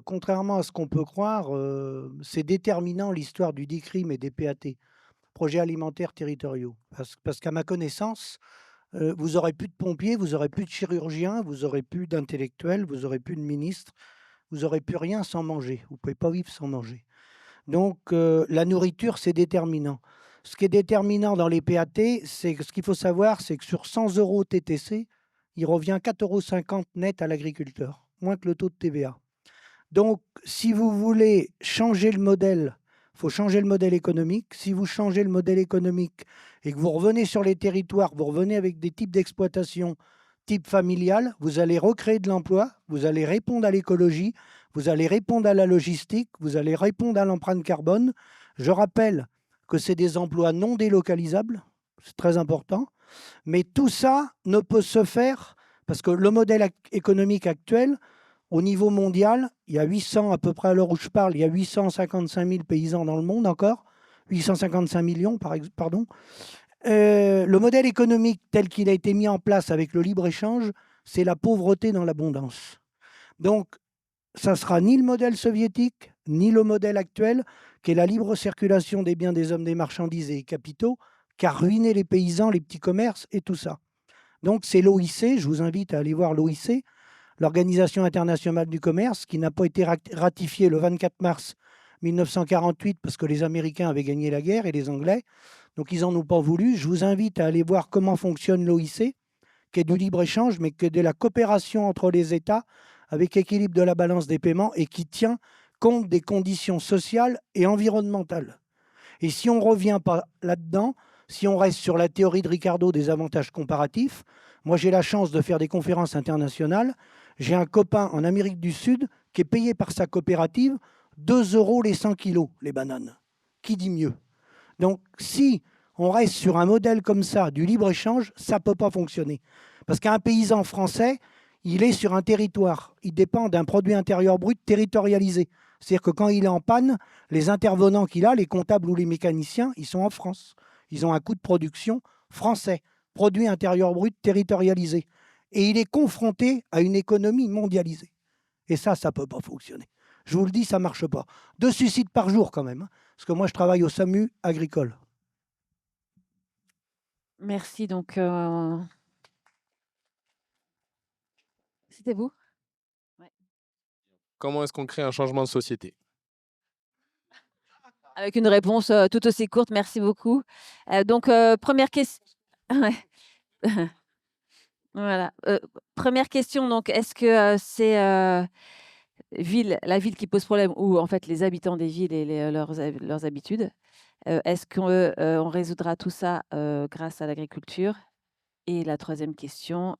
Contrairement à ce qu'on peut croire, c'est déterminant l'histoire du DICRIM et des PAT, projets alimentaires territoriaux. Parce qu'à ma connaissance, vous aurez plus de pompiers, vous aurez plus de chirurgiens, vous aurez plus d'intellectuels, vous aurez plus de ministres, vous aurez plus rien sans manger. Vous pouvez pas vivre sans manger. Donc la nourriture, c'est déterminant. Ce qui est déterminant dans les PAT, c'est que ce qu'il faut savoir, c'est que sur 100 € TTC, il revient 4,50 € net à l'agriculteur, moins que le taux de TVA. Donc, si vous voulez changer le modèle Il faut changer le modèle économique. Si vous changez le modèle économique et que vous revenez sur les territoires, vous revenez avec des types d'exploitation type familial, vous allez recréer de l'emploi, vous allez répondre à l'écologie, vous allez répondre à la logistique, vous allez répondre à l'empreinte carbone. Je rappelle que c'est des emplois non délocalisables, c'est très important, mais tout ça ne peut se faire parce que le modèle économique actuel, au niveau mondial, il y a 800, à peu près à l'heure où je parle, il y a 855 000 paysans dans le monde encore, 855 millions, pardon. Le modèle économique tel qu'il a été mis en place avec le libre-échange, c'est la pauvreté dans l'abondance. Donc, ça ne sera ni le modèle soviétique, ni le modèle actuel, qui est la libre circulation des biens, des hommes, des marchandises et des capitaux, qui a ruiné les paysans, les petits commerces et tout ça. Donc, c'est l'OIC, je vous invite à aller voir l'OIC, l'Organisation internationale du commerce, qui n'a pas été ratifiée le 24 mars 1948 parce que les Américains avaient gagné la guerre et les Anglais. Donc, ils n'en ont pas voulu. Je vous invite à aller voir comment fonctionne l'OIC, qui est du libre-échange, mais qui est de la coopération entre les États avec équilibre de la balance des paiements et qui tient compte des conditions sociales et environnementales. Et si on ne revient pas là-dedans, si on reste sur la théorie de Ricardo des avantages comparatifs, moi j'ai la chance de faire des conférences internationales. J'ai un copain en Amérique du Sud qui est payé par sa coopérative 2 € les 100 kilos, les bananes. Qui dit mieux? Donc, si on reste sur un modèle comme ça, du libre-échange, ça ne peut pas fonctionner. Parce qu'un paysan français, il est sur un territoire. Il dépend d'un produit intérieur brut territorialisé. C'est-à-dire que quand il est en panne, les intervenants qu'il a, les comptables ou les mécaniciens, ils sont en France. Ils ont un coût de production français, produit intérieur brut territorialisé. Et il est confronté à une économie mondialisée. Et ça ne peut pas fonctionner. Je vous le dis, ça ne marche pas. 2 suicides par jour quand même, hein, parce que moi, je travaille au SAMU agricole. Merci. Donc, c'était vous? Ouais. Comment est-ce qu'on crée un changement de société? Avec une réponse tout aussi courte, merci beaucoup. Donc, première question. Ouais. Voilà. Première question, donc, est-ce que c'est la ville qui pose problème ou en fait les habitants des villes et leurs habitudes? Est-ce qu'on résoudra tout ça grâce à l'agriculture? Et la troisième question,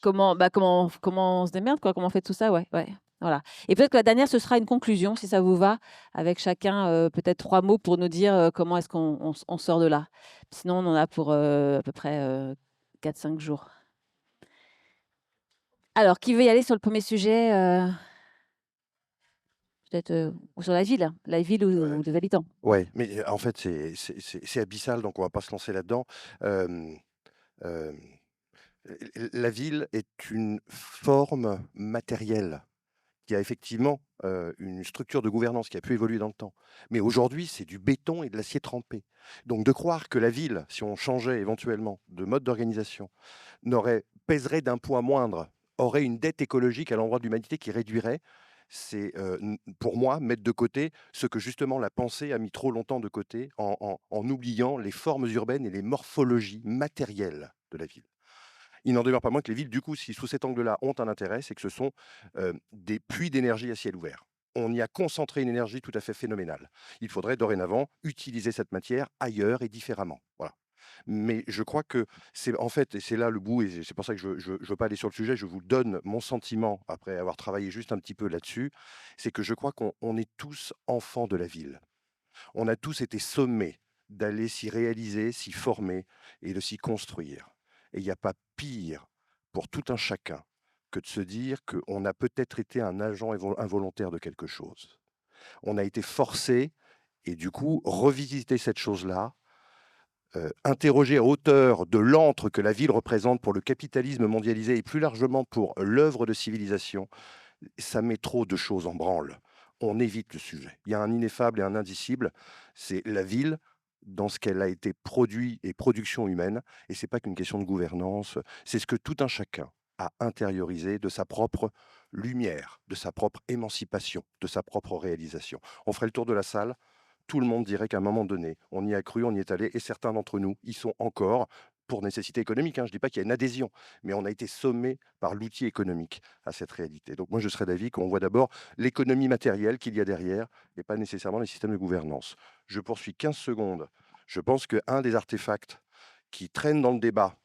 comment on se démerde, quoi? Comment on fait tout ça? Ouais, ouais, voilà. Et peut-être que la dernière, ce sera une conclusion, si ça vous va, avec chacun peut-être 3 mots pour nous dire comment est-ce qu'on sort de là. Sinon, on en a pour à peu près 4-5 jours. Alors, qui veut y aller sur le premier sujet peut-être ou sur la ville ou les habitants? Ouais, mais en fait, c'est abyssal, donc on va pas se lancer là-dedans. Hem, hem, la ville est une forme matérielle qui a effectivement, une structure de gouvernance qui a pu évoluer dans le temps. Mais aujourd'hui, c'est du béton et de l'acier trempé. Donc de croire que la ville, si on changeait éventuellement de mode d'organisation, pèserait d'un poids moindre, aurait une dette écologique à l'endroit de l'humanité qui réduirait, c'est, pour moi, mettre de côté ce que justement la pensée a mis trop longtemps de côté en oubliant les formes urbaines et les morphologies matérielles de la ville. Il n'en demeure pas moins que les villes, du coup, si sous cet angle-là, ont un intérêt, c'est que ce sont des puits d'énergie à ciel ouvert. On y a concentré une énergie tout à fait phénoménale. Il faudrait dorénavant utiliser cette matière ailleurs et différemment. Voilà. Mais je crois que c'est en fait, et c'est là le bout, et c'est pour ça que je ne veux pas aller sur le sujet, je vous donne mon sentiment après avoir travaillé juste un petit peu là-dessus, c'est que je crois qu'on est tous enfants de la ville. On a tous été sommés d'aller s'y réaliser, s'y former et de s'y construire. Et il n'y a pas pire pour tout un chacun que de se dire qu'on a peut-être été un agent involontaire de quelque chose. On a été forcé et du coup, revisiter cette chose-là, interroger à hauteur de l'antre que la ville représente pour le capitalisme mondialisé et plus largement pour l'œuvre de civilisation, ça met trop de choses en branle. On évite le sujet. Il y a un ineffable et un indicible, c'est la ville dans ce qu'elle a été produit et production humaine, et c'est pas qu'une question de gouvernance, c'est ce que tout un chacun a intériorisé de sa propre lumière, de sa propre émancipation, de sa propre réalisation. On ferait le tour de la salle, tout le monde dirait qu'à un moment donné, on y a cru, on y est allé, et certains d'entre nous y sont encore, pour nécessité économique, hein, je ne dis pas qu'il y a une adhésion, mais on a été sommé par l'outil économique à cette réalité. Donc moi, je serais d'avis qu'on voit d'abord l'économie matérielle qu'il y a derrière et pas nécessairement les systèmes de gouvernance. Je poursuis 15 secondes. Je pense qu'un des artefacts qui traîne dans le débat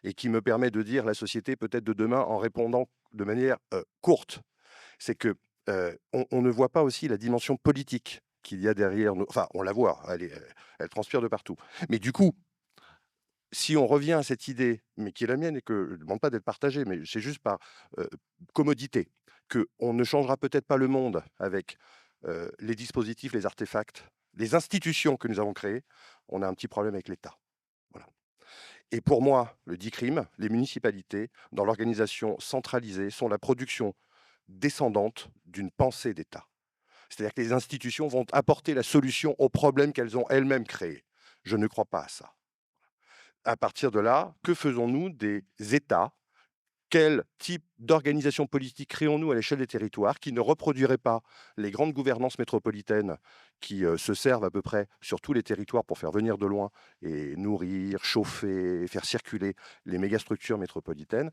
et qui me permet de dire la société peut-être de demain en répondant de manière courte, c'est que on ne voit pas aussi la dimension politique qu'il y a derrière nous. Enfin, on la voit, elle transpire de partout. Mais du coup, si on revient à cette idée, mais qui est la mienne et que je ne demande pas d'être partagée, mais c'est juste par commodité, qu'on ne changera peut-être pas le monde avec les dispositifs, les artefacts, les institutions que nous avons créées, on a un petit problème avec l'État. Voilà. Et pour moi, le DICRIM, les municipalités, dans l'organisation centralisée, sont la production descendante d'une pensée d'État. C'est-à-dire que les institutions vont apporter la solution aux problèmes qu'elles ont elles-mêmes créés. Je ne crois pas à ça. À partir de là, que faisons-nous des États? Quel type d'organisation politique créons-nous à l'échelle des territoires qui ne reproduirait pas les grandes gouvernances métropolitaines qui se servent à peu près sur tous les territoires pour faire venir de loin et nourrir, chauffer, faire circuler les mégastructures métropolitaines?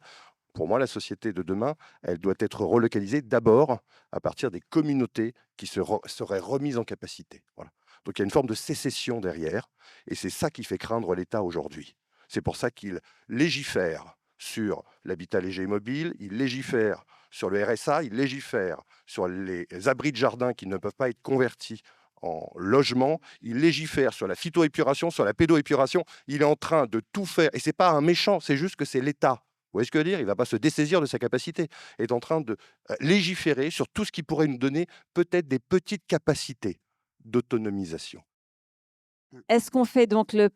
Pour moi, la société de demain, elle doit être relocalisée d'abord à partir des communautés qui seraient remises en capacité. Voilà. Donc il y a une forme de sécession derrière, et c'est ça qui fait craindre l'État aujourd'hui. C'est pour ça qu'il légifère sur l'habitat léger et mobile, il légifère sur le RSA, il légifère sur les abris de jardin qui ne peuvent pas être convertis en logement, il légifère sur la phytoépuration, sur la pédoépuration, il est en train de tout faire, et ce n'est pas un méchant, c'est juste que c'est l'État. Vous voyez ce que je veux dire? Il ne va pas se dessaisir de sa capacité. Il est en train de légiférer sur tout ce qui pourrait nous donner peut-être des petites capacités d'autonomisation. Est-ce qu'on fait donc une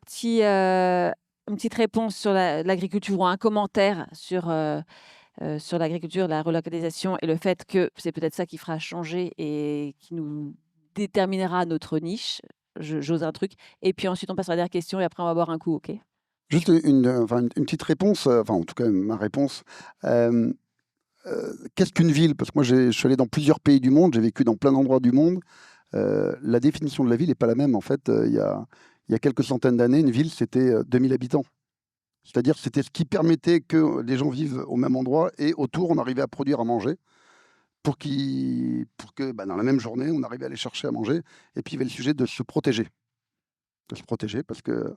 petite réponse sur l'agriculture ou un commentaire sur l'agriculture, la relocalisation et le fait que c'est peut-être ça qui fera changer et qui nous déterminera notre niche? J'ose un truc. Et puis ensuite, on passe à la dernière question et après, on va boire un coup, OK? Juste une petite réponse, enfin en tout cas ma réponse. Qu'est-ce qu'une ville? Parce que moi je suis allé dans plusieurs pays du monde, j'ai vécu dans plein d'endroits du monde. La définition de la ville n'est pas la même. En fait, il y a quelques centaines d'années, une ville c'était 2000 habitants. C'est-à-dire c'était ce qui permettait que les gens vivent au même endroit et autour on arrivait à produire à manger pour que dans la même journée on arrivait à aller chercher à manger. Et puis il y avait le sujet de se protéger. De se protéger parce que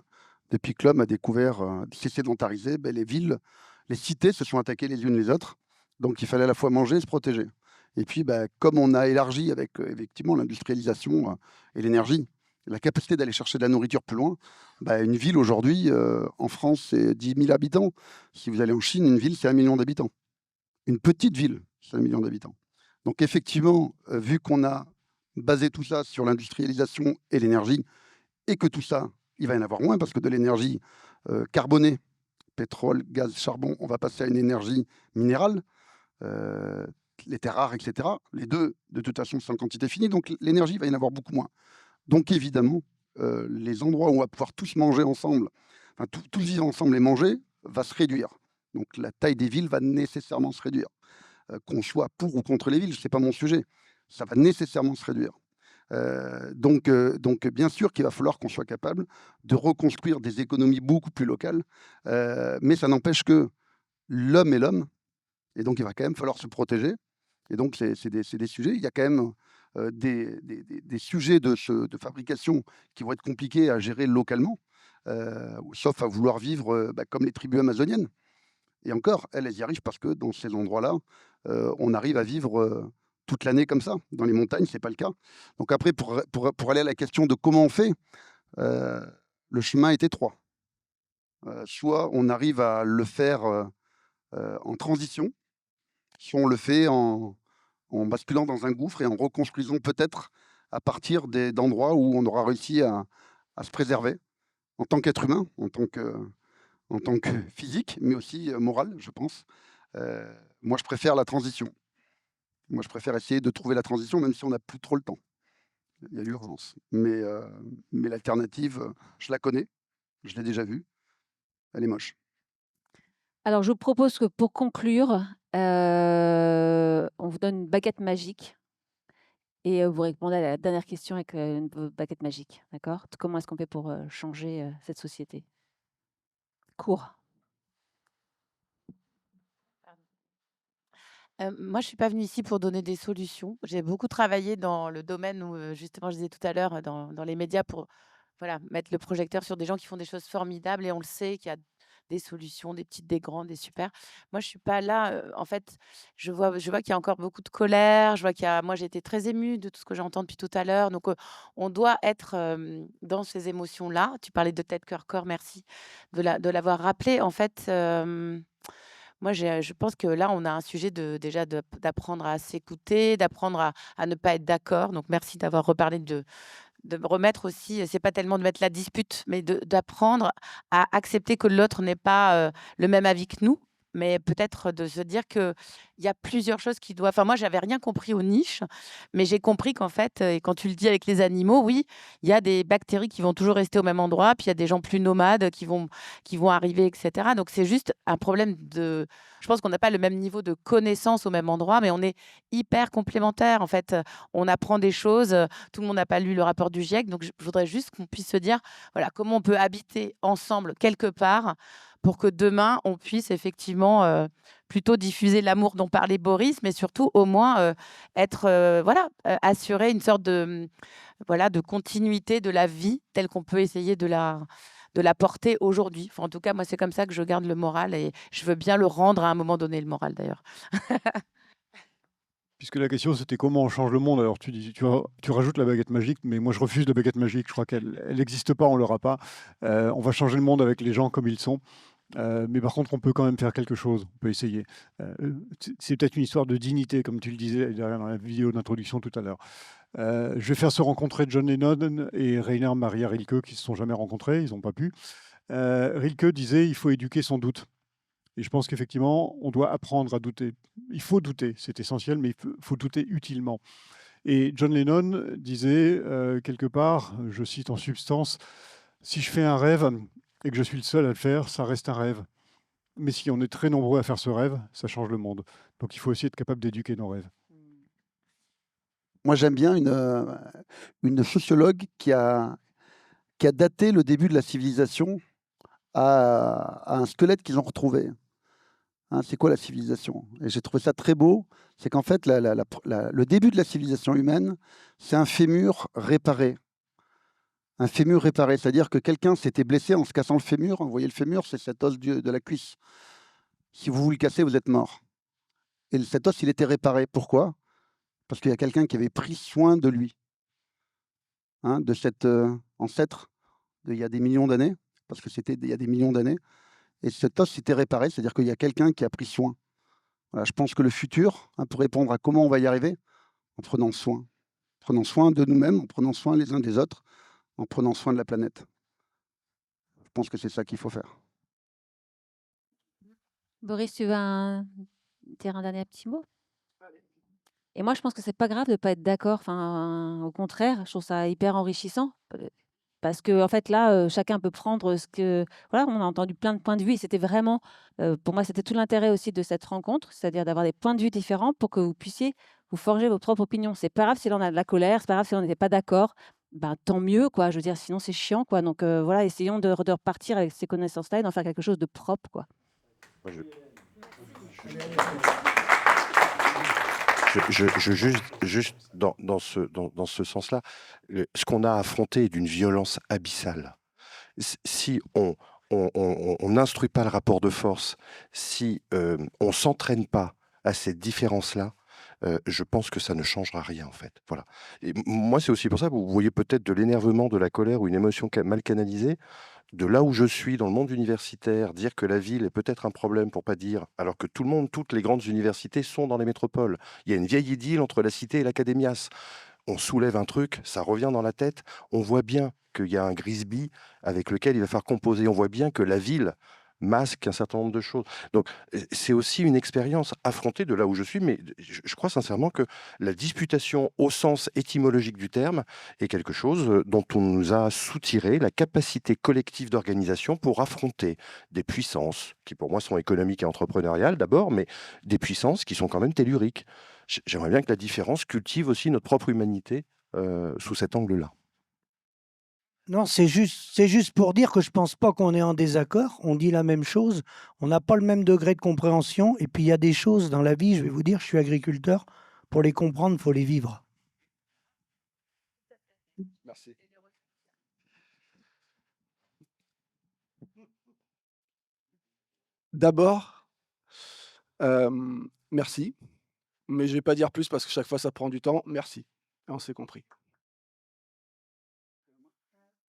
depuis que l'homme a découvert, s'est sédentarisé, les villes, les cités se sont attaquées les unes les autres. Donc il fallait à la fois manger et se protéger. Et puis, comme on a élargi avec effectivement l'industrialisation et l'énergie, la capacité d'aller chercher de la nourriture plus loin, une ville aujourd'hui, en France, c'est 10 000 habitants. Si vous allez en Chine, une ville, c'est 1 million d'habitants. Une petite ville, c'est 1 million d'habitants. Donc effectivement, vu qu'on a basé tout ça sur l'industrialisation et l'énergie, et que tout ça, il va y en avoir moins parce que de l'énergie carbonée, pétrole, gaz, charbon, on va passer à une énergie minérale, les terres rares, etc. Les deux, de toute façon, c'est en quantité finie, donc l'énergie, il va y en avoir beaucoup moins. Donc évidemment, les endroits où on va pouvoir tous manger ensemble, enfin tous vivre ensemble et manger, va se réduire. Donc la taille des villes va nécessairement se réduire. Qu'on soit pour ou contre les villes, ce n'est pas mon sujet. Ça va nécessairement se réduire. Donc bien sûr qu'il va falloir qu'on soit capable de reconstruire des économies beaucoup plus locales, mais ça n'empêche que l'homme est l'homme, et donc il va quand même falloir se protéger. Et donc c'est des sujets, il y a quand même des sujets de fabrication qui vont être compliqués à gérer localement, sauf à vouloir vivre comme les tribus amazoniennes. Et encore, elles y arrivent parce que dans ces endroits-là, on arrive à vivre toute l'année comme ça. Dans les montagnes, ce n'est pas le cas. Donc après, pour aller à la question de comment on fait, le chemin est étroit. Soit on arrive à le faire en transition, soit on le fait en basculant dans un gouffre et en reconstruisant peut-être à partir d'endroits où on aura réussi à se préserver en tant qu'être humain, en tant que physique, mais aussi moral, je pense. Moi, je préfère la transition. Moi, je préfère essayer de trouver la transition, même si on n'a plus trop le temps. Il y a l'urgence. Mais l'alternative, je la connais, je l'ai déjà vue, elle est moche. Alors, je vous propose que pour conclure, on vous donne une baguette magique et vous répondez à la dernière question avec une baguette magique. D'accord? Comment est-ce qu'on fait pour changer cette société? parcours. Moi, je suis pas venue ici pour donner des solutions. J'ai beaucoup travaillé dans le domaine où, justement, je disais tout à l'heure, dans les médias pour, voilà, mettre le projecteur sur des gens qui font des choses formidables et on le sait qu'il y a des solutions, des petites, des grandes, des super. Moi, je suis pas là, en fait, je vois qu'il y a encore beaucoup de colère, je vois qu'il y a moi, j'ai été très émue de tout ce que j'entends depuis tout à l'heure, donc on doit être, dans ces émotions-là. Tu parlais de tête, cœur, corps, merci de l'avoir rappelé. En fait, moi, je pense que là, on a un sujet déjà d'apprendre à s'écouter, d'apprendre à ne pas être d'accord. Donc, merci d'avoir reparlé de me remettre aussi, c'est pas tellement de mettre la dispute, mais d'apprendre à accepter que l'autre n'est pas le même avis que nous, mais peut-être de se dire qu'il y a plusieurs choses qui doivent. Enfin, moi, j'avais rien compris aux niches, mais j'ai compris qu'en fait, et quand tu le dis avec les animaux, oui, il y a des bactéries qui vont toujours rester au même endroit, puis il y a des gens plus nomades qui vont arriver, etc. Donc, c'est juste un problème de. Je pense qu'on n'a pas le même niveau de connaissance au même endroit, mais on est hyper complémentaires. En fait, on apprend des choses. Tout le monde n'a pas lu le rapport du GIEC, donc je voudrais juste qu'on puisse se dire, voilà, comment on peut habiter ensemble quelque part pour que demain, on puisse effectivement plutôt diffuser l'amour dont parlait Boris, mais surtout au moins être, assurer une sorte de continuité de la vie telle qu'on peut essayer de la porter aujourd'hui. Enfin, en tout cas, moi, c'est comme ça que je garde le moral et je veux bien le rendre à un moment donné, le moral d'ailleurs. Puisque la question c'était comment on change le monde, alors tu rajoutes la baguette magique, mais moi je refuse la baguette magique, je crois qu'elle n'existe pas, on l'aura pas. On va changer le monde avec les gens comme ils sont. Mais par contre, on peut quand même faire quelque chose, on peut essayer. C'est peut-être une histoire de dignité, comme tu le disais derrière dans la vidéo d'introduction tout à l'heure. Je vais faire se rencontrer John Lennon et Rainer Maria Rilke, qui ne se sont jamais rencontrés, ils n'ont pas pu. Rilke disait il faut éduquer son doute. Et je pense qu'effectivement, on doit apprendre à douter. Il faut douter, c'est essentiel, mais il faut douter utilement. Et John Lennon disait quelque part, je cite en substance, si je fais un rêve et que je suis le seul à le faire, ça reste un rêve. Mais si on est très nombreux à faire ce rêve, ça change le monde. Donc il faut aussi être capable d'éduquer nos rêves. Moi, j'aime bien une sociologue qui a daté le début de la civilisation à un squelette qu'ils ont retrouvé. Hein, c'est quoi la civilisation? Et j'ai trouvé ça très beau. C'est qu'en fait, le début de la civilisation humaine, c'est un fémur réparé. Un fémur réparé, c'est-à-dire que quelqu'un s'était blessé en se cassant le fémur. Vous voyez, le fémur, c'est cet os de la cuisse. Si vous le cassez, vous êtes mort. Et cet os, il était réparé. Pourquoi? Parce qu'il y a quelqu'un qui avait pris soin de lui, hein, de cet ancêtre d'il y a des millions d'années, parce que c'était il y a des millions d'années. Et cet os s'était réparé, c'est-à-dire qu'il y a quelqu'un qui a pris soin. Voilà, je pense que le futur, hein, pour répondre à comment on va y arriver, en prenant soin de nous-mêmes, en prenant soin les uns des autres, en prenant soin de la planète. Je pense que c'est ça qu'il faut faire. Boris, tu veux dire un dernier petit mot? Et moi, je pense que c'est pas grave de pas être d'accord. Enfin, au contraire, je trouve ça hyper enrichissant. Parce que en fait, là, chacun peut prendre ce que. Voilà, on a entendu plein de points de vue. Et c'était vraiment, pour moi, c'était tout l'intérêt aussi de cette rencontre, c'est-à-dire d'avoir des points de vue différents pour que vous puissiez vous forger vos propres opinions. C'est pas grave si l'on a de la colère, c'est pas grave si on n'était pas d'accord. Ben, tant mieux, quoi. Je veux dire, sinon c'est chiant, quoi. Donc voilà, essayons de repartir avec ces connaissances-là et d'en faire quelque chose de propre, quoi. Moi, juste dans ce sens-là, ce qu'on a affronté est d'une violence abyssale. Si on n'instruit pas le rapport de force, si on s'entraîne pas à cette différence-là, je pense que ça ne changera rien en fait. Voilà. Et moi, c'est aussi pour ça que vous voyez peut-être de l'énervement, de la colère ou une émotion mal canalisée. De là où je suis dans le monde universitaire, dire que la ville est peut-être un problème pour pas dire, alors que toutes les grandes universités sont dans les métropoles. Il y a une vieille idylle entre la cité et l'académias. On soulève un truc, ça revient dans la tête, on voit bien qu'il y a un Grisby avec lequel il va falloir composer, on voit bien que la ville masque un certain nombre de choses. Donc c'est aussi une expérience affrontée de là où je suis, mais je crois sincèrement que la disputation au sens étymologique du terme est quelque chose dont on nous a soutiré la capacité collective d'organisation pour affronter des puissances qui pour moi sont économiques et entrepreneuriales d'abord, mais des puissances qui sont quand même telluriques. J'aimerais bien que la différence cultive aussi notre propre humanité sous cet angle-là. Non, c'est juste pour dire que je pense pas qu'on est en désaccord. On dit la même chose. On n'a pas le même degré de compréhension. Et puis, il y a des choses dans la vie, je vais vous dire, je suis agriculteur. Pour les comprendre, il faut les vivre. Merci. D'abord, merci. Mais je ne vais pas dire plus parce que chaque fois, ça prend du temps. Merci. Et on s'est compris.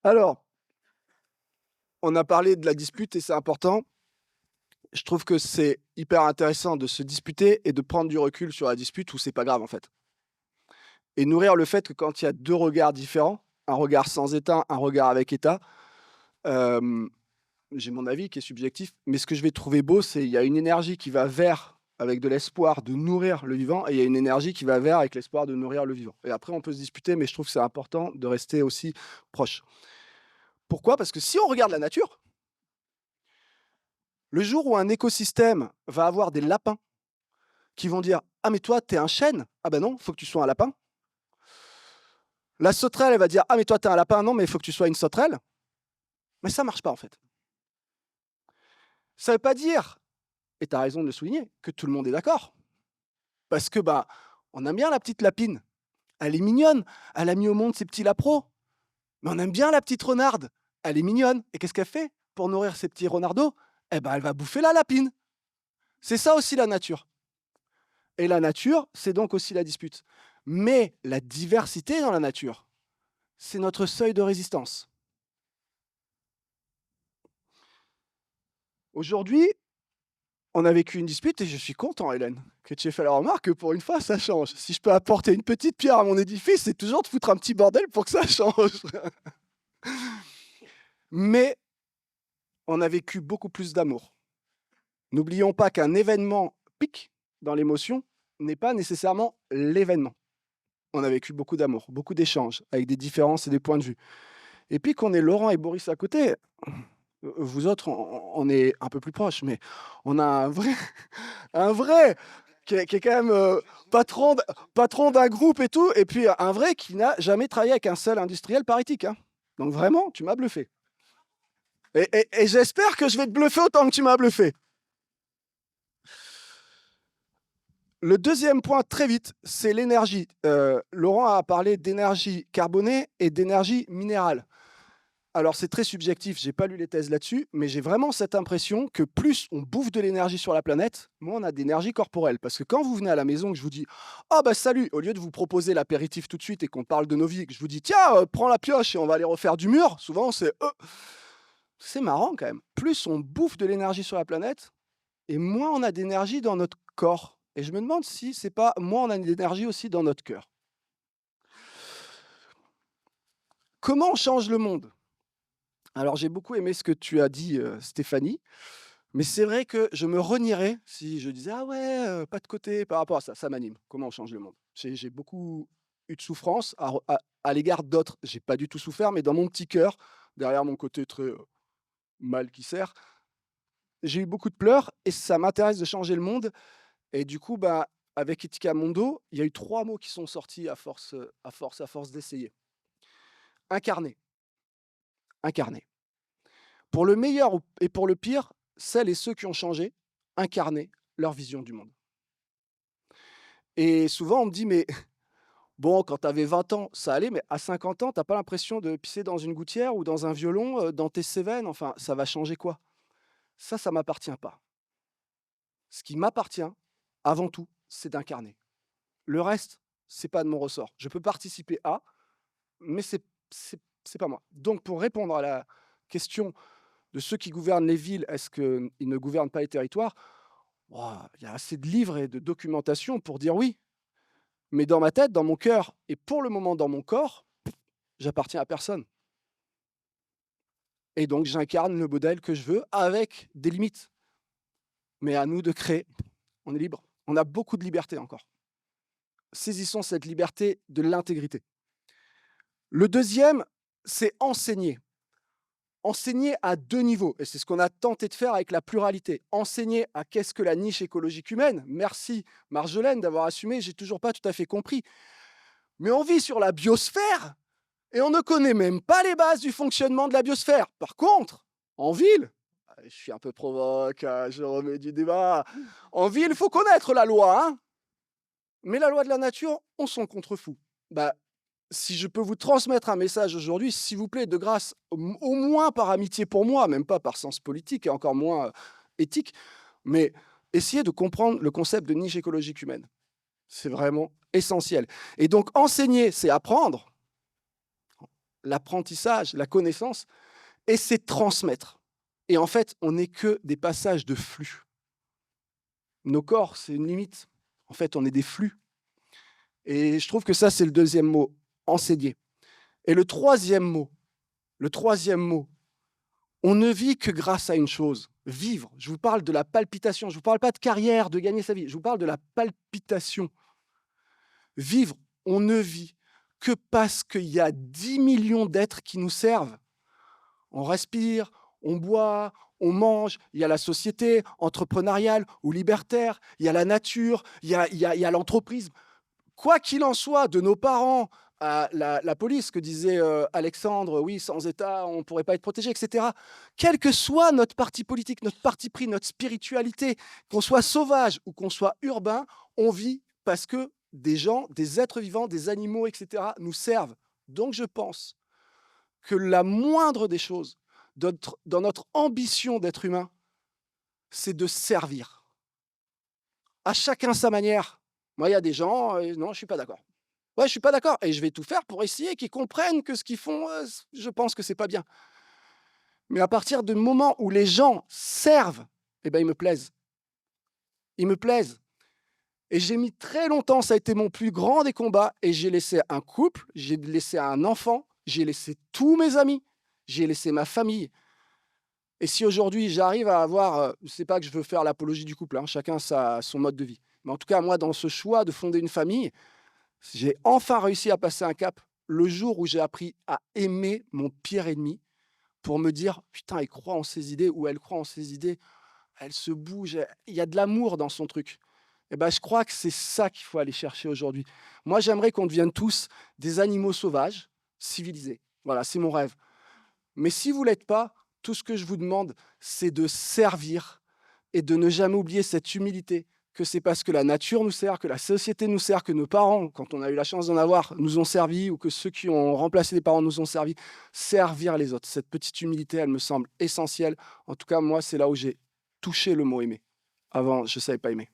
Alors, on a parlé de la dispute et c'est important. Je trouve que c'est hyper intéressant de se disputer et de prendre du recul sur la dispute où c'est pas grave en fait. Et nourrir le fait que quand il y a deux regards différents, un regard sans état, un regard avec état, euh, j'ai mon avis qui est subjectif, mais ce que je vais trouver beau, c'est qu'il y a une énergie qui va vers avec de l'espoir de nourrir le vivant et il y a une énergie qui va vers avec l'espoir de nourrir le vivant. Et après, on peut se disputer, mais je trouve que c'est important de rester aussi proche. Pourquoi? Parce que si on regarde la nature, le jour où un écosystème va avoir des lapins qui vont dire « Ah mais toi, t'es un chêne? Ah ben non, il faut que tu sois un lapin. » La sauterelle, elle va dire « Ah mais toi, t'es un lapin? Non, mais il faut que tu sois une sauterelle. » Mais ça ne marche pas en fait. Ça ne veut pas dire, et tu as raison de le souligner, que tout le monde est d'accord. Parce que on aime bien la petite lapine. Elle est mignonne. Elle a mis au monde ses petits lapros. Mais on aime bien la petite renarde. Elle est mignonne. Et qu'est-ce qu'elle fait pour nourrir ses petits renardeaux? Eh ben, elle va bouffer la lapine. C'est ça aussi la nature. Et la nature, c'est donc aussi la dispute. Mais la diversité dans la nature, c'est notre seuil de résistance. Aujourd'hui, on a vécu une dispute et je suis content, Hélène, que tu aies fait la remarque que pour une fois, ça change. Si je peux apporter une petite pierre à mon édifice, c'est toujours de foutre un petit bordel pour que ça change. Mais on a vécu beaucoup plus d'amour. N'oublions pas qu'un événement pique dans l'émotion n'est pas nécessairement l'événement. On a vécu beaucoup d'amour, beaucoup d'échanges, avec des différences et des points de vue. Et puis qu'on ait Laurent et Boris à côté, vous autres, on est un peu plus proches, mais on a un vrai qui est quand même patron d'un groupe et tout, et puis un vrai qui n'a jamais travaillé avec un seul industriel paritique. Hein. Donc vraiment, tu m'as bluffé. Et j'espère que je vais te bluffer autant que tu m'as bluffé. Le deuxième point, très vite, c'est l'énergie. Laurent a parlé d'énergie carbonée et d'énergie minérale. Alors, c'est très subjectif, je n'ai pas lu les thèses là-dessus, mais j'ai vraiment cette impression que plus on bouffe de l'énergie sur la planète, moins on a d'énergie corporelle. Parce que quand vous venez à la maison, que je vous dis « Ah bah salut !» Au lieu de vous proposer l'apéritif tout de suite et qu'on parle de nos vies, que je vous dis « Tiens, prends la pioche et on va aller refaire du mur », souvent c'est c'est marrant quand même. Plus on bouffe de l'énergie sur la planète, et moins on a d'énergie dans notre corps. Et je me demande si c'est pas moins on a d'énergie aussi dans notre cœur. Comment on change le monde? Alors, j'ai beaucoup aimé ce que tu as dit, Stéphanie, mais c'est vrai que je me renierais si je disais ah ouais, pas de côté par rapport à ça. Ça m'anime. Comment on change le monde? J'ai beaucoup eu de souffrance à l'égard d'autres. J'ai pas du tout souffert, mais dans mon petit cœur, derrière mon côté très mal qui sert, j'ai eu beaucoup de pleurs et ça m'intéresse de changer le monde. Et du coup, avec Etika Mondo, il y a eu 3 mots qui sont sortis à force d'essayer. Incarner. Incarner. Pour le meilleur et pour le pire, celles et ceux qui ont changé, incarner leur vision du monde. Et souvent, on me dit, mais bon, quand tu avais 20 ans, ça allait, mais à 50 ans, tu n'as pas l'impression de pisser dans une gouttière ou dans un violon, dans tes Cévennes, enfin, ça va changer quoi? Ça ne m'appartient pas. Ce qui m'appartient, avant tout, c'est d'incarner. Le reste, ce n'est pas de mon ressort. Je peux participer à, mais c'est pas moi. Donc, pour répondre à la question de ceux qui gouvernent les villes, est-ce qu'ils ne gouvernent pas les territoires? Il y a assez de livres et de documentation pour dire oui. Mais dans ma tête, dans mon cœur, et pour le moment dans mon corps, j'appartiens à personne. Et donc, j'incarne le modèle que je veux avec des limites. Mais à nous de créer. On est libre. On a beaucoup de liberté encore. Saisissons cette liberté de l'intégrité. Le deuxième, c'est enseigner. Enseigner à 2 niveaux, et c'est ce qu'on a tenté de faire avec la pluralité. Enseigner à qu'est-ce que la niche écologique humaine. Merci Marjolaine d'avoir assumé, j'ai toujours pas tout à fait compris. Mais on vit sur la biosphère, Et on ne connaît même pas les bases du fonctionnement de la biosphère. Par contre, en ville, je suis un peu provoque, je remets du débat. En ville, il faut connaître la loi, hein. Mais la loi de la nature, on s'en contrefou. Bah, si je peux vous transmettre un message aujourd'hui, s'il vous plaît, de grâce, au moins par amitié pour moi, même pas par sens politique et encore moins éthique, mais essayez de comprendre le concept de niche écologique humaine. C'est vraiment essentiel. Et donc, enseigner, c'est apprendre. L'apprentissage, la connaissance, et c'est transmettre. Et en fait, on n'est que des passages de flux. Nos corps, c'est une limite. En fait, on est des flux. Et je trouve que ça, c'est le deuxième mot, enseigner. Et le troisième mot, on ne vit que grâce à une chose, vivre. Je vous parle de la palpitation. Je ne vous parle pas de carrière, de gagner sa vie. Je vous parle de la palpitation. Vivre, on ne vit que parce qu'il y a 10 millions d'êtres qui nous servent. On respire, on boit, on mange, il y a la société entrepreneuriale ou libertaire, il y a la nature, il y a l'entreprise. Quoi qu'il en soit, de nos parents à la police, que disait Alexandre, oui, sans État, on ne pourrait pas être protégé, etc. Quel que soit notre parti politique, notre parti pris, notre spiritualité, qu'on soit sauvage ou qu'on soit urbain, on vit parce que des gens, des êtres vivants, des animaux, etc., nous servent. Donc je pense que la moindre des choses dans notre ambition d'être humain, c'est de servir. À chacun sa manière. Moi, il y a des gens, non, je ne suis pas d'accord. Ouais, je ne suis pas d'accord. Et je vais tout faire pour essayer qu'ils comprennent que ce qu'ils font, je pense que ce n'est pas bien. Mais à partir du moment où les gens servent, eh ben, ils me plaisent. Ils me plaisent. Et j'ai mis très longtemps, ça a été mon plus grand des combats, et j'ai laissé un couple, j'ai laissé un enfant, j'ai laissé tous mes amis, j'ai laissé ma famille. Et si aujourd'hui j'arrive à avoir, c'est pas que je veux faire l'apologie du couple, hein, chacun son mode de vie, mais en tout cas moi dans ce choix de fonder une famille, j'ai enfin réussi à passer un cap le jour où j'ai appris à aimer mon pire ennemi pour me dire putain, il croit en ses idées ou elle croit en ses idées, elle se bouge, il y a de l'amour dans son truc. Eh ben, je crois que c'est ça qu'il faut aller chercher aujourd'hui. Moi, j'aimerais qu'on devienne tous des animaux sauvages, civilisés. Voilà, c'est mon rêve. Mais si vous ne l'êtes pas, tout ce que je vous demande, c'est de servir et de ne jamais oublier cette humilité, que c'est parce que la nature nous sert, que la société nous sert, que nos parents, quand on a eu la chance d'en avoir, nous ont servi, ou que ceux qui ont remplacé les parents nous ont servi. Servir les autres. Cette petite humilité, elle me semble essentielle. En tout cas, moi, c'est là où j'ai touché le mot aimer. Avant, je ne savais pas aimer.